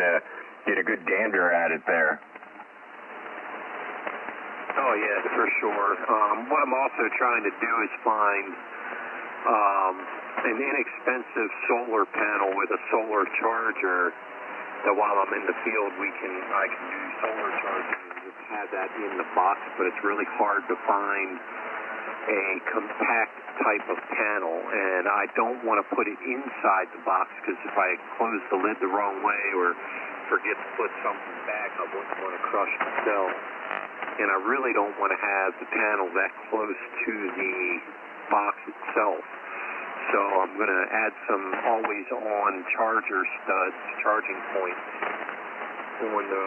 get a good gander at it there. Oh, yeah, for sure. What I'm also trying to do is find an inexpensive solar panel with a solar charger that while I'm in the field I can do solar charging and just have that in the box, but it's really hard to find a compact type of panel, and I don't want to put it inside the box because if I close the lid the wrong way or forget to put something back, I wouldn't want to crush the cell. And I really don't want to have the panel that close to the box itself. So I'm going to add some always-on charger studs, charging points on the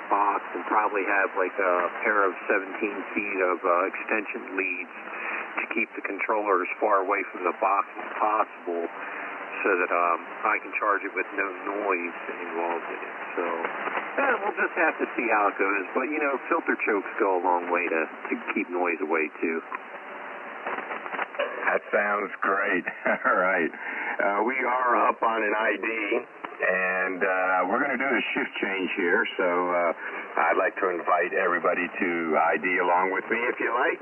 box, and probably have like a pair of 17 feet of extension leads to keep the controller as far away from the box as possible so that I can charge it with no noise involved in it. So we'll just have to see how it goes. But, filter chokes go a long way to keep noise away, too. That sounds great. All right. We are up on an ID, and we're going to do a shift change here, so I'd like to invite everybody to ID along with me if you like.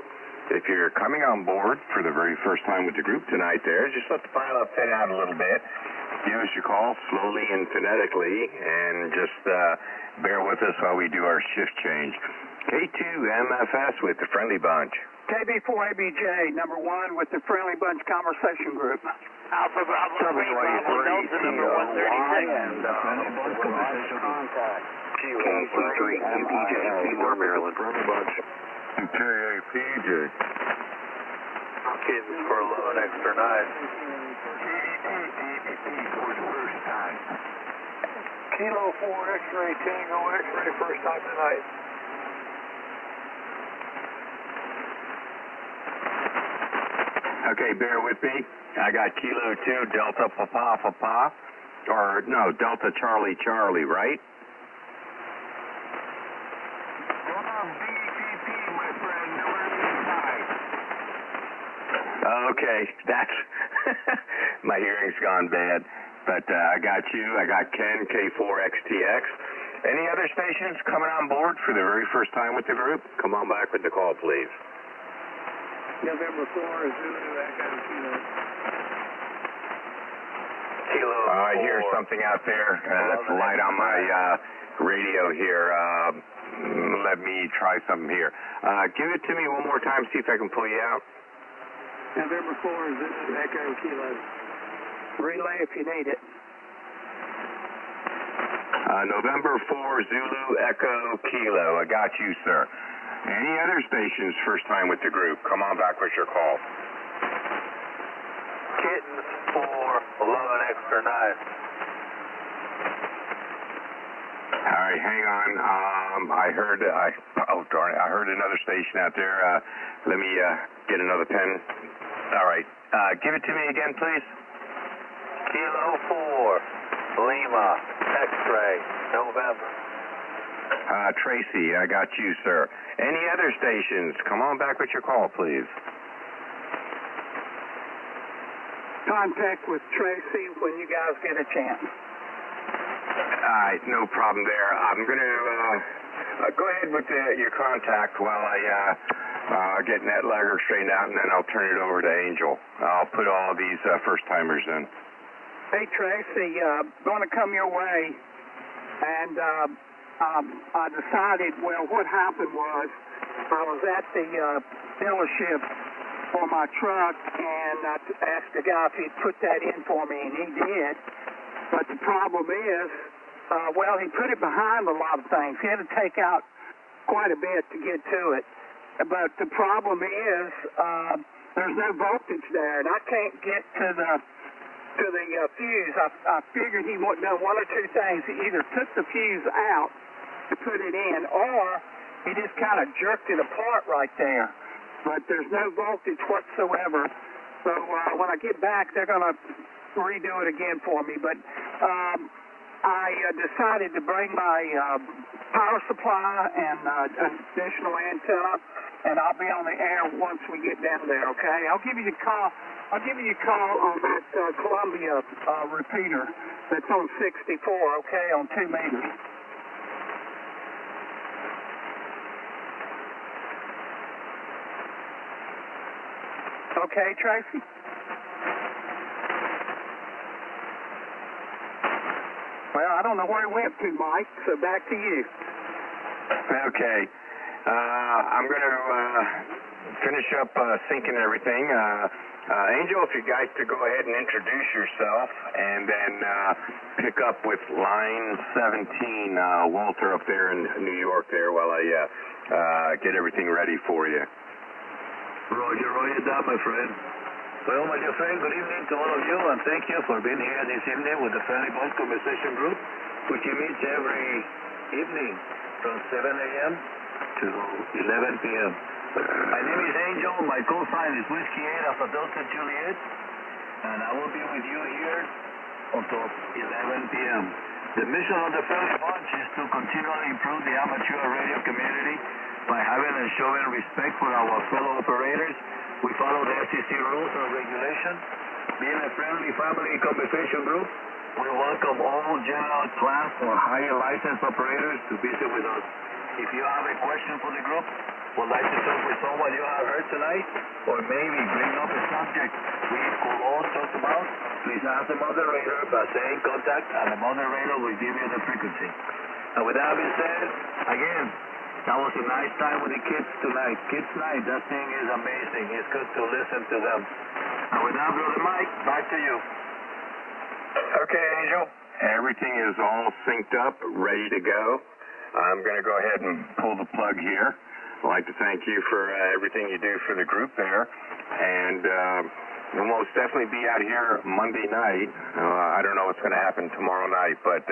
If you're coming on board for the very first time with the group tonight there, just let the pilot thin out a little bit. Give us your call slowly and phonetically, and just bear with us while we do our shift change. K2MFS with the Friendly Bunch. KB4ABJ, number 1 with the Friendly Bunch Conversation Group. Alpha Bravo 3, Bravo Delta, number 136. And the Friendly Bunch Conversation Group. K3, UPJ, Seymour, Maryland. Friendly Bunch. KAPJ. Kids for a little extra night. For the first time. Kilo 4 X-ray, Tango X-ray, first time tonight. Okay, bear with me. I got Kilo 2, Delta Papa, or no, Delta Charlie Charlie, right? Okay, that's my hearing's gone bad. But I got you. I got Ken, K4XTX. Any other stations coming on board for the very first time with the group? Come on back with the call, please. November 4, Zulu Echo Kilo. Kilo I hear 4. something out there. That's the light on my radio here. Let me try something here. Give it to me one more time, see if I can pull you out. November 4, Zulu Echo Kilo. Relay if you need it. November 4, Zulu Echo Kilo. I got you, sir. Any other stations first time with the group? Come on back with your call. Kittens 4, 11 extra 9. All right, hang on. I heard another station out there. Let me get another pen. All right, give it to me again, please. Kilo 4, Lima, X-ray, November. Tracy, I got you, sir. Any other stations? Come on back with your call, please. Contact with Tracy when you guys get a chance. All right, no problem there. I'm going to go ahead with your contact while I get Net Lagger straightened out, and then I'll turn it over to Angel. I'll put all these first-timers in. Hey, Tracy, going to come your way, and I decided, well, what happened was I was at the dealership for my truck, and I asked the guy if he'd put that in for me, and he did. But the problem is, well, he put it behind a lot of things. He had to take out quite a bit to get to it. But the problem is, there's no voltage there, and I can't get to the fuse. I figured he would know one or two things. He either took the fuse out to put it in, or he just kind of jerked it apart right there. But there's no voltage whatsoever. So when I get back, they're going to redo it again for me. But I decided to bring my power supply and additional antenna, and I'll be on the air once we get down there, okay? I'll give you a call on that Columbia repeater that's on 64, okay, on 2 meters. Okay, Tracy? Well, I don't know where he went to, Mike, so back to you. Okay. I'm going to finish up syncing everything. Angel, if you guys could go ahead and introduce yourself, and then pick up with line 17, Walter up there in New York there, while I get everything ready for you. Roger that, my friend. Well, my dear friend, good evening to all of you, and thank you for being here this evening with the Family Bond Conversation Group, which meets every evening from 7 a.m. to 11 p.m. My name is Angel. My call sign is Whiskey 8 Alpha Delta Juliet, and I will be with you here until 11 p.m. The mission of the Family Bunch is to continually improve the amateur radio community by having and showing respect for our fellow operators. We follow the FCC rules and regulations. Being a friendly family conversation group, we welcome all general class or higher licensed operators to visit with us. If you have a question for the group, would like to talk with someone you have heard tonight, or maybe bring up a subject we could all talk about, please ask the moderator by saying contact, and the moderator will give you the frequency. And with that being said, again, that was a nice time with the kids tonight. Kids night, that thing is amazing. It's good to listen to them. And with that, Brother Mike, back to you. Okay, Angel. Everything is all synced up, ready to go. I'm going to go ahead and pull the plug here. I'd like to thank you for everything you do for the group there. And we'll most definitely be out here Monday night. I don't know what's going to happen tomorrow night, but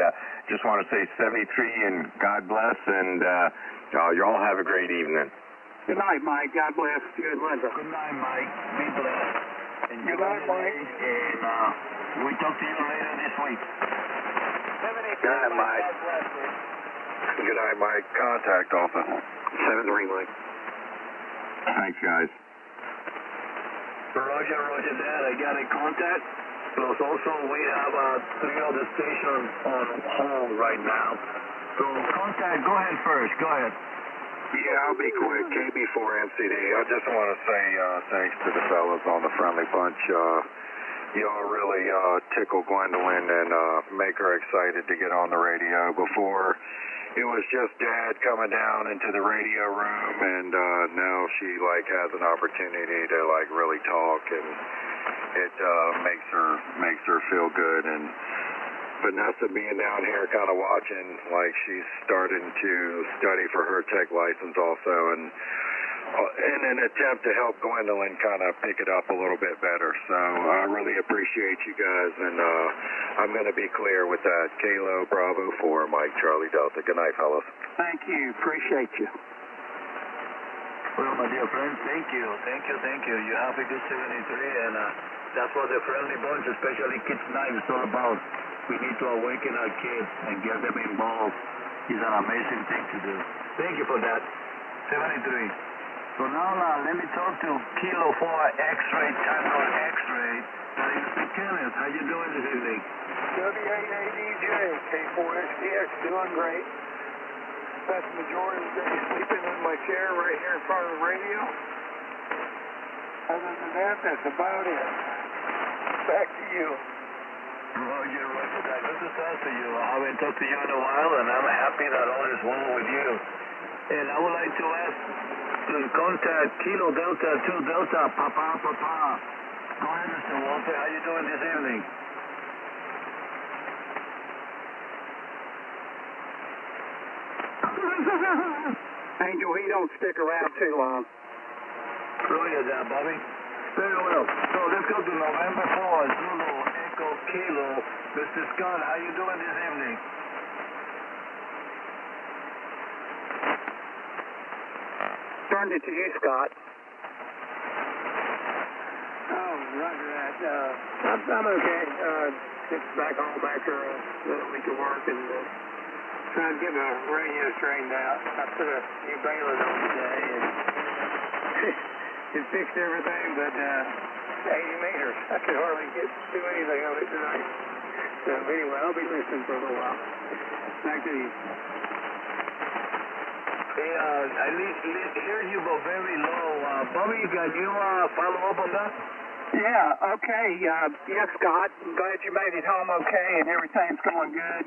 just want to say 73 and God bless, and you all have a great evening. Good night, Mike. God bless you and Linda. Good night, Mike. Be blessed. Good night, Mike. And we talk to you later this week. Good night, Mike. Good night, Mike. Contact office. 7-3, Mike. Thanks, guys. Roger that. I got a contact. Plus also we have 3 other stations on hold right now. So contact, go ahead first, go ahead. Yeah, I'll be quick. KB4MCD. I just want to say thanks to the fellas on the Friendly Bunch. Y'all really tickle Gwendolyn and make her excited to get on the radio. Before, it was just Dad coming down into the radio room, and now she has an opportunity to really talk, and it makes her feel good. And Vanessa being down here kind of watching, she's starting to study for her tech license also, and in an attempt to help Gwendolyn kind of pick it up a little bit better. So I really appreciate you guys, and I'm going to be clear with that. Kilo Bravo 4, Mike Charlie Delta. Good night, fellas. Thank you. Appreciate you. Well, my dear friends, thank you. You have a good 73, and that's what the Friendly Bunch, especially Kids Night, is all about. We need to awaken our kids and get them involved. It's an amazing thing to do. Thank you for that. 73. So now let me talk to Kilo 4 X-Ray, Tango X-Ray. Mr. Kenneth, how you doing this evening? W8ADJ, K4XTX, doing great. Spent the majority of the day sleeping in my chair right here in front of the radio. Other than that, that's about it. Back to you. Roger, good to talk to you. I haven't talked to you in a while, and I'm happy that all is well with you. And I would like to ask to contact Kilo Delta 2 Delta, Papa. Go ahead, Mr. Walter. How you doing this evening? Angel, he don't stick around too long. Roger that, Bobby. Very well. So let's go to November 4, Zulu Echo Kilo. Mr. Scott, how you doing this evening? Turned it to you, Scott. Oh, roger that. I'm okay. Just back home after a week of work and trying to get my radio straightened out. I put a new baler on today and it fixed everything but 80 meters. I could hardly do anything on it tonight. So anyway, I'll be listening for a little while. Back to you. Hey, I hear you, but very low. Bobby, can you follow up on that? Yeah, okay. Yeah, Scott, I'm glad you made it home okay and everything's going good.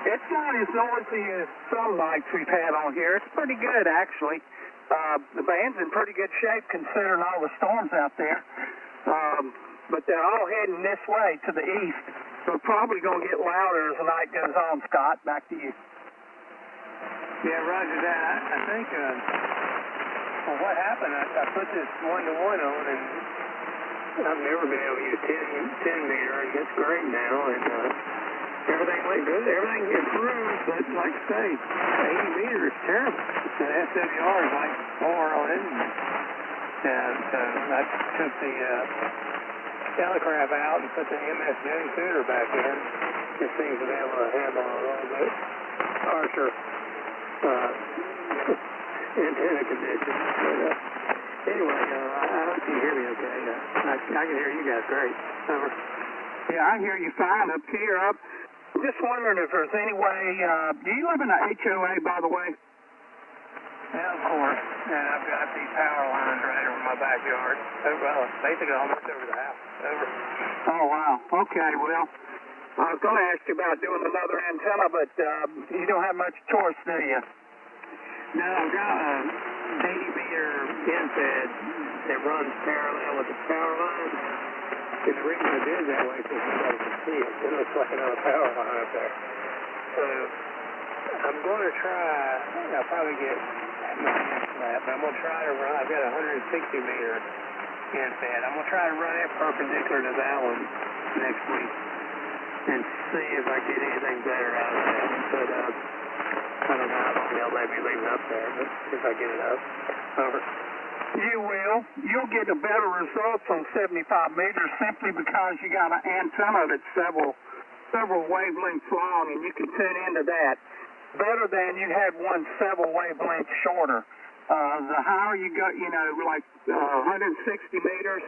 It's not as noisy as some nights we've had on here. It's pretty good, actually. The band's in pretty good shape considering all the storms out there. But they're all heading this way to the east. So probably going to get louder as the night goes on, Scott. Back to you. Yeah, roger that. I think, well, what happened, I put this 1-to-1 on, and I've never been able to use 10 meter, and it's great now, and everything went good. Everything improved, but like I say, 80 meter is terrible. The SWR is like 4 on it, and so I took the Telecraft out and put the MSJ tuner back in. It seems to be able to handle a little bit harsher antenna conditions. But anyway, I hope you hear me okay. I can hear you guys great. Over. Yeah, I hear you fine up here. I'm just wondering if there's any way, do you live in a HOA, by the way? Yeah, of course. And I've got these power lines right over my backyard. Well, basically almost over the house. Over. Oh, wow. Okay, well, I was going to ask you about doing another antenna, but you don't have much choice, do you? No, I've got a 80-meter infed that runs parallel with the power line. And the reason I did it that way is because nobody can see it. It looks like another power line up there. So I'm going to try, I'll probably get my hands flat, but I'm going to try to run, I've got a 160-meter infed. I'm going to try to run it perpendicular to that one next week and see if I get anything better out of that. But I don't know how long they'll let me leave it up there, but if I get it up. Over. You will. You'll get a better result from 75 meters simply because you got an antenna that's several wavelengths long, and you can tune into that. Better than you had one several wavelengths shorter. The higher you go, like 160 meters,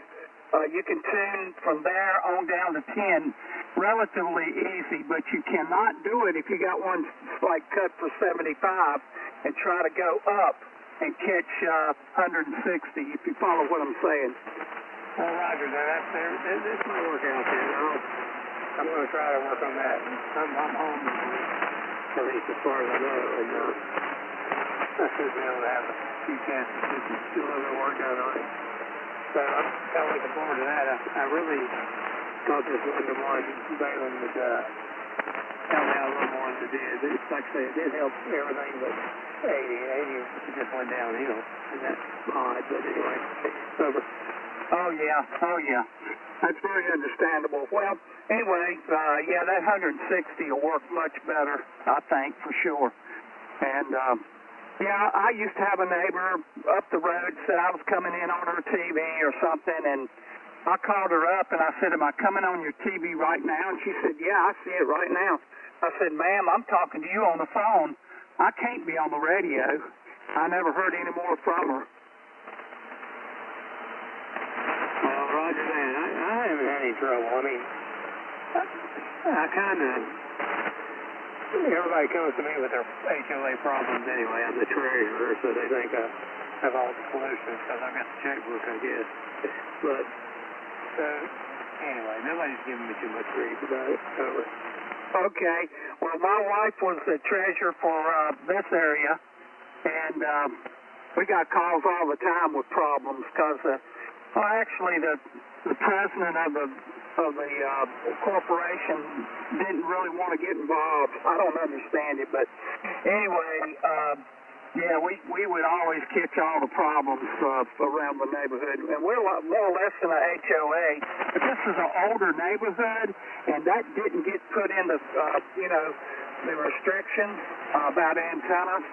You can tune from there on down to 10 relatively easy, but you cannot do it if you got one like cut for 75 and try to go up and catch 160, if you follow what I'm saying. Well, Roger, this might work out then. I'm going to try to work on that. I'm home, at least as far as I know, and I should be able to have a few chances to do a little bit of work done on it. So I'm kind of looking forward to that. I really thought this one-to-one Balin would help me out a little more than it did. It's like I say, it did help everything but 80. 80 just went downhill, and that's odd, but anyway, over. Oh, yeah. That's very understandable. Well, anyway, yeah, that 160 will work much better, I think, for sure. And, yeah, I used to have a neighbor up the road said I was coming in on her TV or something, and I called her up and I said, am I coming on your TV right now? And she said, yeah, I see it right now. I said, ma'am, I'm talking to you on the phone. I can't be on the radio. I never heard any more from her. Well, Roger that. I haven't had any trouble. I mean, I kind of... Everybody comes to me with their HOA problems anyway. I'm the treasurer, so they think I have all the solutions because I've got the checkbook, I guess. But, so, anyway, nobody's giving me too much grief about it. Over. Okay. Well, my wife was the treasurer for this area, and we got calls all the time with problems because, well, actually, the president of the corporation didn't really want to get involved. I don't understand it, but anyway, yeah, we would always catch all the problems around the neighborhood, and we're more or less than a HOA, but this is an older neighborhood, and that didn't get put in the, the restrictions about antennas,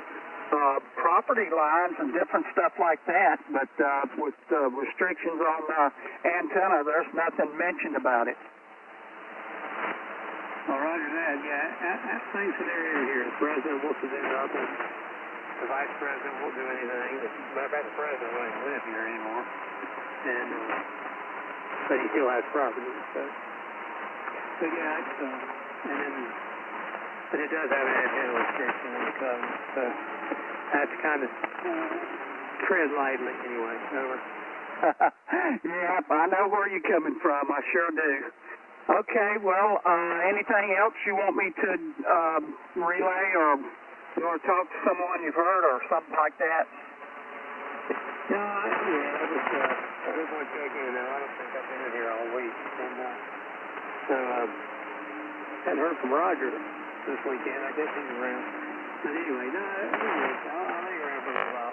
property lines and different stuff like that, but with restrictions on antenna, there's nothing mentioned about it. Well, Roger that, yeah. That same scenario here. The president wants to do nothing. The vice president won't do anything. Matter of fact, the president won't even live here anymore. And, but he still has property, so yeah, it's, and then, but it does have an antenna restriction in the covenant, so I have to kind of tread lightly anyway. Over. Yeah, I know where you're coming from. I sure do. Okay, well, anything else you want me to relay, or you want to talk to someone you've heard or something like that? No, I just want to check in now. I don't think I've been in here all week. And, so, hadn't heard from Roger this weekend. I guess he's around. But anyway, no, I'll hang around for a little while.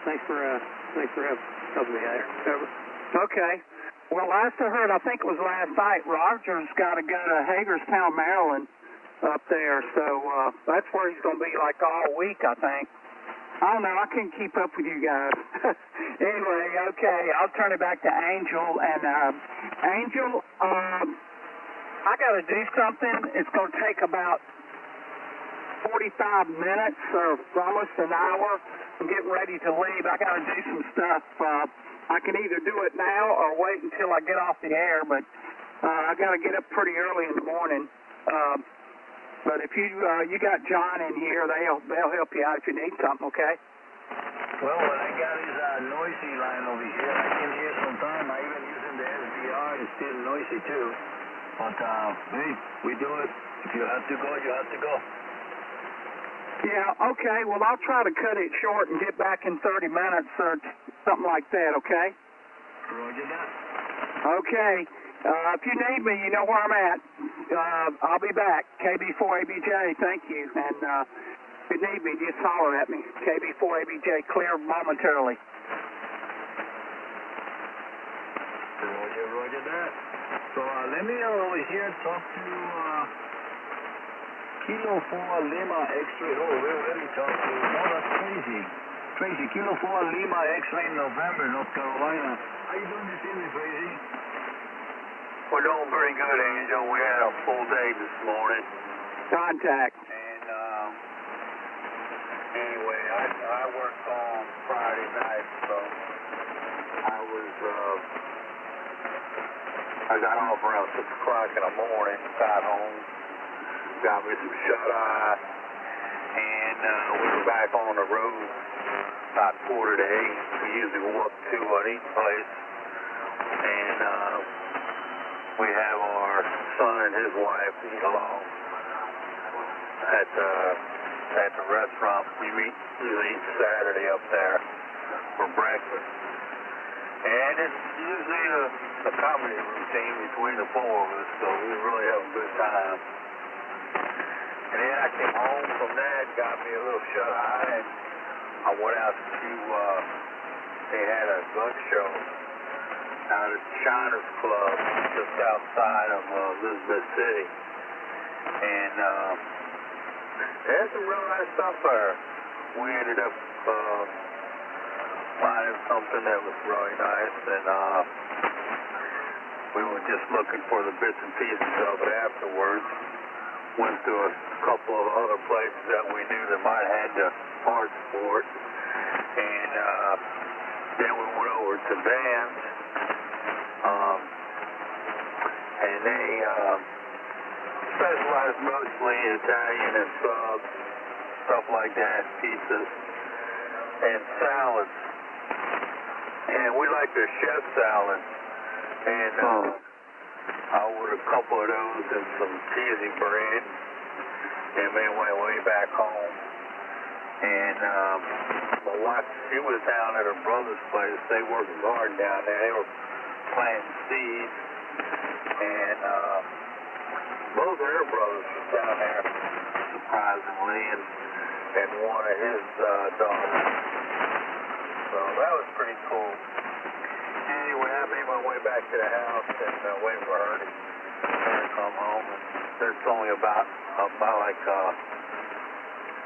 Thanks for helping me out here. Over. Okay. Well, last I heard, I think it was last night, Roger's got to go to Hagerstown, Maryland, up there. So that's where he's going to be like all week, I think. I don't know. I can't keep up with you guys. Anyway, okay. I'll turn it back to Angel. And Angel, I got to do something. It's going to take about 45 minutes or almost an hour. I'm getting ready to leave. I got to do some stuff. I can either do it now or wait until I get off the air, but I got to get up pretty early in the morning. But if you got John in here, they'll help you out if you need something, okay? Well, what I got is a noisy line over here. I can hear sometime. I even using the SDR. It's still noisy too. But hey, we do it. If you have to go, you have to go. Yeah, okay. Well, I'll try to cut it short and get back in 30 minutes or something like that, okay? Roger that. Okay. If you need me, you know where I'm at. I'll be back. KB4ABJ, thank you. And if you need me, just holler at me. KB4ABJ, clear momentarily. Roger that. So let me over here talk to Kilo 4 Lima X-ray. Oh, we already talked to. Oh, that's Tracy. Tracy, Kilo 4 Lima X-ray November, North Carolina. How you doing this evening, Tracy? We're doing pretty good, Angel. We had a full day this morning. Contact. And anyway, I worked on Friday night, so I was I got off around 6 o'clock in the morning, got home, got me some shut-eye, and we were back on the road about 7:45. We usually go up to an eating place, and we have our son and his wife eat along at the restaurant. We usually eat Saturday up there for breakfast. And it's usually a comedy routine between the four of us, so we really have a good time. And then I came home from that, got me a little shut-eye, and I went out to, they had a gun show out at Shiners Club just outside of Elizabeth City. And they had some real nice stuff there. We ended up finding something that was really nice, and we were just looking for the bits and pieces of it afterwards. Went to a couple of other places that we knew that might have had the parts for it, and then we went over to Dan's, and they specialize mostly in Italian and subs, stuff like that, pizzas, and salads. And we like their chef salad, and I ordered a couple of those and some cheesy bread, and then went way back home. And my wife, she was down at her brother's place. They worked hard down there. They were planting seeds, and both of her brothers was down there, surprisingly, and one of his daughters. So that was pretty cool. Anyway, I made my way back to the house and wait for her to come home. And there's only about like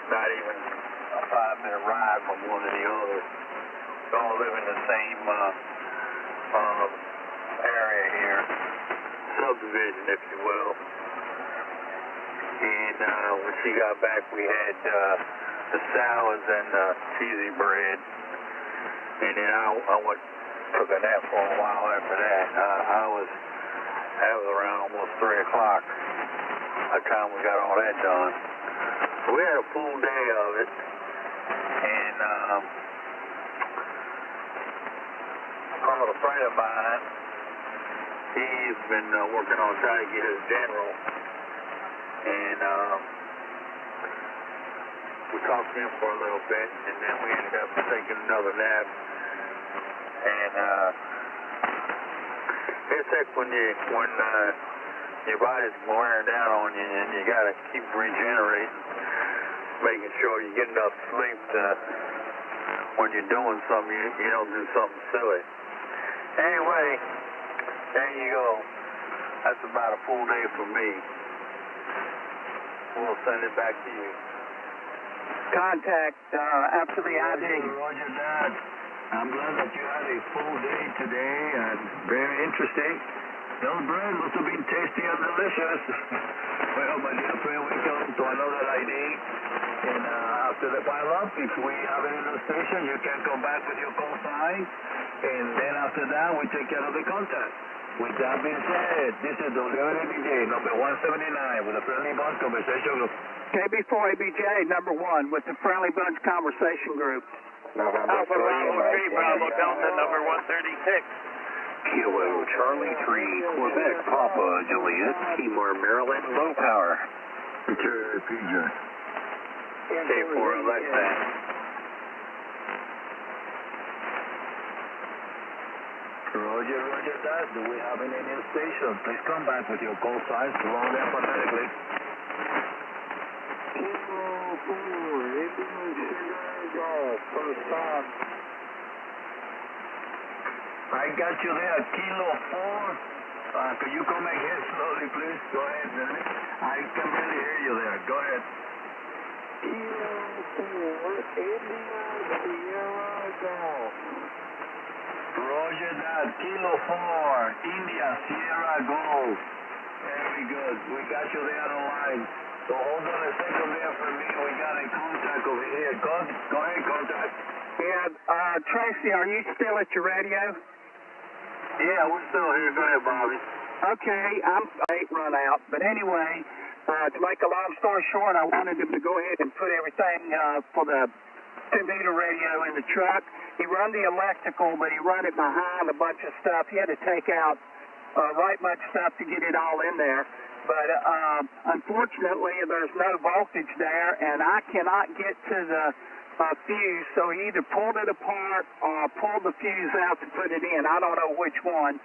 not even a 5-minute ride from one to the other. They all live in the same area here, subdivision, if you will. And when she got back, we had the salads and the cheesy bread. And then I took a nap for a while after that. That was around almost 3 o'clock by the time we got all that done. So we had a full day of it. And I called a friend of mine. He's been working on trying to get his general. And we talked to him for a little bit, and then we ended up taking another nap. And it's like when your body's wearing down on you, and you gotta keep regenerating, making sure you get enough sleep to, when you're doing something, you don't do something silly. Anyway, there you go. That's about a full day for me. We'll send it back to you. Contact after the ID. Roger that. I'm glad that you had a full day today, and very interesting. Those bread must have been tasty and delicious. Well, my dear friend, we come to another ID. And after the pile-up, if we have any illustration, you can come back with your call sign. And then after that, we take care of the contact. With that being said, this is WABJ number 179 with the Friendly Bunch Conversation Group. KB4ABJ number 1 with the Friendly Bunch Conversation Group. Alpha Bravo 3, Bravo Delta number 136. Kilo Charlie 3, Quebec, Papa, Juliet, Kemar, Maryland, low power. PJ. K4 Alexa. Roger that. Do we have any new station? Please come back with your call signs to roll them phonetically. First time. I got you there, Kilo 4. Could you come again slowly, please? Go ahead, Billy. I can barely hear you there. Go ahead. Kilo 4, India, Sierra Golf. Roger that. Kilo 4, India, Sierra Golf. Very good. We got you there on the line. So hold on a second there for me. We got a contact over here. Go ahead, contact. Yeah, Tracy, are you still at your radio? Yeah, we're still here. Go ahead, Bobby. Okay, I'm late run out, but anyway, to make a long story short, I wanted him to go ahead and put everything for the 2-meter radio in the truck. He run the electrical, but he run it behind a bunch of stuff. He had to take out right much stuff to get it all in there. But unfortunately, there's no voltage there, and I cannot get to the fuse, so he either pulled it apart or pulled the fuse out to put it in. I don't know which one.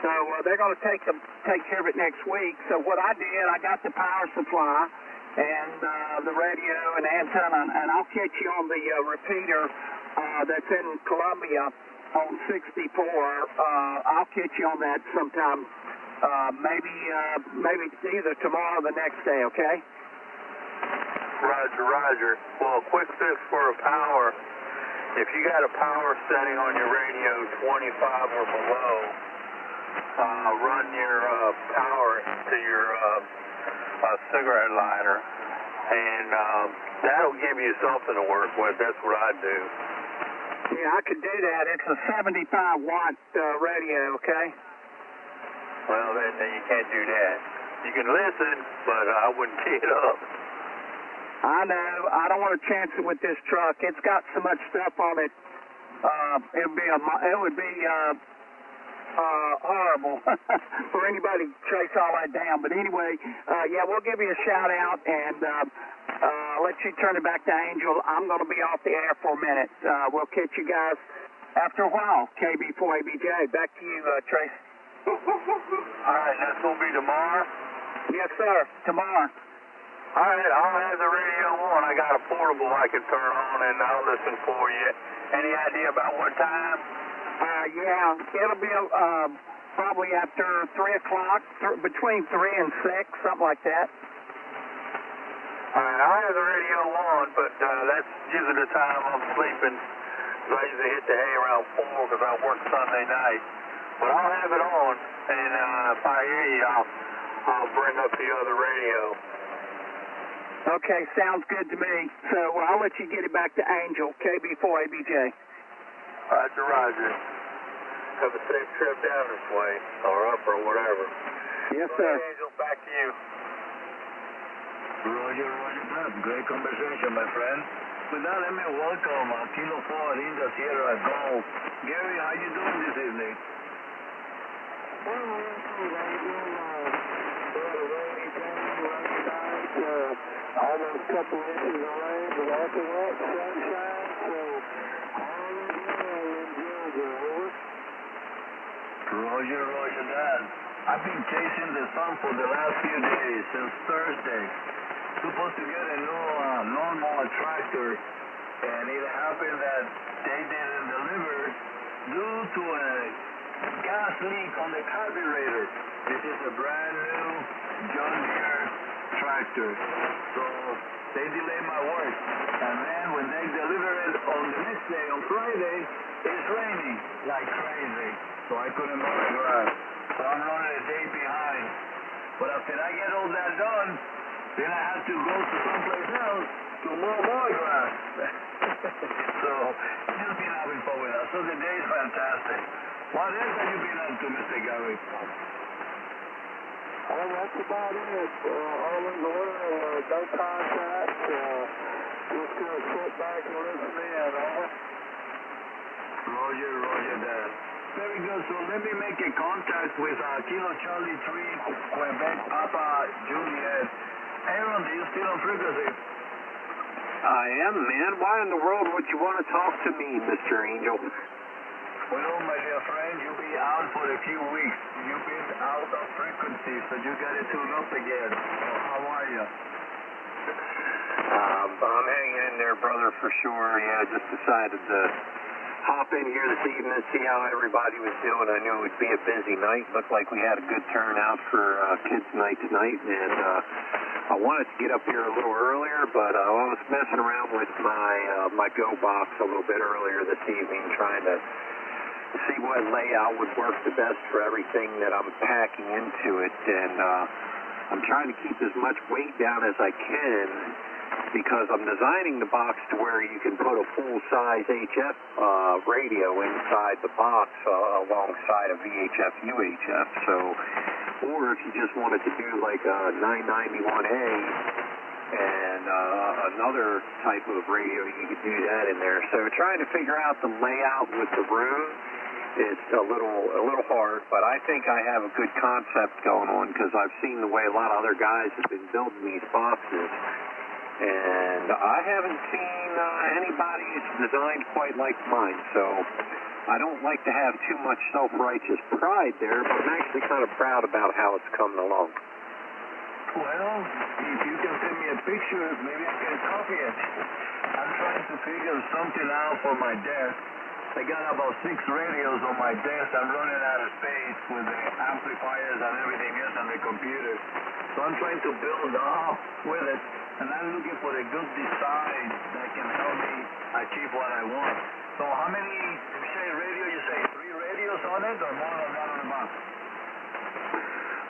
So they're going to take care of it next week. So what I did, I got the power supply and the radio and antenna, and I'll catch you on the repeater that's in Columbia on 64. I'll catch you on that sometime, maybe either tomorrow or the next day, okay? Roger, Roger. Well, quick fix for a power. If you got a power setting on your radio 25 or below, run your power to your cigarette lighter, and that'll give you something to work with. That's what I do. Yeah, I could do that. It's a 75-watt radio, okay? Well, then you can't do that. You can listen, but I wouldn't key it up. I know. I don't want to chance it with this truck. It's got so much stuff on it. It would be horrible for anybody to trace all that down. But anyway, yeah, we'll give you a shout out and let you turn it back to Angel. I'm going to be off the air for a minute. We'll catch you guys after a while. KB4ABJ. Back to you, Trace. All right, that's going to be tomorrow? Yes, sir. Tomorrow. All right, I'll have the radio on. I got a portable I can turn on, and I'll listen for you. Any idea about what time? Yeah, it'll be probably after 3 o'clock, between 3 and 6, something like that. All right, I'll have the radio on, but that's usually the time I'm sleeping. I usually hit the hay around 4 because I work Sunday night. But I'll have it on, and if I hear you, I'll bring up the other radio. Okay, sounds good to me. So I'll let you get it back to Angel, KB4ABJ. Roger, Roger. Have a safe trip down this way, or up, or whatever. Yes, sir. Angel, back to you. Roger, Roger that. Great conversation, my friend. With that, let me welcome Kilo 4 India Sierra Golf. Gary, how you doing this evening? Almost a couple inches of rain, but after that, sunshine, so all is well in Georgia, over. Roger that. I've been chasing the sun for the last few days, since Thursday. Supposed to get a new lawnmower tractor, and it happened that they didn't deliver due to a gas leak on the carburetor. This is a brand new John Deere tractor, so they delayed my work, and then when they deliver it on the next day, on Friday, it's raining like crazy, so I couldn't mow the grass, so I'm running a day behind. But after I get all that done, then I have to go to someplace else to mow more grass. So just been having fun with that, so the day is fantastic. What else have you been up to, Mr. Gary? Well, that's about it. All in order, no contact. Just going to sit back and listen in. Roger that. Very good. So let me make a contact with Kilo Charlie 3, Quebec Papa Juliet. Aaron, are you still on frequency? I am, man. Why in the world would you want to talk to me, Mr. Angel? Well, my dear friend, you'll be out for a few weeks. You've been out of frequency, so you got to tune up again. So how are you? I'm hanging in there, brother, for sure. Yeah, I just decided to hop in here this evening and see how everybody was doing. I knew it would be a busy night. Looked like we had a good turnout for kids' night tonight, and I wanted to get up here a little earlier, but I was messing around with my Go box a little bit earlier this evening, trying to see what layout would work the best for everything that I'm packing into it, and I'm trying to keep as much weight down as I can because I'm designing the box to where you can put a full-size HF radio inside the box alongside a VHF UHF. So, or if you just wanted to do like a 991A and another type of radio, you could do that in there. So trying to figure out the layout with the room is a little hard, but I think I have a good concept going on because I've seen the way a lot of other guys have been building these boxes, and I haven't seen anybody's designed quite like mine. So I don't like to have too much self-righteous pride there, but I'm actually kind of proud about how it's coming along. Well, if you can send me a picture, maybe I can copy it. I'm trying to figure something out for my desk. I got about 6 radios on my desk. I'm running out of space with the amplifiers and everything else on the computer. So I'm trying to build up with it, and I'm looking for a good design that can help me achieve what I want. So how many, you say radio, you say 3 radios on it, or more than that on the box?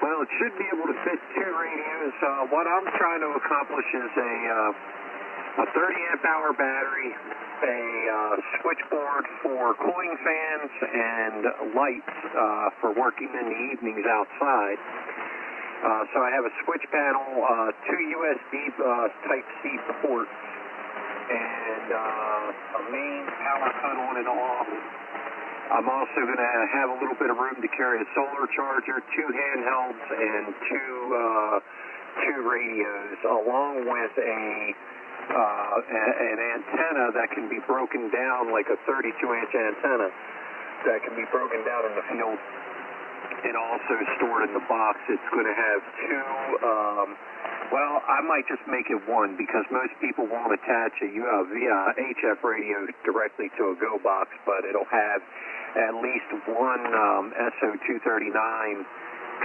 Well, it should be able to fit 2 radios. What I'm trying to accomplish is a 30-amp-hour battery, a switchboard for cooling fans and lights for working in the evenings outside. So I have a switch panel, 2 USB Type-C ports, and a main power cut on and off. I'm also going to have a little bit of room to carry a solar charger, 2 handhelds, and 2 radios, along with an antenna that can be broken down, like a 32-inch antenna that can be broken down in the field and also stored in the box. It's going to have 2, well, I might just make it 1 because most people won't attach a HF radio directly to a Go box, but it'll have at least 1 SO239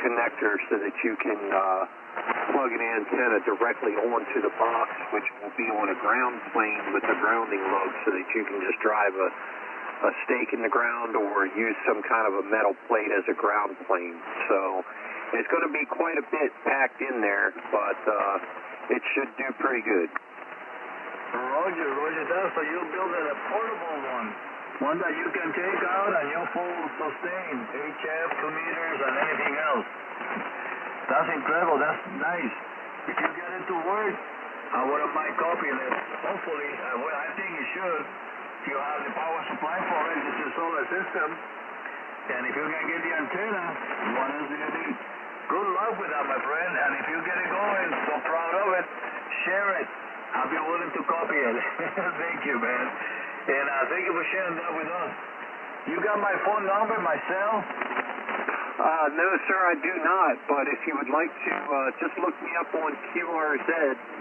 connector so that you can plug an antenna directly onto the box, which will be on a ground plane with a grounding lug so that you can just drive a stake in the ground or use some kind of a metal plate as a ground plane. So it's going to be quite a bit packed in there, but it should do pretty good. Roger that. So you're building a portable one that you can take out and you'll full sustain HF, 2 meters, and anything else. That's incredible. That's nice. If you get it to work, I wouldn't mind copying it. Hopefully, I think you should. If you have the power supply for it, it's a solar system. And if you can get the antenna, what else do you need? Good luck with that, my friend. And if you get it going, so proud of it, share it. I'll be willing to copy it. Thank you, man. And thank you for sharing that with us. You got my phone number, my cell? No, sir, I do not. But if you would like to just look me up on QRZ,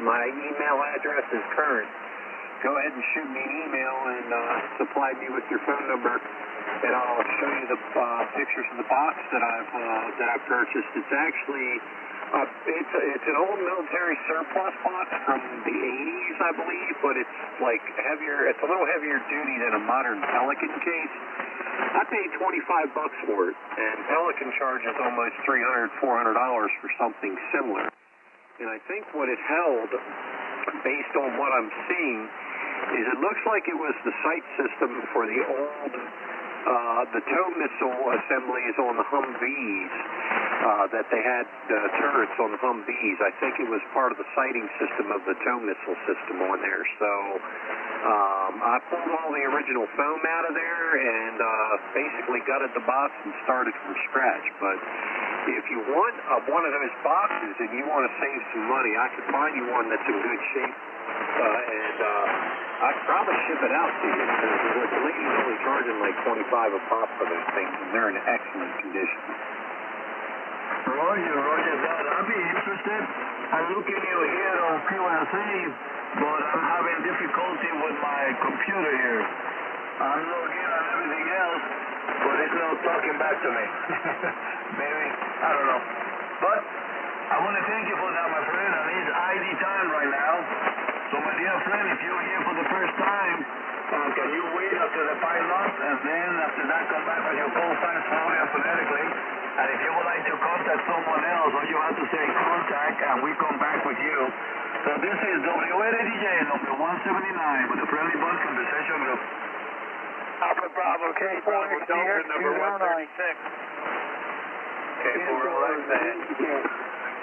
my email address is current. Go ahead and shoot me an email and supply me with your phone number, and I'll show you the pictures of the box that I've purchased. It's actually it's an old military surplus box from the 80s, I believe, but it's like heavier. It's a little heavier duty than a modern Pelican case. I paid $25 for it, and Pelican charges almost $300, $400 for something similar. And I think what it held, based on what I'm seeing, is it looks like it was the sight system for the old, the tow missile assemblies on the Humvees, that they had turrets on the Humvees. I think it was part of the sighting system of the tow missile system on there. So I pulled all the original foam out of there and basically gutted the box and started from scratch. But if you want one of those boxes and you want to save some money, I could find you one that's in good shape, and I'd probably ship it out to you because the lady's only charging like $25 a pop for those things, and they're in excellent condition. Roger that. I'll be interested. I'm looking here on QRZ, but I'm having difficulty with my computer here. I'm logging on everything else, but it's not talking back to me. Maybe, I don't know. But I want to thank you for that, my friend. I need ID time right now. So, my dear friend, if you're here for the first time, can you wait after the pilot, and then after that come back with your call sign slowly and phonetically? And if you would like to contact someone else, all you have to say contact, and we come back with you. So this is WNADJ number 179 with a friendly bunch from the Session Group. Alpha Bravo, K4, Dolphin number 136.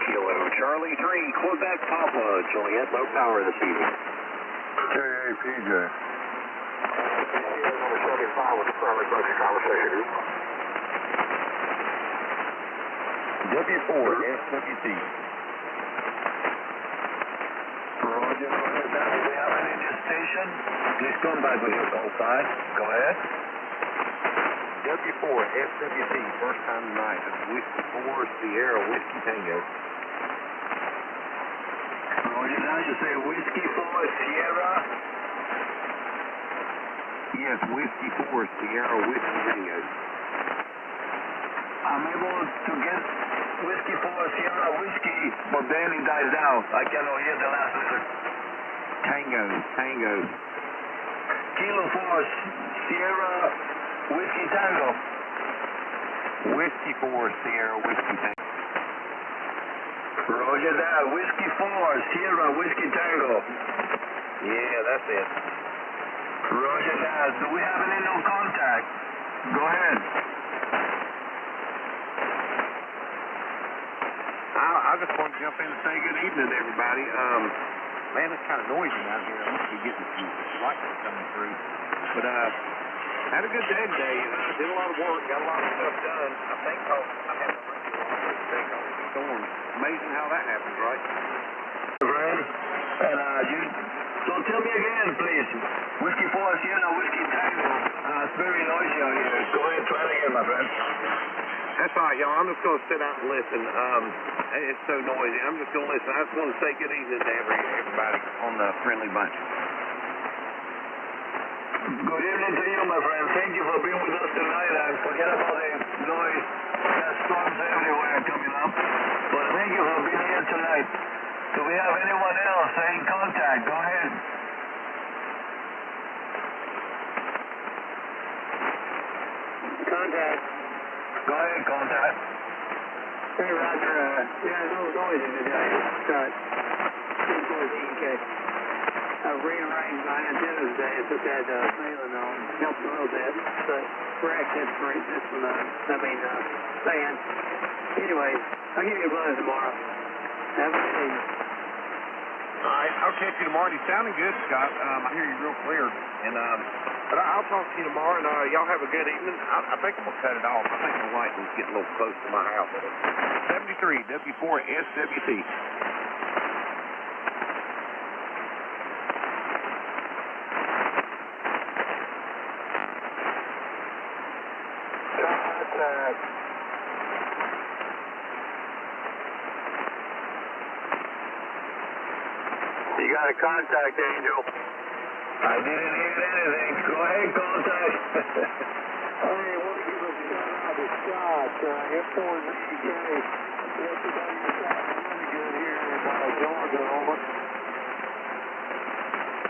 Kilo Charlie 3, Quebec Papa, Juliet, low power this evening. KAPJ. Number 75 with the primary budget conversation group. W4, SWT. Roger, go ahead. Do we have any new station? Please come back with your call sign. Go ahead. W4, SWT, first time tonight. That's Whiskey 4, Sierra, Whiskey Tango. Roger, now you say Whiskey 4, Sierra. Yes, Whiskey 4, Sierra, Whiskey Tango. I'm able to get Whiskey 4, Sierra, Whiskey, but then it dies down. I cannot hear the last letter. Tango, Tango. Kilo 4, Sierra, Whiskey Tango. Whiskey 4, Sierra, Whiskey Tango. Roger that. Whiskey 4, Sierra, Whiskey Tango. Yeah, that's it. Roger that. Do we have any no contact? Go ahead. I just want to jump in and say good evening to everybody. Man, it's kind of noisy down here. I must be getting some lights coming through. But had a good day today. Did a lot of work, got a lot of stuff done. I think I had a mistake on the storm. Amazing how that happens, right? And so tell me again, please. Whiskey 4, Sierra, Whiskey Tango. It's very noisy out here. Go ahead, try it again, my friend. That's all right, y'all. I'm just going to sit out and listen. It's so noisy. I'm just going to listen. I just want to say good evening to everybody on the Friendly Bunch. Good evening to you, my friend. Thank you for being with us tonight. And forget about the noise. There's storms everywhere coming up. But thank you for being here tonight. Do we have anyone else in contact? Go ahead. Contact. Go ahead, contact. Hey, Roger, yeah, a little noisy today. It's rearranged my antennas today and put that sailing on. Helped a little bit. But correct this one, band. Anyway, I'll give you a buzz tomorrow. Have a good evening. All right, I'll catch you tomorrow. You're sounding good, Scott. I hear you real clear. And but I'll talk to you tomorrow, and y'all have a good evening. I think I'm going to cut it off. I think the light is getting a little close to my house. 73, W4, SWT. You got a contact, Angel. I didn't hear anything. Go ahead, contact. Hey, I want to give a shout out to Scott. F4 VK. Yesterday, you sounded really good here in Georgia, over.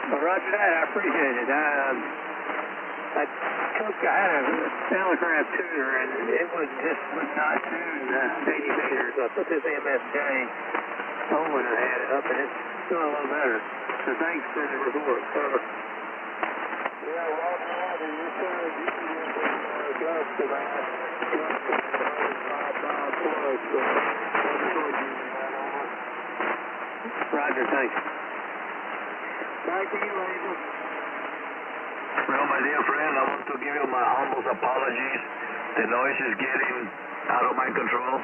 Well, roger that. I appreciate it. I had a Telegraph tuner, and it would not tune 80 meters. I put this MSJ over and I had it up, and it's doing a little better. So thanks for the report. Yeah, Roger, you said you can adjust to that. Roger, thanks. Thank you, Angel. Well, my dear friend, I want to give you my humble apologies. The noise is getting out of my control.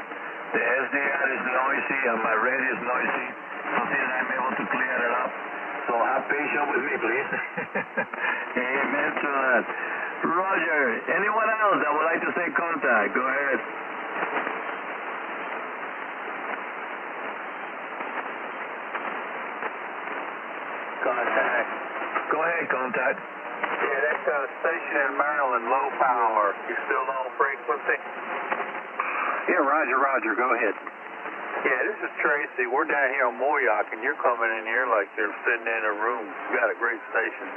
The SDR is noisy and my radio is noisy. Until I'm able to clear it up. So have patience with me, please. Amen to that. Roger, anyone else that would like to say contact? Go ahead. Contact. Go ahead, contact. Yeah, that's a station in Maryland, low power. You still on frequency? Yeah, Roger, go ahead. Yeah, this is Tracy. We're down here on Moyock, and you're coming in here like you're sitting in a room. You got a great station.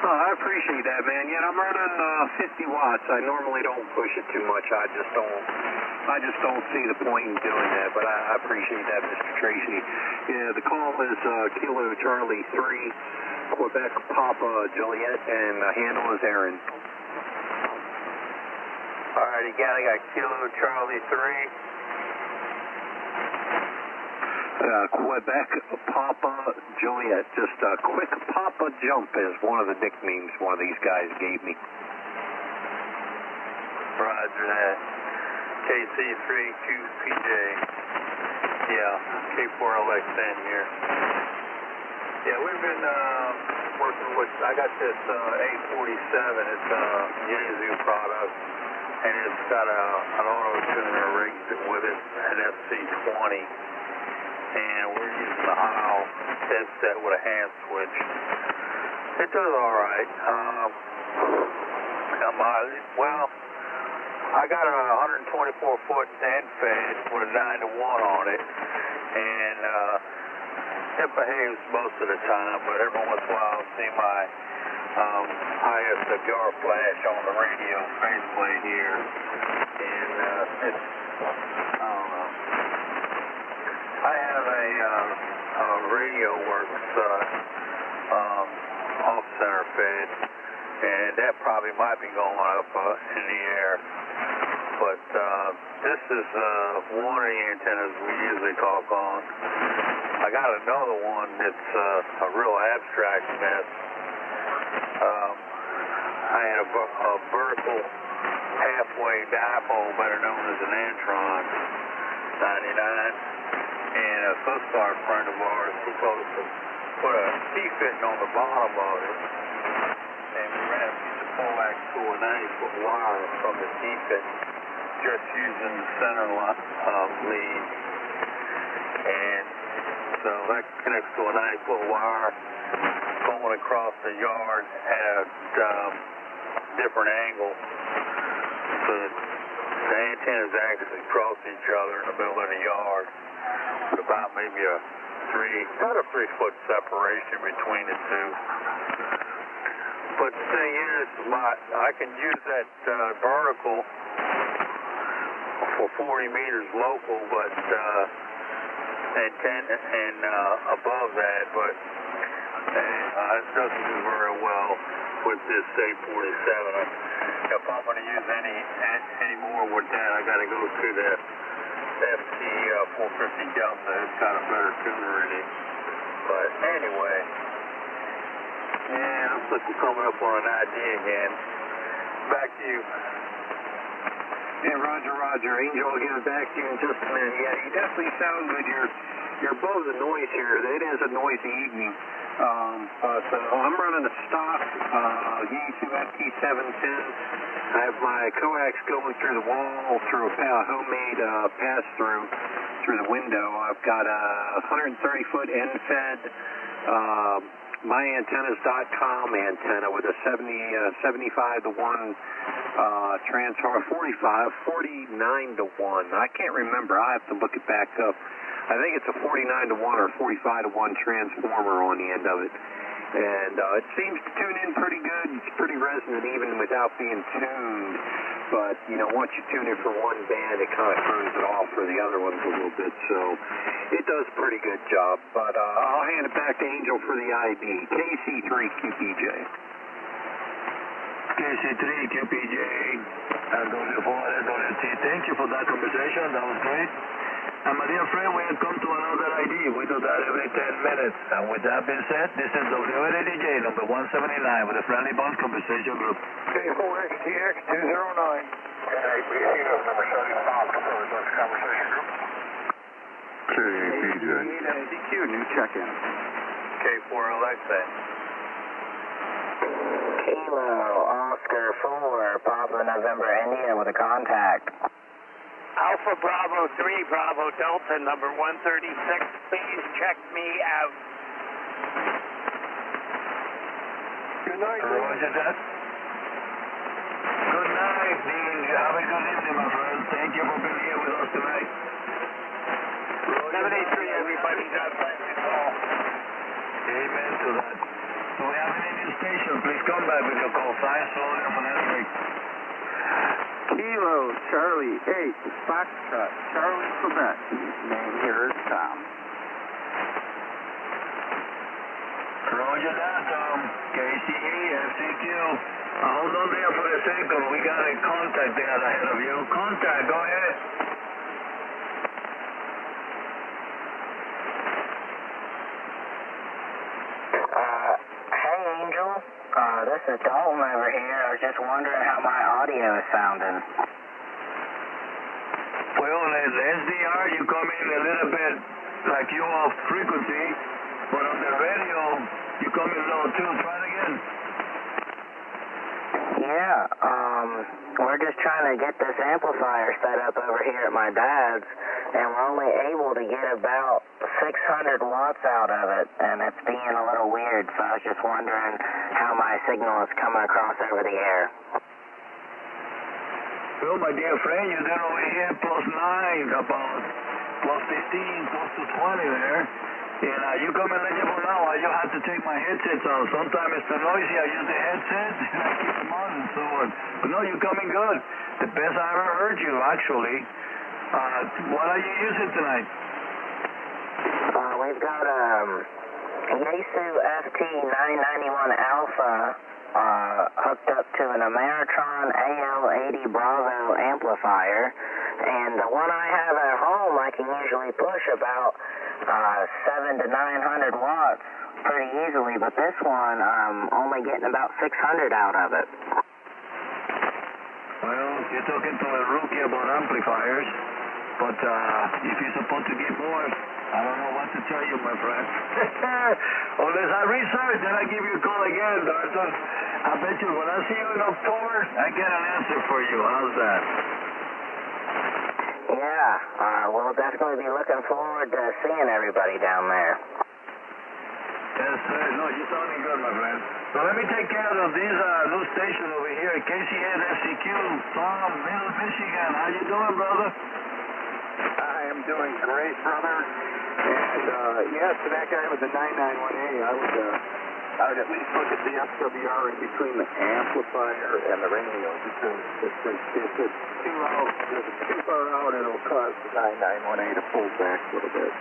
Oh, I appreciate that, man. Yet I'm running 50 watts. I normally don't push it too much. I just don't see the point in doing that. But I appreciate that, Mr. Tracy. Yeah, the call is Kilo Charlie 3, Quebec Papa Juliet, and the handle is Aaron. All right, again, I got Kilo Charlie 3. Quebec Papa Juliet. Just Quick Papa Jump is one of the nicknames one of these guys gave me. Roger that. KC3QPJ. Yeah, K4LXN here. Yeah, we've been working with, I got this 847. It's a Yaesu product, and it's got an auto tuner rigged with it, an FC20. And we're using the Heil headset with a hand switch. It does all right. I got a 124-foot end fed with a 9-to-1 on it, and it behaves most of the time, but every once in a while I'll see my ISWR flash on the radio faceplate here, and it's, I don't know. I have a Radio Works off-center fed, and that probably might be going up in the air. But this is one of the antennas we usually talk on. I got another one that's a real abstract mess. I had a vertical halfway dipole, better known as an Antron 99. And a Fuscar friend of ours, he told us to put a T-fitting on the bottom of it. And we ran a piece of coax to a 90-foot wire from the T-fit, just using the center lead. And so that connects to a 90-foot wire going across the yard at a different angle. So the antennas actually cross each other in the middle of the yard. About maybe about a 3-foot separation between the two. But the thing is, I can use that vertical for 40 meters local, but and above that, but it doesn't do very well with this 847. If I'm going to use any more with that, I got to go to the FT450 Delta. It's got a better tuner in it. But anyway, yeah, looks like we're coming up on an idea again. Back to you. Yeah, Roger. Angel will get it back to you in just a minute. Yeah, you definitely sound good. You're above the noise here. It is a noisy evening. So I'm running a stock Yaesu FT710. I have my coax going through the wall through a homemade pass-through through the window. I've got a 130-foot end-fed MyAntennas.com antenna with a 75-to-1 transformer, 49-to-1. I can't remember. I have to look it back up. I think it's a 49-to-1 or 45-to-1 transformer on the end of it. And it seems to tune in pretty good. It's pretty resonant even without being tuned. But, once you tune it for one band, it kind of turns it off for the other ones a little bit. So it does a pretty good job. But I'll hand it back to Angel for the ID. KC3QPJ. KC3QPJ. LW4LWT. Thank you for that conversation. That was great. And my dear friend, we have come to another ID. We do that every 10 minutes. And with that being said, this is WNDJ number 179 with a Friendly Bond Conversation Group. K4XTX 209. NAPC number 75 for the Conversation Group. KPJ. DQ, new check-in. K4LXN. Kilo Oscar 4, Papa November India with a contact. Alpha Bravo 3, Bravo Delta, number 136. Please check me out. Good night, Roger that. Good night, Dean. Have a good evening, my friend. Thank you for being here with us tonight. 783, everybody. God bless you all. Amen to that. Do we have any new station? Please come back with your call sign. Slowly and phonetically. Kilo Charlie 8 Foxtrot Charlie Quebec. Name here is Tom. Roger that, Tom. KCE, FCQ. Hold on there for a second. We got a contact there ahead of you. Contact, go ahead. Hey, Angel. This is Dalton over here. I was just wondering how my audio is sounding. Well, as SDR, you come in a little bit like you off frequency, but on the radio, you come in low too. Try it again. Yeah, we're just trying to get this amplifier set up over here at my dad's, and we're only able to get about 600 watts out of it, and it's being a little weird, so I was just wondering how my signal is coming across over the air. Well, my dear friend, you're there over here plus 9, about plus 15, close to 20 there. And you come eligible now, I just have to take my headsets out. Sometimes it's too noisy, I use the headset, and I keep them on and so on. But no, you're coming good. The best I ever heard you, actually. What are you using tonight? We've got Yaesu FT991 Alpha hooked up to an Ameritron AL80 Bravo amplifier, and the one I have at home I can usually push about 700 to 900 watts pretty easily, but this one I'm only getting about 600 out of it. Well, you're talking to a rookie about amplifiers, but if you're supposed to get more, I don't know what to tell you, my friend. Unless I research, then I give you a call again, Darton. I bet you when I see you in October, I get an answer for you. How's that? Yeah, we'll definitely be looking forward to seeing everybody down there. Yes, sir. No, you're sounding good, my friend. So let me take care of this new station over here, KCN FCQ, Tom, Middle Michigan. How you doing, brother? I am doing great, brother. And yeah, to that guy with the 991A, I would at least look at the SWR in between the amplifier and the radio, because if it's too out, if it's too far out, it'll cause the 991A to pull back a little bit.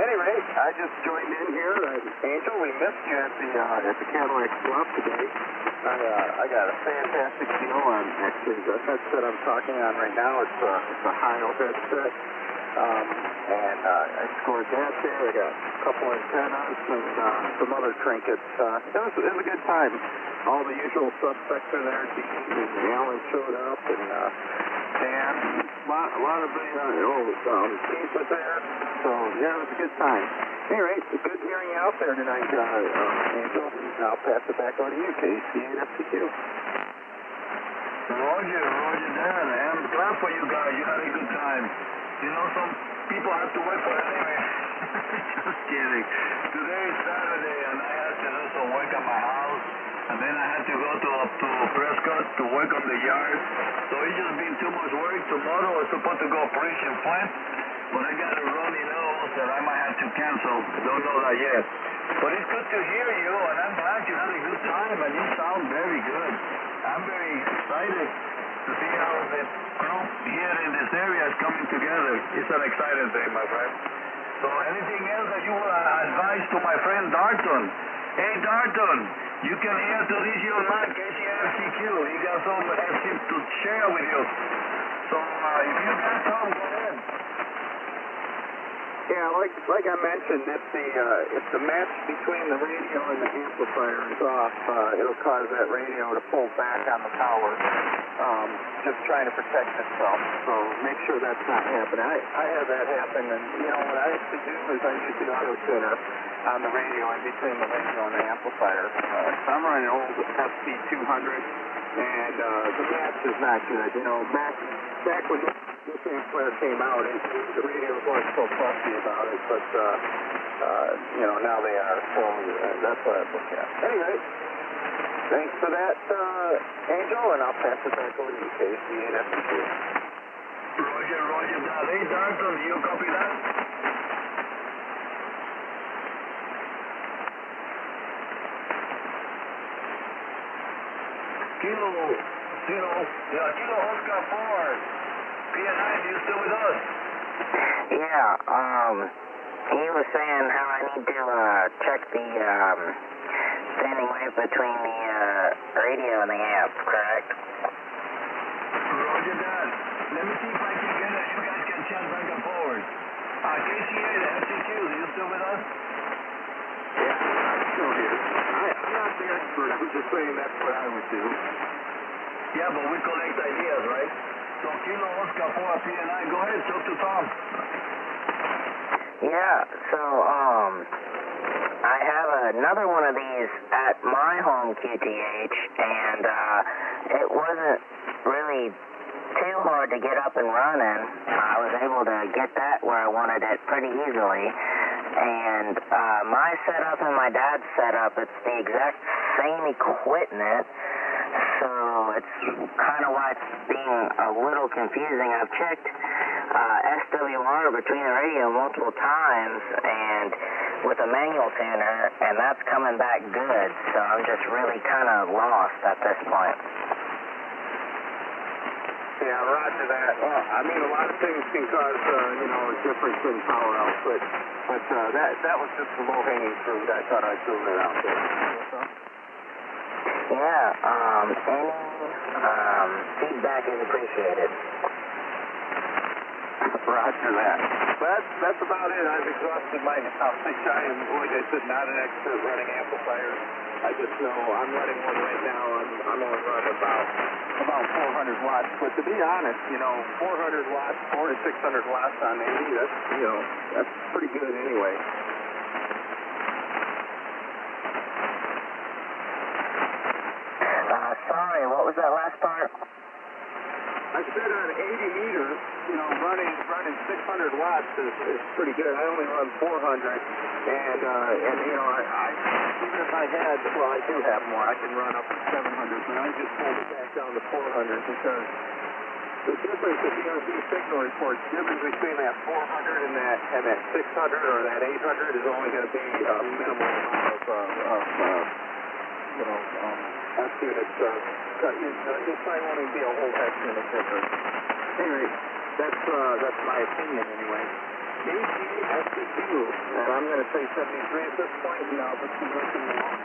Anyway, I just joined in here. Angel, we missed you at the Cadillac Swap today. I got a fantastic deal on actually the headset I'm talking on right now. It's a Hino headset. And I scored that there. I got a couple antennas and some other trinkets. It was a good time. All the usual suspects are there. Dean and Alan showed up, and Dan. A lot of the Keith was there. So yeah, it was a good time. Anyway, it's good hearing you out there tonight, Angel. I'll pass it back on to you, KC and FCQ. Roger that. I'm glad for you guys. You had a good time. You know, some people have to work for a living. Just kidding. Today is Saturday, and I had to do some work at my house, and then I had to go to Prescott to work on the yard. So it's just been too much work. Tomorrow I was supposed to go Operation Flint, but I got a runny nose that I might have to cancel. Don't know that yet. But it's good to hear you, and I'm glad you had a good time, and you sound very good. I'm very excited to see how the group here in this area is coming together. It's an exciting day, my friend. So anything else that you advise to my friend Darton? Hey, Darton, you can hear to this young man, KCFCQ. He got some to share with you. So if you got some, go ahead. Yeah, like I mentioned, if the match between the radio and the amplifier is off, it'll cause that radio to pull back on the tower, just trying to protect itself. So make sure that's not happening. I have that happen, and you know what I actually do is I use the auto tuner on the radio in between the radio and the amplifier. I'm running an old SB200, and the match is not good. You know, back when this amplifier came out, the radios weren't so fussy about it, but you know, now they are. So that's what I look at. Anyway, thanks for that, Angel, and I'll pass it back over to you, Casey and FCQ. Roger that. Hey, Darton, do you copy that? Kilo Oscar 4, PNI, are you still with us? Yeah, he was saying how I need to check the standing wave between the radio and the amp, correct? Roger that. Let me see if I can get it. You guys can chat back and forward. KCA, the FCQ, are you still with us? Yeah, I'm still here. I'm not the expert. I was just saying that's what I would do. Yeah, but we collect ideas, right? So Kilo Oscar 4 PNI, go ahead, talk to Tom. Yeah, so, I have another one of these at my home QTH, and, it wasn't really too hard to get up and running. I was able to get that where I wanted it pretty easily. And my setup and my dad's setup, it's the exact same equipment, so it's kind of why it's being a little confusing. I've checked SWR between the radio multiple times and with a manual tuner, and that's coming back good, so I'm just really kind of lost at this point. Yeah, roger that. Well, I mean, a lot of things can cause, a difference in power output. But that was just the low-hanging fruit. I thought I'd throw that out there. Yeah, any feedback is appreciated. Roger that. But that's about it. I've exhausted my knowledge. I am, like I said, not an expert running amplifiers. I just know I'm running one right now. I'm only running about 400 watts. But to be honest, 400 watts, 400 to 600 watts on 80, that's pretty good anyway. Sorry, what was that last part? I said on 80 meters, running 600 watts is pretty good. I only run 400, and I even if I had, well, I do have more. I can run up to 700, but I just pulled it back down to 400 because the difference, the DRB signal reports, the difference between that 400 and that 600 or that 800 is only going to be a minimal amount F units. It probably won't even be a whole F unit difference. Anyway, that's my opinion anyway. SCQ, and I'm going to say 73 at this point, and I'll just keep looking along.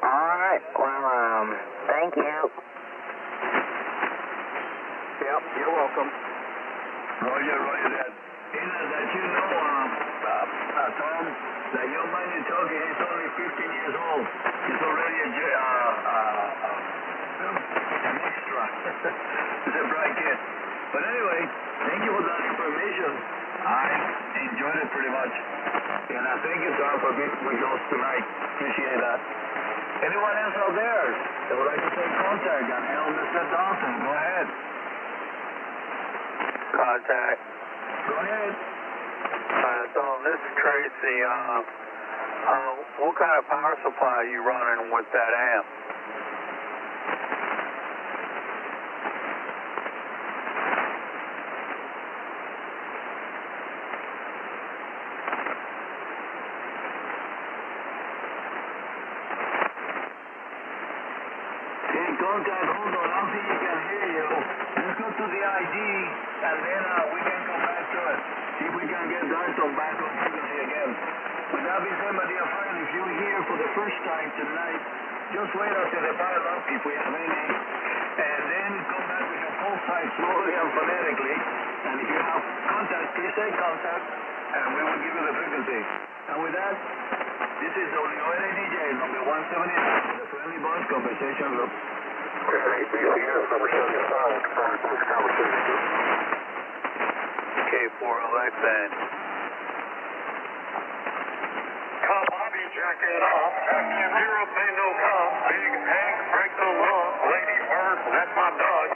All right, well, thank you. Yep, you're welcome. Roger that. That you know, Tom, that young man you're talking, he's only 15 years old. He's already an extra. He's a bright kid. But anyway, thank you for that information. I enjoyed it pretty much. And I thank you, Tom, for being with us tonight. Appreciate that. Anyone else out there that would like to take contact and help Mr. Dawson? Go ahead. Contact. Go ahead. Tom, this is Tracy. What kind of power supply are you running with that amp? Hey, contact, hold on. I don't think you can hear you. Let's go to the ID, and then we can come back to it. See if we can get Dyson back on frequency again. With that being said, my dear friend, if you're here for the first time tonight, just wait until the pile up, if we have any, and then come back with your full side slowly and phonetically. And if you have contact, please say contact, and we will give you the frequency. And with that, this is WNA DJ number 179, the Friendly Bunch Conversation Group. BCS number 75, confirming for this conversation group. K4LXN. Come, Bobby, jack it off. Happy zero, say no come. Big Hank, break the law. Lady Bird, that's my dog.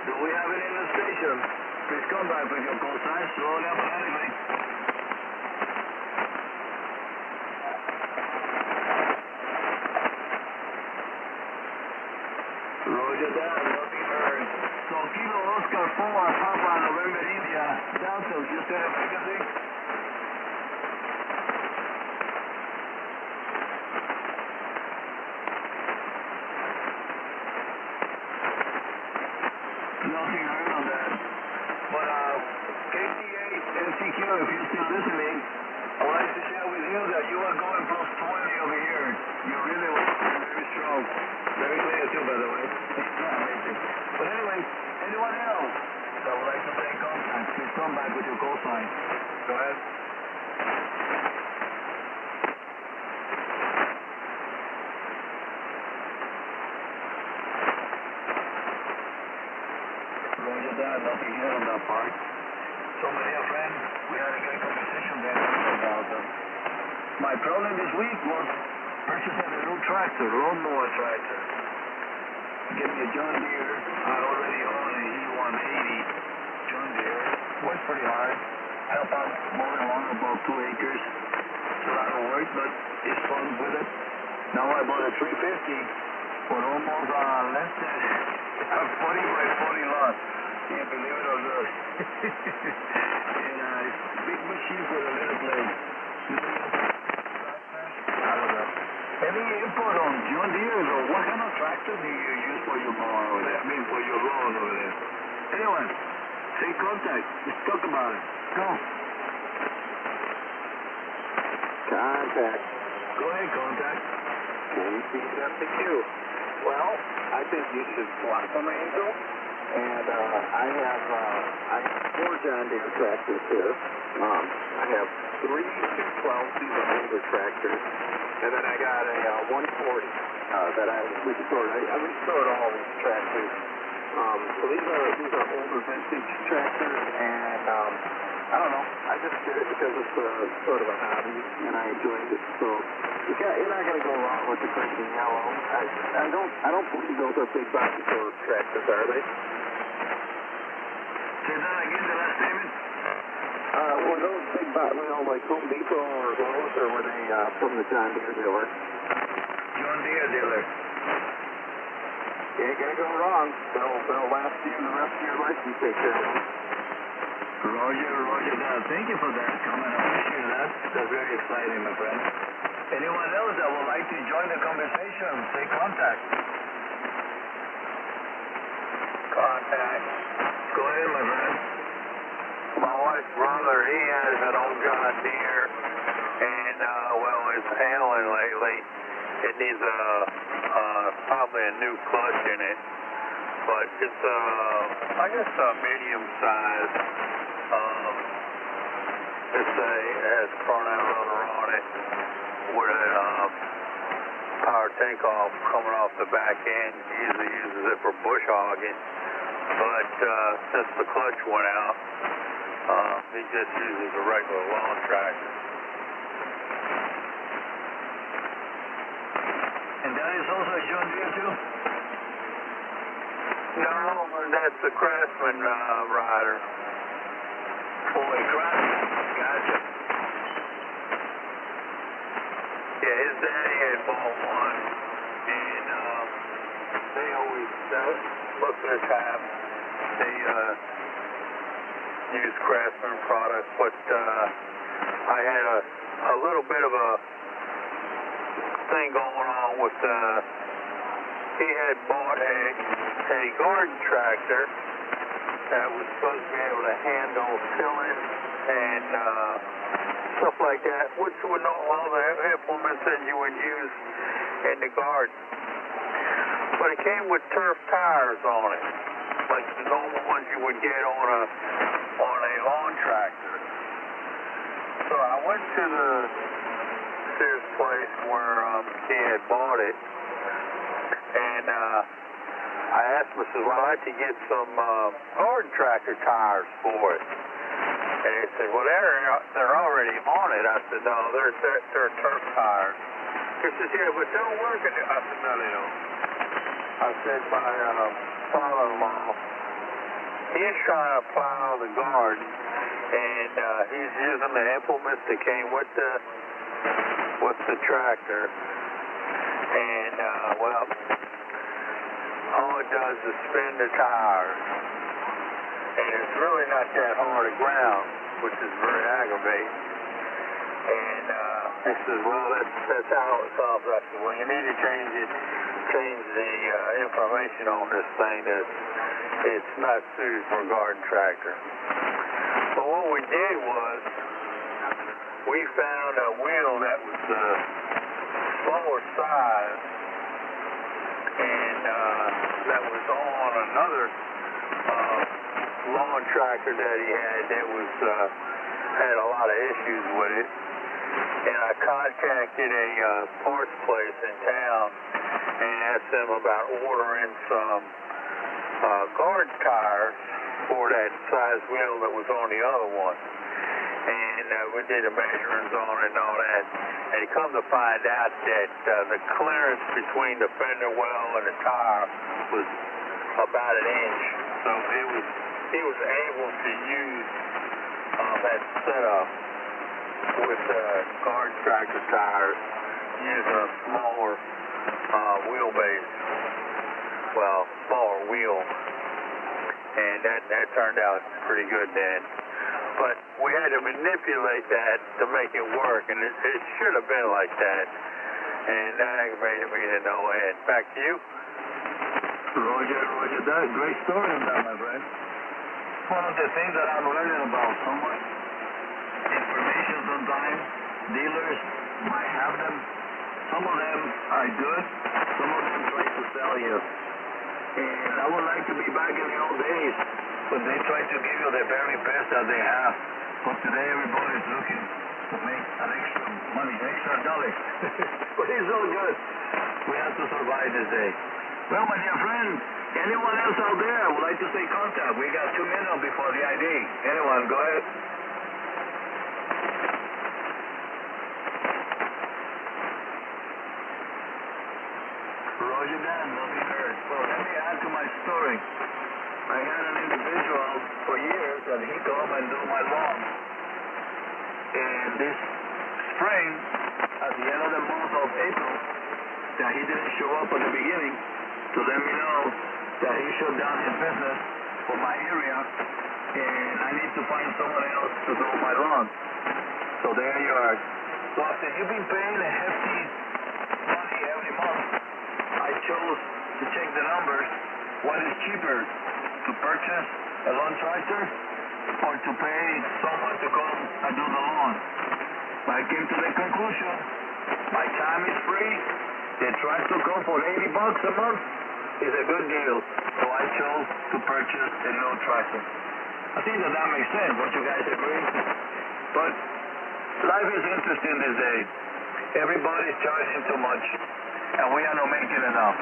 Do we have it in the station? Please come back with your call sign slowly and phonetically. Roger. Roger that. Nothing heard. So Kilo Oscar 4, Papa November India, Delta, Houston frequency. Nothing heard on that. But KTA NCQ, if you're still listening, I would like to share with you that you are going plus 20 over here. You really were very strong. Very clear too, by the way. Amazing. But anyway, anyone else that would like to stay in contact, please come back with your call sign. Go ahead. Roger that, nothing here on that part. So, my dear friend, we had a great conversation there about my problem this week was purchasing a new tractor, lawnmower tractor. Get me a John Deere. I already own a E180 John Deere. Works pretty hard. Help out mowing along about 2 acres. It's a lot of work, but it's fun with it. Now I bought a 350 for almost less than a 40 by 40 lot. Can't believe it or not. And it's a big machine for a little place. I don't know. Any input on John Deere or what kind of tractor do you use for your mower over there? I mean, for your lawn over there. Anyone, stay in contact. Let's talk about it. Go. Contact. Go ahead, contact. KCMCQ. Well, I think you should swap them, Angel. And I have 4 John Deere tractors here. I have 3 212s, these are older tractors. And then I got a 140 that I restored. I restored all these tractors. So these are older vintage tractors, and I don't know. I just did it because it's sort of a hobby, and I enjoyed it. So you're not going to go wrong with the Crimson Yellow. I don't believe those are big body for tractors, are they? Say that again, the last statement. Were those big body, like Home Depot or Lowe's, or were they from the John Deere dealer? John Deere dealer. You ain't gonna go wrong. They'll last you the rest of your life if you take care of them. Roger that. Thank you for that comment. I appreciate that. That's very exciting, my friend. Anyone else that would like to join the conversation, say contact. Contact. Go ahead, my friend. My wife's brother, he has an old John Deere, and, well, it's failing lately. It needs probably a new clutch in it, but it's, I guess a medium size. It has a front-end loader on it with a power takeoff coming off the back end. He usually uses it for bush hogging, but since the clutch went out, he just uses a regular lawn tractor. And that is also a John Deere too? No, that's the Craftsman rider. Oh, a Craftsman. Gotcha. Yeah, his daddy had bought one, and they always look at the tap. They use Craftsman products, but I had a little bit of a thing going on with he had bought a garden tractor that was supposed to be able to handle tilling and stuff like that, which were not all the implements that you would use in the garden. But it came with turf tires on it, like the normal ones you would get on a lawn tractor. So I went to the Sears place where he had bought it, and I asked him, I said, well, I'd like to get some garden tractor tires for it. And he said, well, they're already on it. I said, no, they're turf tires. He says, yeah, but they don't work in it. I said, no, they don't. I said, my father-in-law, he's trying to plow the garden, and he's using the implements that came with the tractor. And, well, all it does is spin the tires. And it's really not that hard to ground, which is very aggravating. And he says, well, that's how it solves. I said, well, you need to change the information on this thing that it's not suited for a garden tractor. But what we did was we found a wheel that was smaller size and that was on another lawn tractor that he had that was had a lot of issues with it. And I contacted a parts place in town and asked them about ordering some garden tires for that size wheel that was on the other one. And we did the measurements on it and all that. And come to find out that the clearance between the fender well and the tire was about an inch. So he was able to use that setup with garden tractor tires using a smaller wheelbase. Well, smaller wheel. And that turned out pretty good then. But we had to manipulate that to make it work, and it should have been like that. And that aggravated me to no end. Back to you. Roger, that great story on that, my friend. One of the things that I'm learning about so much information sometimes, dealers might have them. Some of them are good, some of them try to sell you. And I would like to be back in the old days when they try to give you the very best that they have. But today everybody is looking to make an extra money, extra dollars. But it's all good. We have to survive this day. Well, my dear friend, anyone else out there would like to stay in contact? We got 2 minutes before the ID. Anyone, go ahead. Roger that, nothing heard. Well, let me add to my story. I had an individual for years that he come and do my lawn. And this spring, at the end of the month of April, that he didn't show up at the beginning to let me know that he shut down his business for my area and I need to find someone else to do my lawn. So there you are. So after you've been paying a hefty money every month, I chose to check the numbers. What is cheaper, to purchase a lawn tractor or to pay someone to come and do the lawn? I came to the conclusion, my time is free, the tractor comes for $80 a month, is a good deal. So I chose to purchase a new tractor. I think that makes sense, don't you guys agree? But life is interesting these days. Everybody's charging too much, and we are not making enough.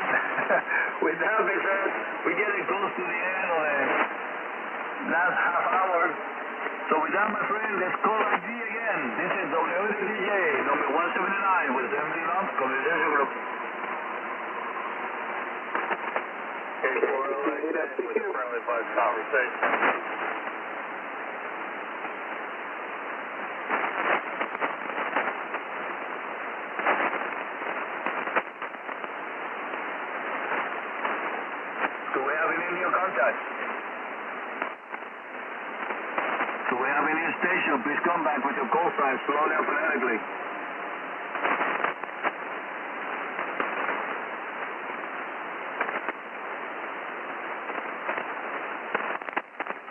With that being said, we're getting close to the end of the last half hour. So with that, my friend, let's call ID again. This is WDJ number 179 with 70 lumps, Communication Group. Hey, with a friendly buzz conversation. Do we have any new contacts? Do we have any station? Please come back with your call sign slowly and phonetically.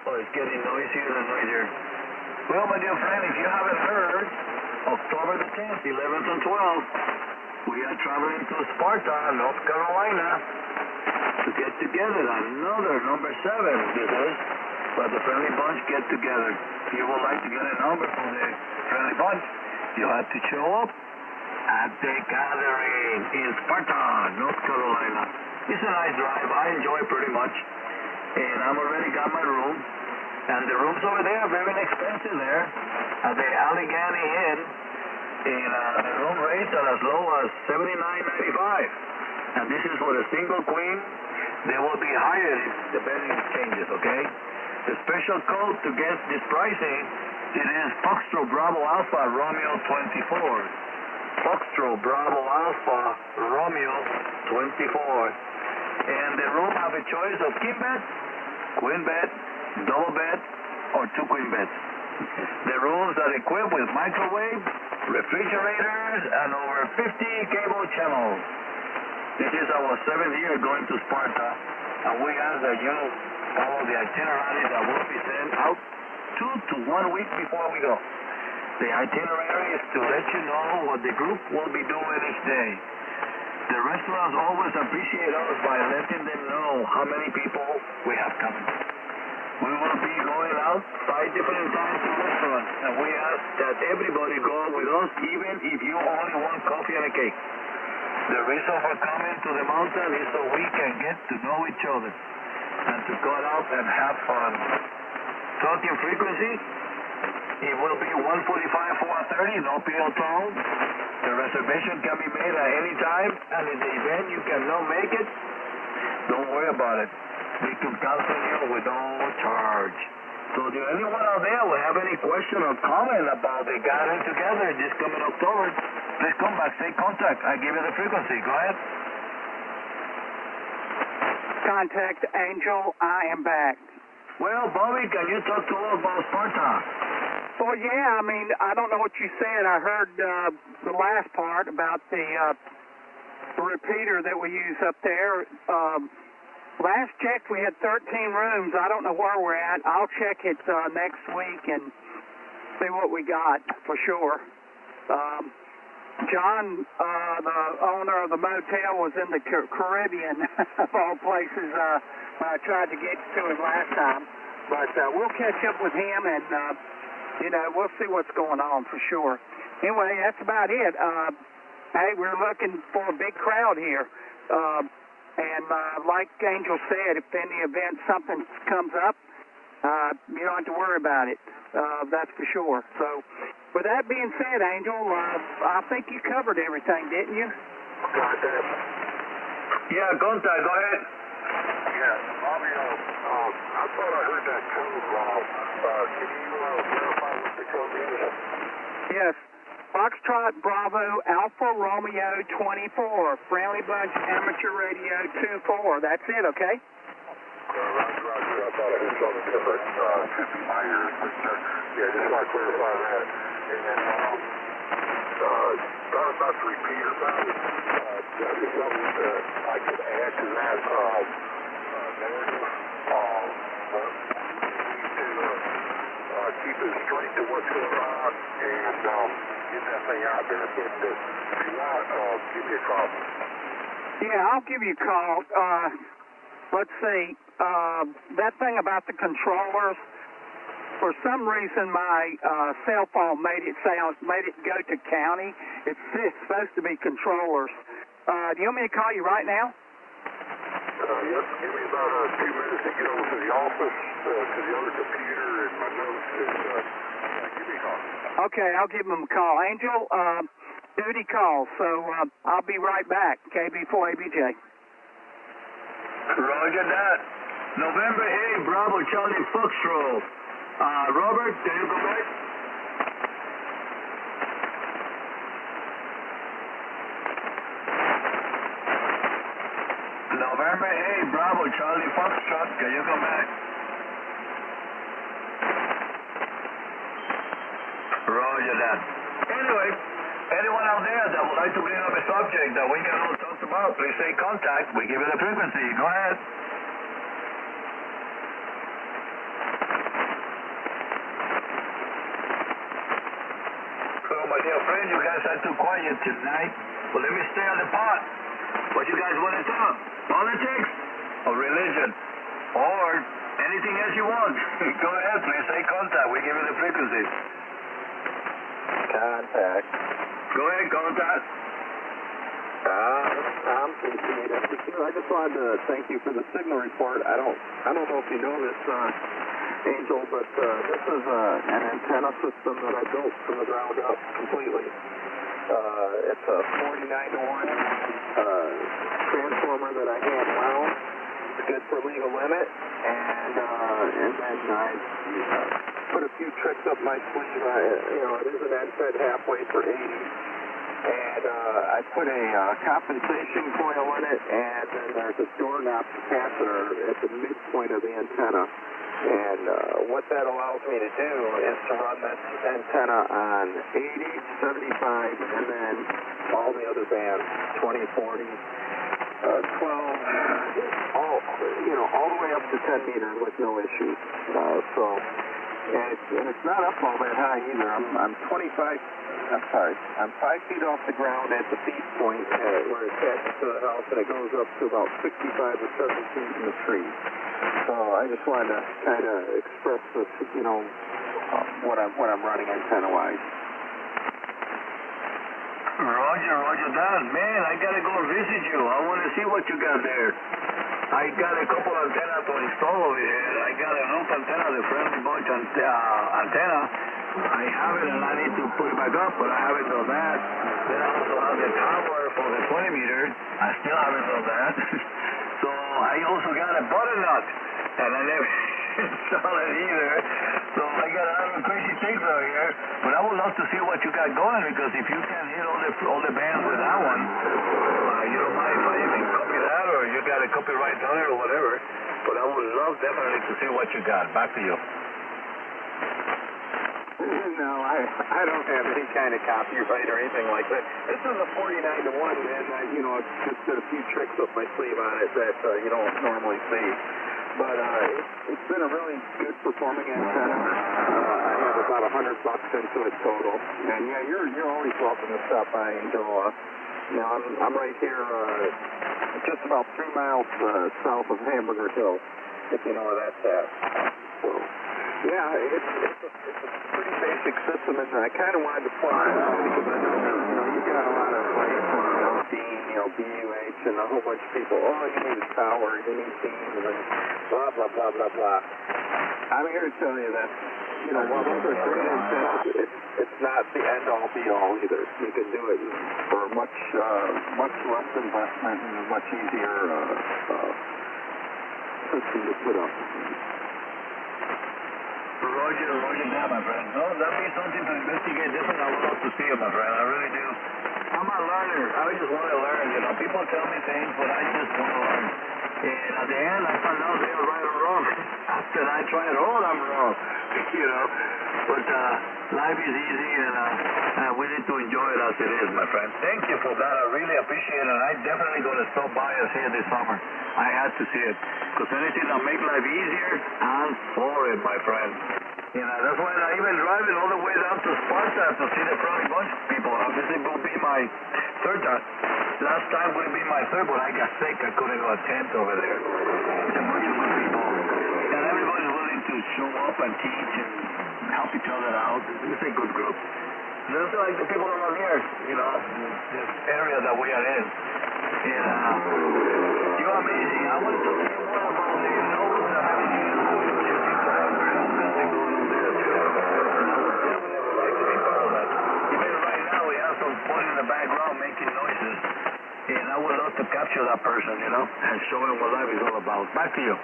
Oh, it's getting noisier and noisier. Well, my dear friend, if you haven't heard, October the 10th, 11th and 12th, we are traveling to Sparta, North Carolina, to get together. Another number 7, this is, where the Friendly Bunch get together. If you would like to get a number from the Friendly Bunch, you have to show up at the gathering in Sparta, North Carolina. It's a nice drive. I enjoy pretty much. And I'm already got my room. And the rooms over there are very inexpensive there at the Allegheny Inn. And the room rates are as low as $79.95. And this is for a single queen. They will be higher if the bedding changes, okay? The special code to get this pricing, it is Foxtrot Bravo Alpha Romeo 24. Foxtrot Bravo Alpha Romeo 24. And the room have a choice of king bed, queen bed, double bed, or 2 queen beds. The rooms are equipped with microwave, refrigerators, and over 50 cable channels. This is our 7th year going to Sparta, and we ask that you follow the itinerary that will be sent out 2 to 1 week before we go. The itinerary is to let you know what the group will be doing each day. The restaurants always appreciate us by letting them know how many people we have coming. We will be going out 5 different times to restaurants, and we ask that everybody go with us, even if you only want coffee and a cake. The reason for coming to the mountain is so we can get to know each other and to go out and have fun. Talking frequency, it will be 1:45, 4:30, no PO toll. The reservation can be made at any time, and in the event you cannot make it, don't worry about it. We can cancel you with no charge. So do anyone out there will have any question or comment about the gathering together this coming October, please come back, say contact. I give you the frequency. Go ahead. Contact Angel, I am back. Well, Bobby, can you talk to us about Sparta? Well, yeah, I mean, I don't know what you said. I heard the last part about the repeater that we use up there. Last check, we had 13 rooms. I don't know where we're at. I'll check it next week and see what we got for sure. John, the owner of the motel, was in the Caribbean, of all places, when I tried to get to him last time. But we'll catch up with him and, we'll see what's going on for sure. Anyway, that's about it. Hey, we're looking for a big crowd here. And like Angel said, if in the event something comes up, you don't have to worry about it. That's for sure. So, with that being said, Angel, I think you covered everything, didn't you? Yeah, Gonta, go ahead. Yeah, Bobby, I thought I heard that code wrong. Can you verify what the code is? Yes. Foxtrot Bravo Alpha Romeo 24, Friendly Bunch Amateur Radio 24. That's it, okay? Roger. I thought I heard something different. Could be my ears, but yeah, just want to clarify that. And then, not to repeat about it, that is something that I could add to that narrative. Keep it straight to what's going on and get that thing out there. But if you want, give me a call. Yeah, I'll give you a call. Let's see. That thing about the controllers, for some reason my cell phone made it go to county. It's supposed to be controllers. Do you want me to call you right now? Yes, give me about 2 minutes to get over to the office, to the other computer and my notes, and give me a call. Okay, I'll give him a call. Angel, duty call, so I'll be right back, KB4ABJ. Roger that. November 8, Bravo Charlie Foxtrot. Robert, can you go back? November 8, Bravo Charlie Foxtrot, can you come back? Roger that. Anyway, anyone out there that would like to bring up a subject that we can all talk about, please say contact. We give you the frequency. Go ahead. So, my dear friend, you guys are too quiet tonight. Well, let me stay on the pot. What you guys want to talk? Politics or religion? Or anything else you want? Go ahead, please say contact. We give you the frequency. Contact. Go ahead, contact. I'm KC8FDQ. I just wanted to thank you for the signal report. I don't know if you know this, Angel, but this is an antenna system that I built from the ground up completely. It's a 49-to-1 transformer that I hand wound. It's good for legal limit, and then I put a few tricks up my sleeve. It is an end fed halfway for 80. and I put a compensation coil in it, and then there's a door knob capacitor at the midpoint of the antenna. And what that allows me to do is to run this antenna on 80, 75, and then all the other bands, 20, 40, 12, all the way up to 10 meters with no issues. And it's not up all that high either. I'm 5 feet off the ground at the feed point where it attaches to the house, and it goes up to about 65 or 70 feet in the tree. So I just wanted to kind of express this, what I'm running antenna-wise. Roger that. Man, I gotta go visit you. I want to see what you got there. I got a couple antennas to install over here. I got a roof antenna, the Friendly Bunch antenna. I have it and I need to put it back up, but I haven't done that. Then I also have the tower for the 20 meter. I still haven't done that. So I also got a butternut, and I never installed it either. So I got a lot of crazy things out here. But I would love to see what you got going, because if you can hit all the bands with that one, you don't mind if I even copy that, or you got a copyright on it or whatever. But I would love definitely to see what you got. Back to you. No, I don't have any kind of copyright or anything like that. This is a 49 to 1, and it's just got a few tricks up my sleeve on it that you don't normally see. But it's been a really good performing antenna. I have about $100 into it total. And yeah, you're always welcome to stop by and go. I'm right here, just about 3 miles south of Hamburger Hill, if you know where that's at. So. Yeah, it's a pretty basic system, and I kind of wanted to point it out because I know you got a lot of BUH, and a whole bunch of people, you need a tower, you need teams, and blah, blah, blah, blah, blah. I'm here to tell you that, while those are great antennas, it's not the end-all, be-all either. You can do it for much less investment and a much easier system to put up. Roger that, my friend. No, that'd be something to investigate. Definitely, I would love to see it, my friend. I really do. I'm a learner. I just want to learn. People tell me things, but I just want to learn. And at the end, I found out they were right or wrong. After I tried it all, I'm wrong. But life is easy, and we need to enjoy it as it is, my friend. Thank you for that. I really appreciate it. And I'm definitely going to stop by and see it this summer. I had to see it. Because anything that makes life easier, I'm for it, my friend. That's why I even driving all the way down to Sparta to see the Friendly Bunch people. This will be my third time. Last time would be my third, but I got sick. I couldn't go attend over there. It's a bunch of good people. And everybody's willing to show up and teach and help each other out. It's a good group. Just like the people around here, this area that we are in. You're amazing. I want to talk to you more about the nodes that have you. In the background making noises, and I would love to capture that person, and show him what life is all about. Back to you.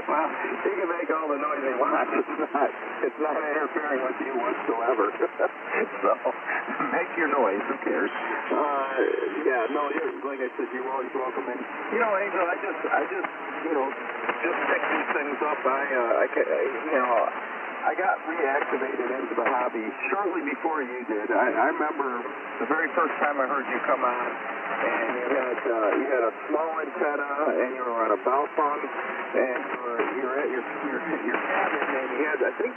Well, he can make all the noise he wants. It's not interfering with you whatsoever. So, make your noise. Who cares? Like I said, you're always welcome. And Angel, I just pick these things up. I got reactivated into the hobby shortly before you did. I remember the very first time I heard you come on, and you had a small antenna, and you were on a Baofeng, and you were at your cabin, and you had, I think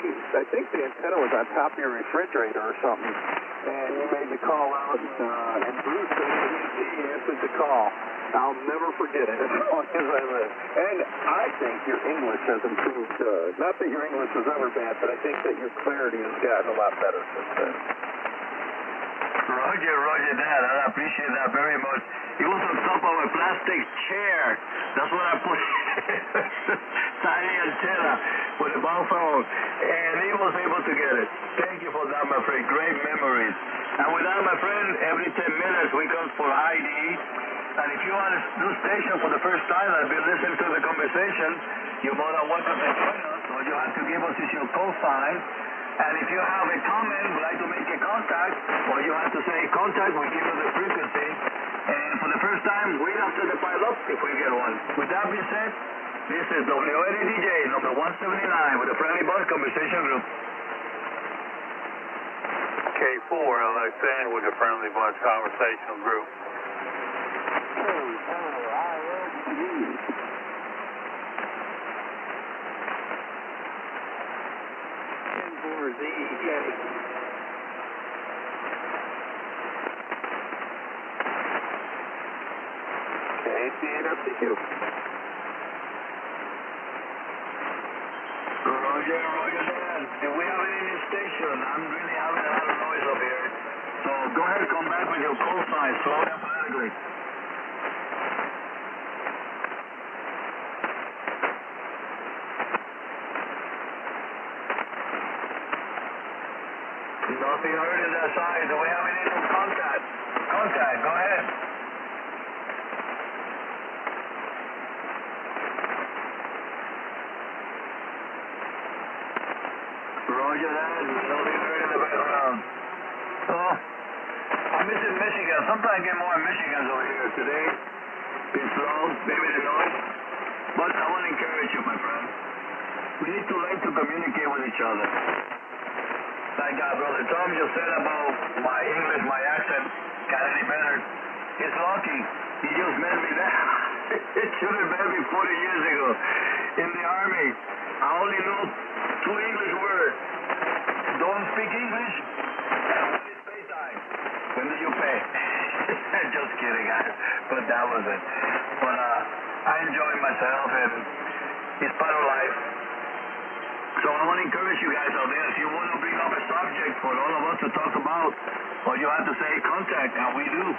the antenna was on top of your refrigerator or something, and you made the call out, and Bruce answered the call. I'll never forget it as long as I live. And I think your English has improved. Not that your English was ever bad, but I think that your clarity has gotten a lot better since then. Roger that. I appreciate that very much. He was on top of a plastic chair. That's what I put. Tiny antenna with a Baofeng, and he was able to get it. Thank you for that, my friend. Great memories. And with that, my friend, every 10 minutes we come for ID. And if you want a new station for the first time and been listening to the conversation, you're more than welcome to join us. All you have to give us is your call sign, And if you have a comment, would like to make a contact, or you have to say contact, we give you the frequency. And for the first time, wait after the pilot if we get one. With that being said, this is WADDJ number 179 with the Friendly Bus Conversation Group. K4, LXN with the Friendly Bus Conversational Group. KCAWQ. Roger, Dan. Do we have any new station? I'm really having a lot of noise up here. So go ahead, come back with your call sign. Slow down phonetically. Nothing heard in that side. Do we have any new contact? Contact, go ahead. Roger that. Nothing heard in the background. Oh, I'm missing Michigan. Sometimes I get more Michigans over here today. Been slow, maybe the noise. But I want to encourage you, my friend. We need to learn to communicate with each other. Like Brother Tom just said about my English, my accent, got any better. He's lucky. He just met me there. It should have met me 40 years ago in the Army. I only know 2 English words. Don't speak English. It's pay time. When do you pay? Just kidding, guys. But that was it. But I enjoy myself, and it's part of life. So I want to encourage you guys out there, if you want to bring up a subject for all of us to talk about, all you have to say contact, and we do.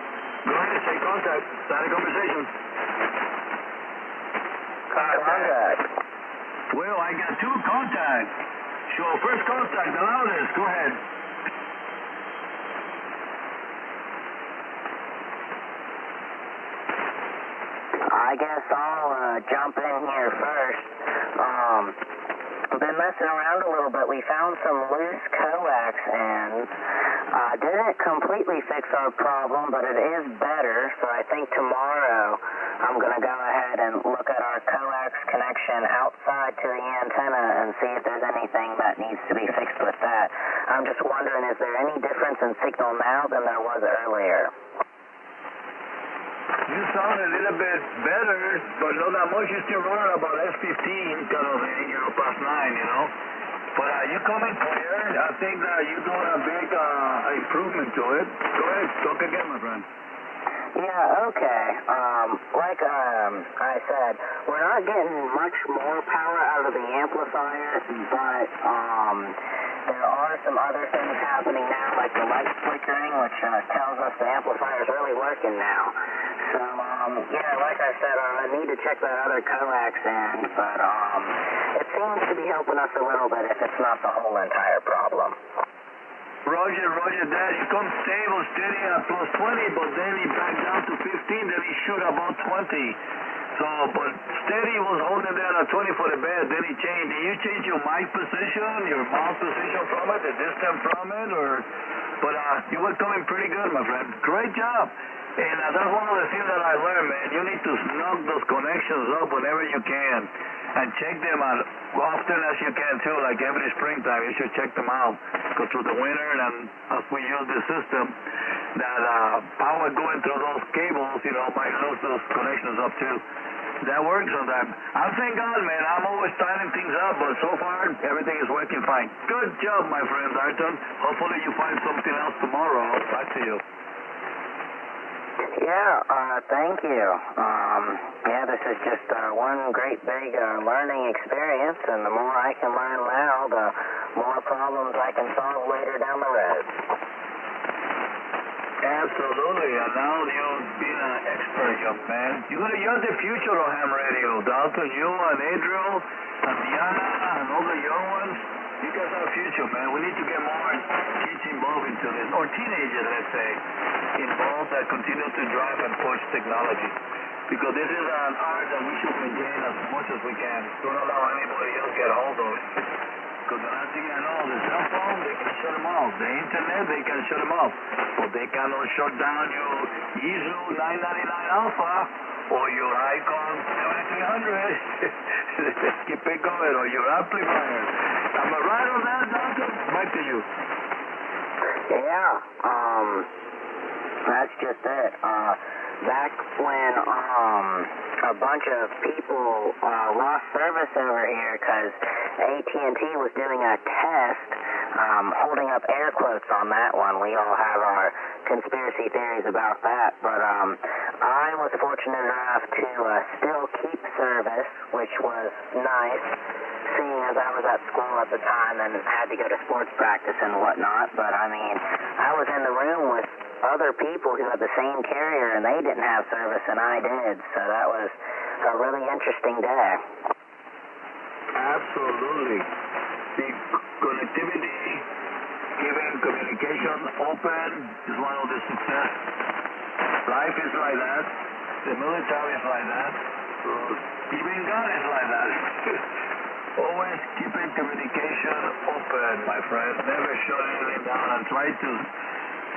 Go ahead, say contact. Start a conversation. Contact. Well, I got 2 contacts. So first contact, the loudest. Go ahead. I guess I'll jump in here first. We've been messing around a little bit. We found some loose coax, and didn't completely fix our problem, but it is better. So I think tomorrow I'm going to go ahead and look at our coax connection outside to the antenna and see if there's anything that needs to be fixed with that. I'm just wondering, is there any difference in signal now than there was earlier? You sound a little bit better, but not that much. You're still running about S15, kind of, past 9, But you coming clear. I think that you're doing a big improvement to it. Go ahead, talk again, my friend. Yeah, okay. Like I said, we're not getting much more power out of the amplifier, but there are some other things happening now, like the light flickering, which tells us the amplifier's really working now. So, yeah, like I said, I need to check that other coax in, but it seems to be helping us a little bit if it's not the whole entire problem. Roger, Dad. He comes stable, steady at plus 20, but then he backed down to 15, then he shoot about 20. So, but steady was holding there at 20 for the bed, then he changed. Did you change your mic position, your mouth position from it, the distance from it, or? But you were coming pretty good, my friend. Great job. And that's one of the things that I learned, man. You need to snug those connections up whenever you can and check them out often as you can, too, like every springtime. You should check them out. Go through the winter, and as we use the system, that power going through those cables, might lose those connections up, too. That works sometimes. I thank God, man. I'm always tightening things up, but so far, everything is working fine. Good job, my friend, Arton. Hopefully you find something else tomorrow. Back to you. Yeah, thank you. Yeah, this is just one great big learning experience, and the more I can learn now, the more problems I can solve later down the road. Absolutely, and now you've been an expert, young man. You're the future of ham radio. Dalton, you and Adriel and Diana and all the young ones, you guys are the future, man. We need to get more kids involved into this, or teenagers, let's say, involved that continue to drive and push technology. Because this is an art that we should maintain as much as we can. Don't allow anybody else get hold of it. Because the last thing I know, the cell phone, they can shut them off. The internet, they can shut them off. But they cannot shut down your ISO 999 Alpha or your Icon 7300. Keep it going, or your amplifier. Am I right on that, Doctor? Back to you. Yeah, that's just it. Back when a bunch of people lost service over here because AT&T was doing a test, holding up air quotes on that one. We all have our conspiracy theories about that, but I was fortunate enough to still keep service, which was nice, seeing as I was at school at the time and had to go to sports practice and whatnot. But I mean, I was in the room with other people who had the same carrier and they didn't have service and I did, so that was a really interesting day. Absolutely. The connectivity, keeping communication open is one of the success. Life is like that. The military is like that. Even God is like that. Always keeping communication open, my friend. Never shut anything down and try to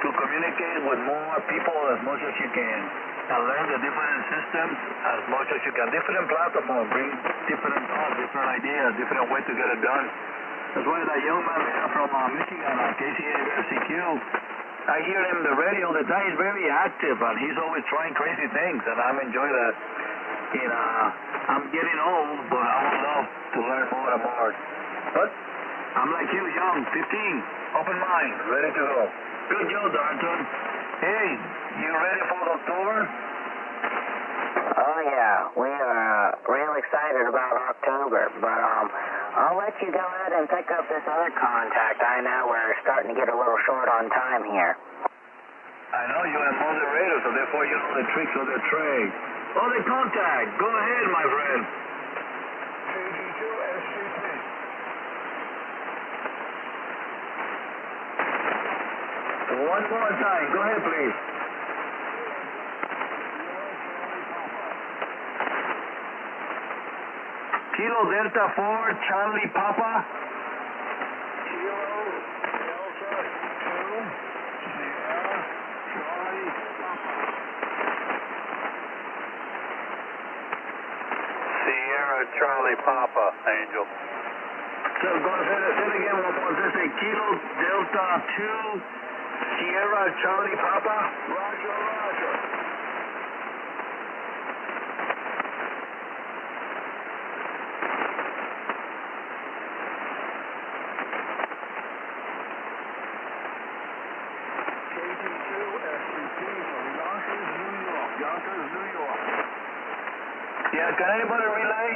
communicate with more people as much as you can and learn the different systems as much as you can. Different platforms bring different thoughts, different ideas, different ways to get it done. That's why that young man from Michigan, KCAQ, I hear him on the radio all the time. He's very active and he's always trying crazy things, and I'm enjoying that. You know, I'm getting old, but I would love to learn more and more. But I'm like you, young, 15, open mind, ready to go. Good job, Darton. Hey, you ready for October? Oh yeah, we are real excited about October, but I'll let you go ahead and pick up this other contact. I know we're starting to get a little short on time here. I know you're a moderator, so therefore you know the tricks of the trade. Oh, the contact. Go ahead, my friend. One more time. Go ahead, please. Kilo Delta 4, Charlie Papa. Kilo Delta 2, Sierra, Charlie Papa. Sierra Charlie Papa, Angel. So go ahead and say it again one more. This is Kilo Delta 2, Sierra Charlie Papa. Roger, roger. Yonkers, New York. Yeah, can anybody relay?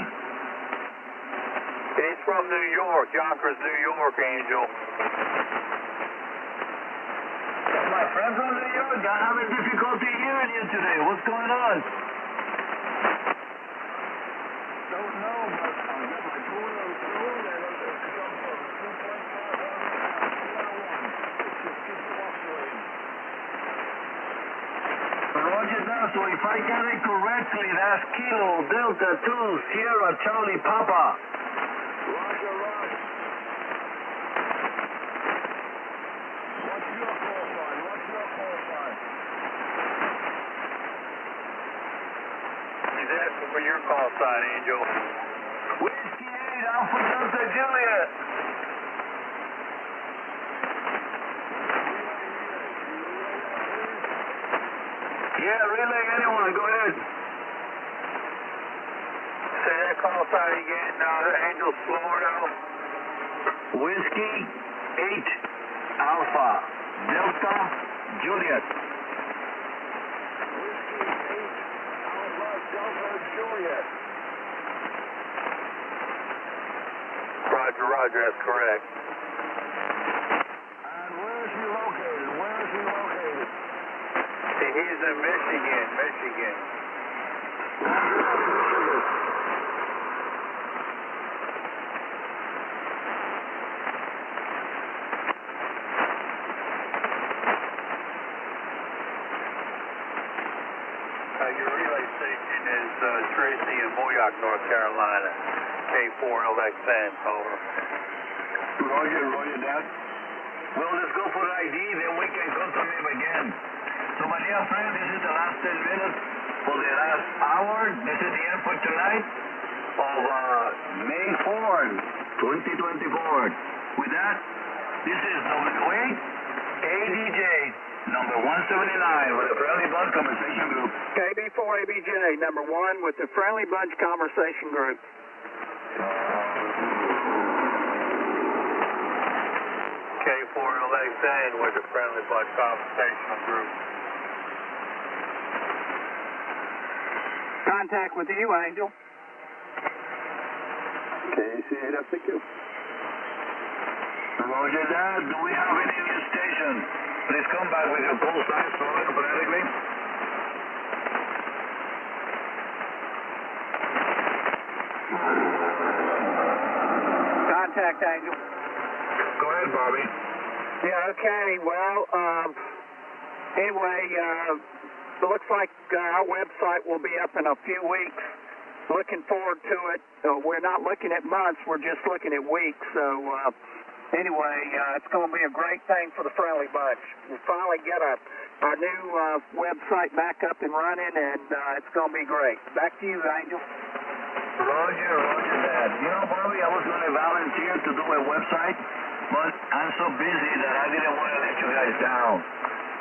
He's from New York, Yonkers, New York, Angel. That's my friend from New York. I'm having difficulty hearing you today. What's going on? Don't know, but I'll get my cooler and it's jumped from 2.5 to 1. It just keeps fluctuating. Roger that, so if I get it correctly, that's Kilo Delta 2, Sierra Charlie Papa. Roger, roger. What's your call sign? What's your call sign? He's asking for your call sign, Angel. Whiskey 8, Alpha Delta Juliet. Yeah, relay anyone, go ahead. Say that call sign again, Angel, Florida. Whiskey 8, Alpha Delta Juliet. Whiskey 8, Alpha Delta Juliet. Roger, roger, that's correct. And where is he located? Where is he located? He's in Michigan, Michigan. Your relay station is Tracy in Moyock, North Carolina. K4LXN, over. Roger that. Well, let's go for ID, then we can contact him again. So, my dear friend, this is the last 10 minutes for the last hour. This is the end for tonight of May 4th, 2024. With that, this is W8 ADJ number 179 with the Friendly Bunch Conversation Group. KB4ABJ, number 1 with the Friendly Bunch Conversation Group. K4LXN with the Friendly Bunch Conversation Group. Contact with you, Angel. KC8FCQ. Roger that. Do we have any new station? Please come back with your call signs phonetically. Contact, Angel. Go ahead, Bobby. Yeah, okay. Well, anyway, it looks like our website will be up in a few weeks. Looking forward to it. We're not looking at months. We're just looking at weeks. So, anyway, it's going to be a great thing for the Friendly Bunch. We'll finally get our new website back up and running, and it's going to be great. Back to you, Angel. Roger that. You know, Bobby, I was going to volunteer to do a website, but I'm so busy that I didn't want to let you guys down.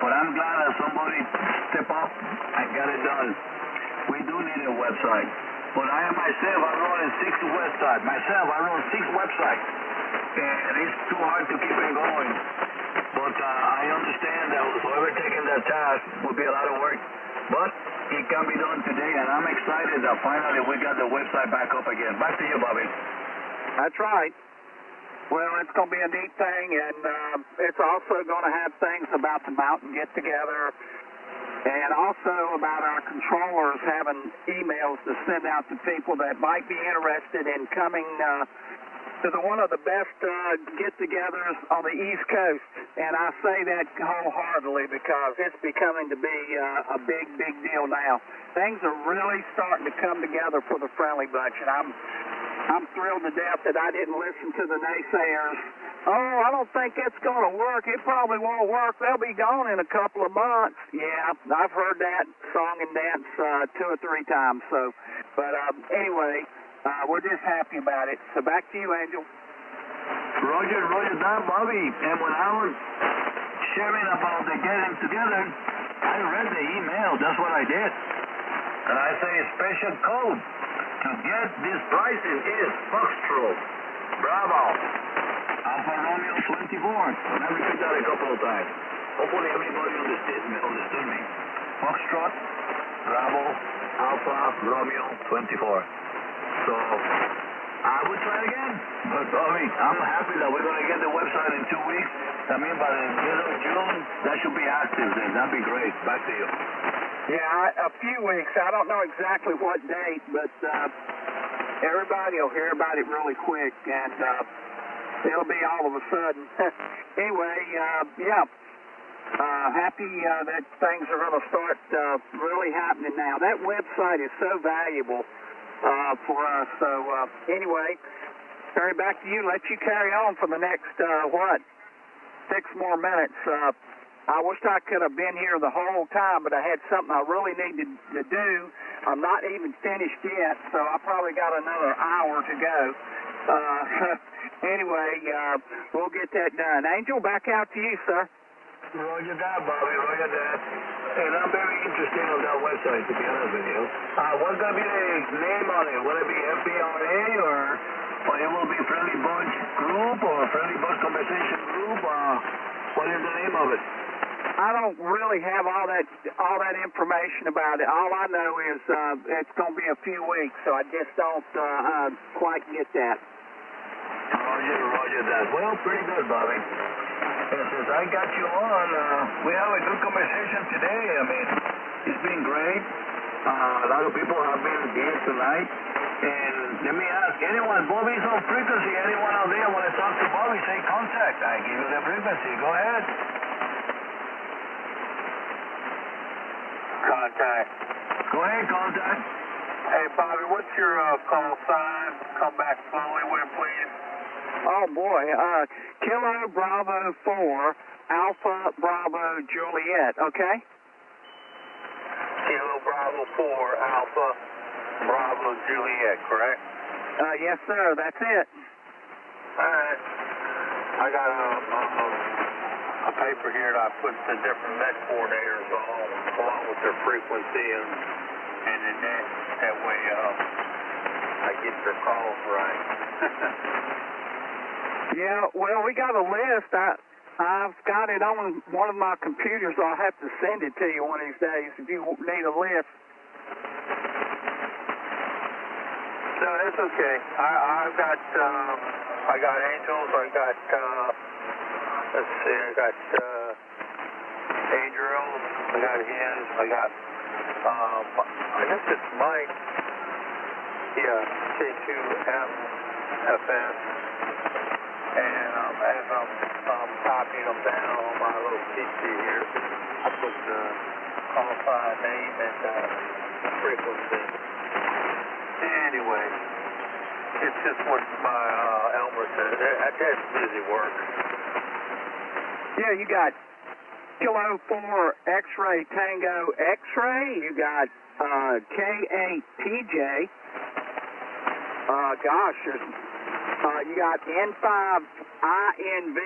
But I'm glad that somebody stepped up and got it done. We do need a website. But I myself, I run 6 websites. I run 6 websites. And it's too hard to keep it going. But I understand that whoever taking that task will be a lot of work. But it can be done today, and I'm excited that finally we got the website back up again. Back to you, Bobby. That's right. Well, it's going to be a neat thing, and it's also going to have things about the mountain get-together, and also about our controllers having emails to send out to people that might be interested in coming to one of the best get-togethers on the East Coast. And I say that wholeheartedly because it's becoming to be a big, big deal now. Things are really starting to come together for the Friendly Bunch, and I'm thrilled to death that I didn't listen to the naysayers. Oh, I don't think it's going to work. It probably won't work. They'll be gone in a couple of months. Yeah, I've heard that song and dance 2 or 3 times. So, but anyway, we're just happy about it. So back to you, Angel. Roger that, Bobby. And when I was sharing about the getting together, I read the email. That's what I did. And I say special code to get this pricing is Foxtrot. Bravo. Alfa Romeo 24. And I repeat that a couple of times. Hopefully everybody understood me. Foxtrot, Bravo, Alfa Romeo 24. So, I will try again. But, Bobby, I'm happy that we're going to get the website in 2 weeks. I mean, by the end of June, that should be active then. That'd be great. Back to you. Yeah, a few weeks. I don't know exactly what date, but everybody will hear about it really quick, and it'll be all of a sudden. Anyway, yeah. Happy that things are going to start really happening now. That website is so valuable for us. So anyway, turn it back to you. Let you carry on for the next 6 more minutes. I wish I could have been here the whole time, but I had something I really needed to do. I'm not even finished yet, so I probably got another hour to go. Anyway, we'll get that done. Angel, back out to you, sir. Roger that, Bobby. Roger that. And I'm very interested on that website, to be honest with you. What's going to be the name on it? Will it be FBRA or it will be Friendly Bunch Group or Friendly Bunch Conversation Group? What is the name of it? I don't really have all that information about it. All I know is it's going to be a few weeks, so I just don't quite get that. Roger that. Well, pretty good, Bobby. And since I got you on, we have a good conversation today. I mean, it's been great. A lot of people have been here tonight. And let me ask, anyone, Bobby's on frequency. Anyone out there want to talk to Bobby, say contact. I give you the frequency. Go ahead. Contact. Go ahead, contact. Hey, Bobby, what's your call sign? Come back slowly with it, please. Oh, boy. Kilo Bravo 4, Alpha Bravo Juliet, okay? Kilo Bravo 4, Alpha Bravo Juliet, correct? Yes, sir. That's it. All right. I got a paper here that I put the different net coordinators on, along with their frequency and the net. That way, I get their calls right. Yeah, well, we got a list. I've got it on one of my computers. I'll have to send it to you one of these days if you need a list. No, that's okay. I got Angels. I got let's see. I got Adriel's. I got his. I got I guess it's Mike. Yeah, K2FS. And as I'm copying them down on my little PC here, I put the qualified name and frequency. Anyway, it's just what my Elmer said. That's busy work. Yeah, you got Kilo 4 X-Ray Tango X-Ray. You got K8PJ. Gosh, you got N5INV.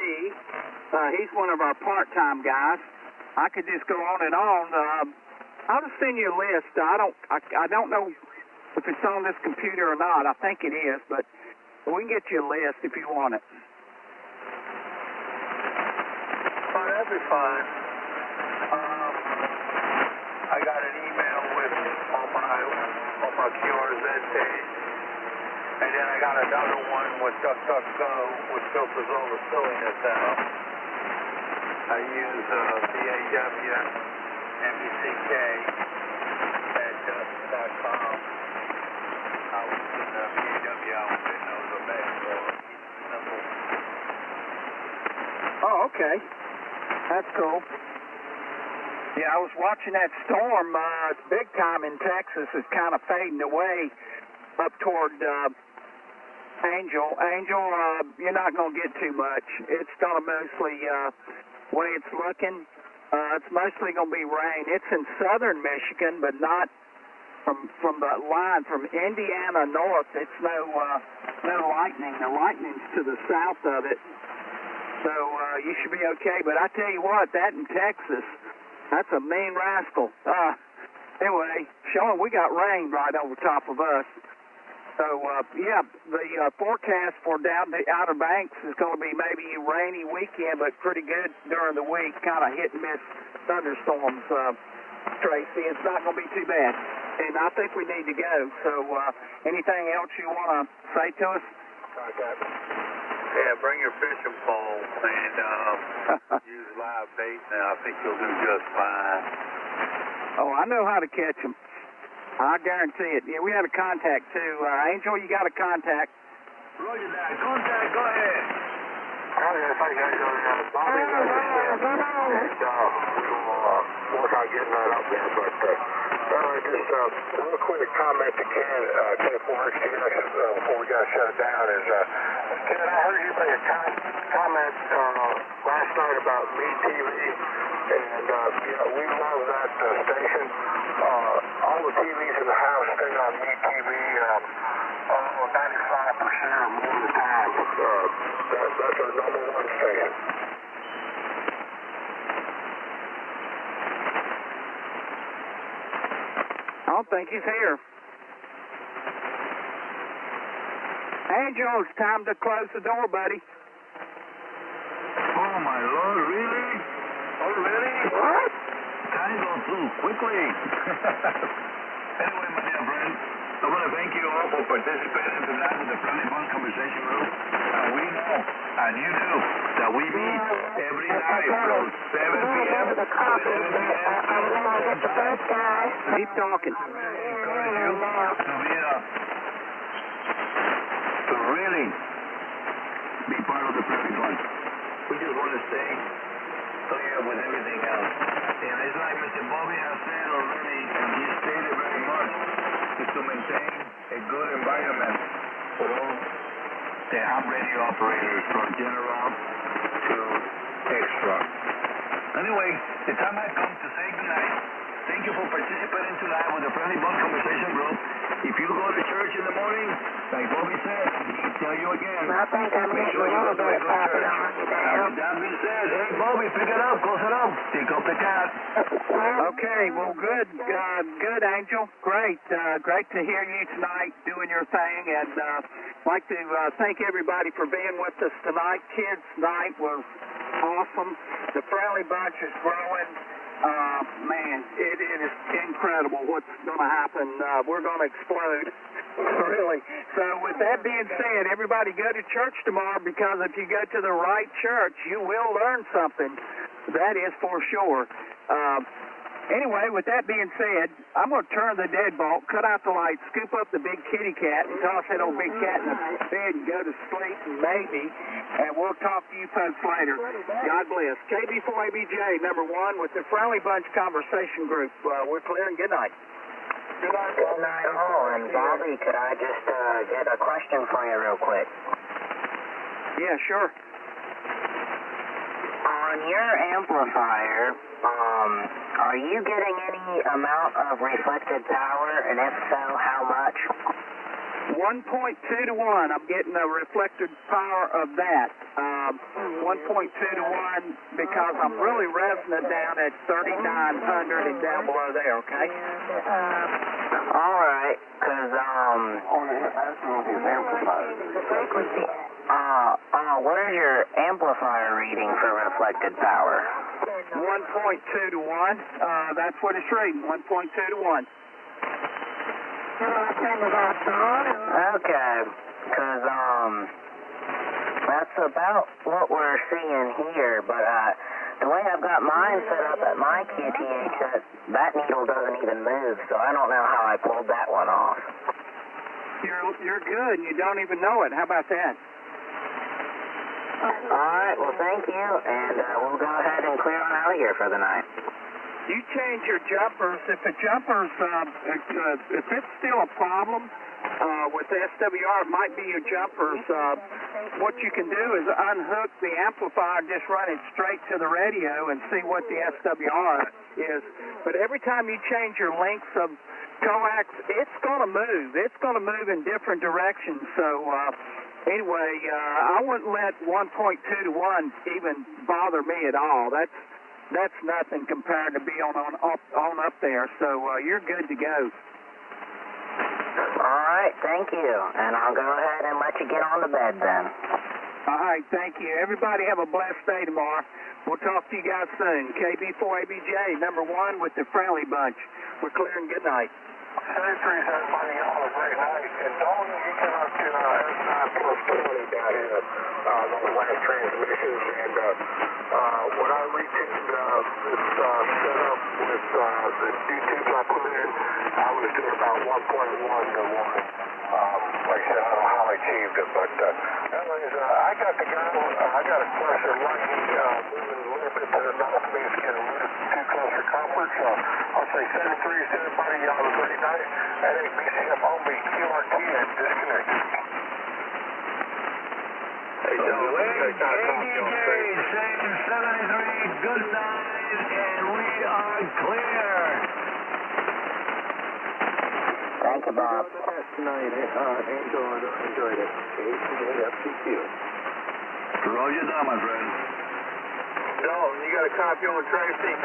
He's one of our part-time guys. I could just go on and on. I'll just send you a list. I don't know if it's on this computer or not. I think it is, but we can get you a list if you want it. Oh, that'd be fine. I got an email with on my QRZ page, and then I got another one with DuckDuckGo, which filters all the silliness out. I use BAW MECK at dust.com. I was in the BAW outfit, and I was a bad, so keep it simple. Oh, okay. That's cool. Yeah, I was watching that storm. It's big time in Texas. It's kind of fading away up toward Angel. Angel, you're not going to get too much. It's going to mostly, way it's looking, it's mostly going to be rain. It's in southern Michigan, but not from the line from Indiana north. It's no lightning. The lightning's to the south of it. So you should be okay. But I tell you what, that in Texas, that's a mean rascal. Anyway, Sean, we got rain right over top of us. So, yeah, the forecast for down the Outer Banks is going to be maybe a rainy weekend, but pretty good during the week, kind of hit and miss thunderstorms, Tracy. It's not going to be too bad. And I think we need to go. So, anything else you want to say to us? Yeah, bring your fishing pole and use live bait now. I think you'll do just fine. Oh, I know how to catch them. I guarantee it. Yeah, we had a contact, too. Angel, you got a contact. Roger that. Contact, go ahead. Oh, yes, I got you. Bobby, and we'll work on getting that up there. But just a real quick comment to Ken, K4XT, before we got to shut it down, is, Ken, I heard you make a comment last night about MeTV, and we love that station. All the TVs in the house stay on MeTV 95% or more of the time. That's our number one station. I don't think he's here. Angel, it's time to close the door, buddy. Oh, my Lord, really? Already? What? Time goes through quickly. Anyway, my dear friend, I want to thank you all for participating tonight in the Friendly Fun Conversation Group. And we know, and you do, that we meet every night from 7 p.m. to 11 p.m. Keep talking. Encourage you to really be part of the Friendly Fun. We just want to stay clear with everything else. And it's like Mr. Bobby has said already, and he stated very much, is to maintain a good environment for all the ham radio operators from general to extra. Anyway, the time has come to say goodnight. Thank you for participating tonight with the Friendly Bunk Conversation Group. If you go to church in the morning, like Bobby said, he'll tell you again. I think I'm Make getting sure a you go little to a bit good popping church. on you now. With that being said, hey Bobby, pick it up, close it up, pick up the cat. Okay, well, good, good, Angel. Great, great to hear you tonight doing your thing, and like to thank everybody for being with us tonight. Kids' night was awesome. The Friendly Bunch is growing. Man, it is incredible what's going to happen. We're going to explode, really. So with that being said, everybody go to church tomorrow, because if you go to the right church, you will learn something. That is for sure. Anyway, with that being said, I'm going to turn the deadbolt, cut out the lights, scoop up the big kitty cat, and toss that old big cat in the bed and go to sleep, maybe, and we'll talk to you folks later. God bless. KB4ABJ, number 1, with the Friendly Bunch Conversation Group. We're clear, and good night. Good night, all. And Bobby, could I just get a question for you real quick? Yeah, sure. On your amplifier, are you getting any amount of reflected power, and if so, how much? 1.2 to 1. I'm getting a reflected power of that. 1.2 to 1, because I'm really resonant down at 3,900 and down below there, okay? All right, because, what is your amplifier reading for reflected power? 1.2 to 1. That's what it's reading, 1.2 to 1. Okay, because, that's about what we're seeing here, but, the way I've got mine set up at my QTH, that needle doesn't even move, so I don't know how I pulled that one off. You're good, and you don't even know it. How about that? All right, well, thank you, and we'll go ahead and clear on out of here for the night. You change your jumpers. If the jumpers, if it's still a problem with the SWR, it might be your jumpers. What you can do is unhook the amplifier, just run it straight to the radio and see what the SWR is. But every time you change your lengths of coax, it's going to move. It's going to move in different directions. So anyway, I wouldn't let 1.2 to 1 even bother me at all. That's nothing compared to being on up there. So you're good to go. All right, thank you. And I'll go ahead and let you get on to bed then. All right, thank you. Everybody have a blessed day tomorrow. We'll talk to you guys soon. KB4ABJ, number 1 with the Friendly Bunch. We're clear, and good night. Hey, Teresa, everybody, y'all a great night. And Dawn, you came up to S9 plus 20 down here on the last transmissions. And when I retuned this setup with the new tubes I put in, I was doing about 1.1 to 1. Like I said, I don't know how I achieved it, but anyways, I got to go. I got a cluster lightning moving a little bit to the north of me. It's getting a little too close for comfort. So I'll say 7-3 to everybody. Y'all have a great night. That ain't BCF only QRT and disconnect. Hey, John. Saying 73, good night, and we are clear. Thank you, Bob. Tonight, Angel, enjoyed it. FCQ. Roger that, my friend. Dalton, you got a copy on Tracy?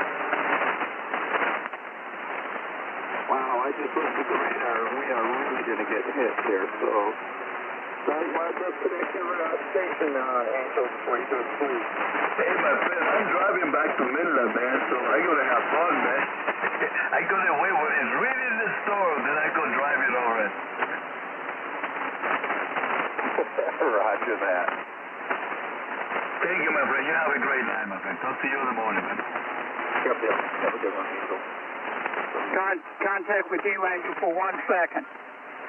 Wow, I just looked at the radar, and we are really going to get hit here, so... Right, well, let's connect your station, Angel, before you go to sleep. Hey, my friend, I'm driving back to Midland, man, so I got to have fun, man. I got to wait when it's really in the store, then I go drive it over it. Roger that. Thank you, my friend. You have a great night, my friend. Talk to you in the morning, man. Yep. Have a good one, Angel. Contact with you, Angel, for 1 second.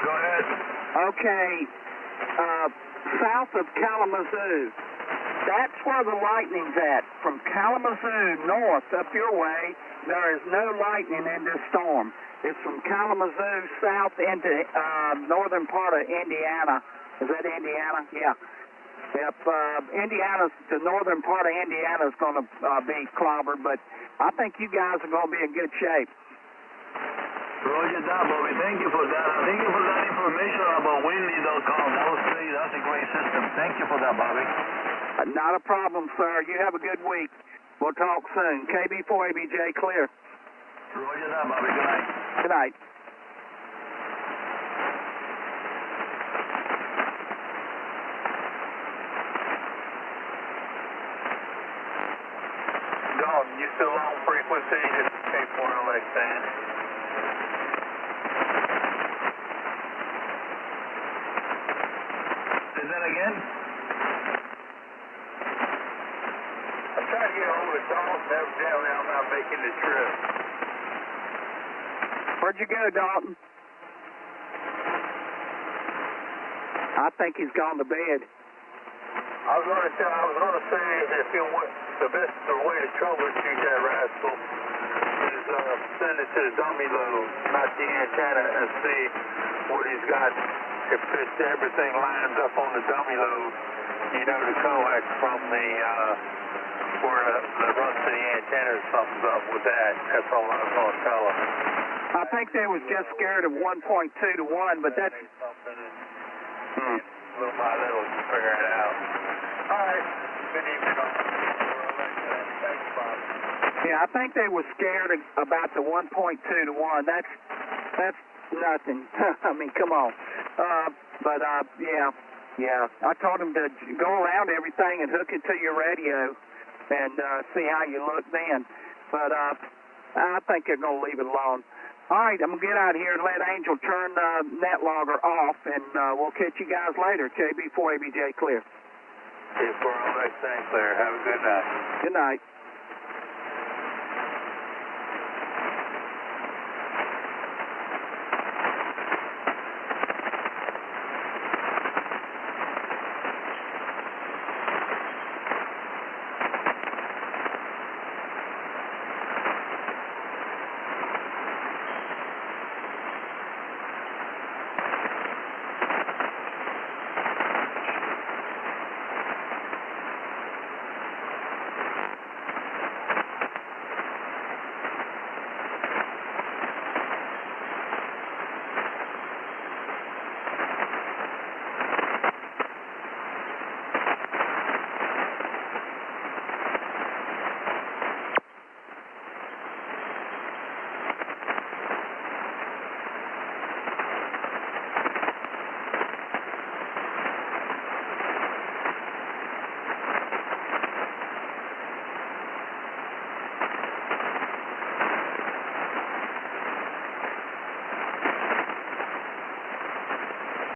Go ahead. Okay. South of Kalamazoo, That's where the lightning's at. From Kalamazoo north up your way, there is no lightning in this storm. It's from Kalamazoo south into northern part of Indiana. Is that Indiana? Yeah. Yep. The northern part of Indiana is going to be clobbered, but I think you guys are going to be in good shape. Roger that, Bobby. Thank you for that. Thank you for that information about windy.com. That's a great system. Thank you for that, Bobby. Not a problem, sir. You have a good week. We'll talk soon. KB4ABJ clear. Roger that, Bobby. Good night. Good night. Dalton, you still on frequency? This is K4LXN. Say that again? I'm trying to get a hold of Dalton. Evidently, I'm not making the trip. Where'd you go, Dalton? I think he's gone to bed. I was going to say if you want the best way to troubleshoot that rascal is send it to the dummy load, not the antenna, and see what he's got. If everything lines up on the dummy load, you know the coax from the where the rest of the antenna or something's up with that. That's all I was going to tell him. I think they was just scared of 1.2 to 1, but that's... Little by little, you figure it out. All right. Good evening. Thanks, Bob. Yeah, I think they were scared about the 1.2 to 1. That's nothing. I mean, come on. Yeah. I told them to go around everything and hook it to your radio and see how you look then. But I think they're going to leave it alone. All right, I'm going to get out of here and let Angel turn net logger off, and we'll catch you guys later. KB4ABJ clear. K4LXN clear. Have a good night. Good night.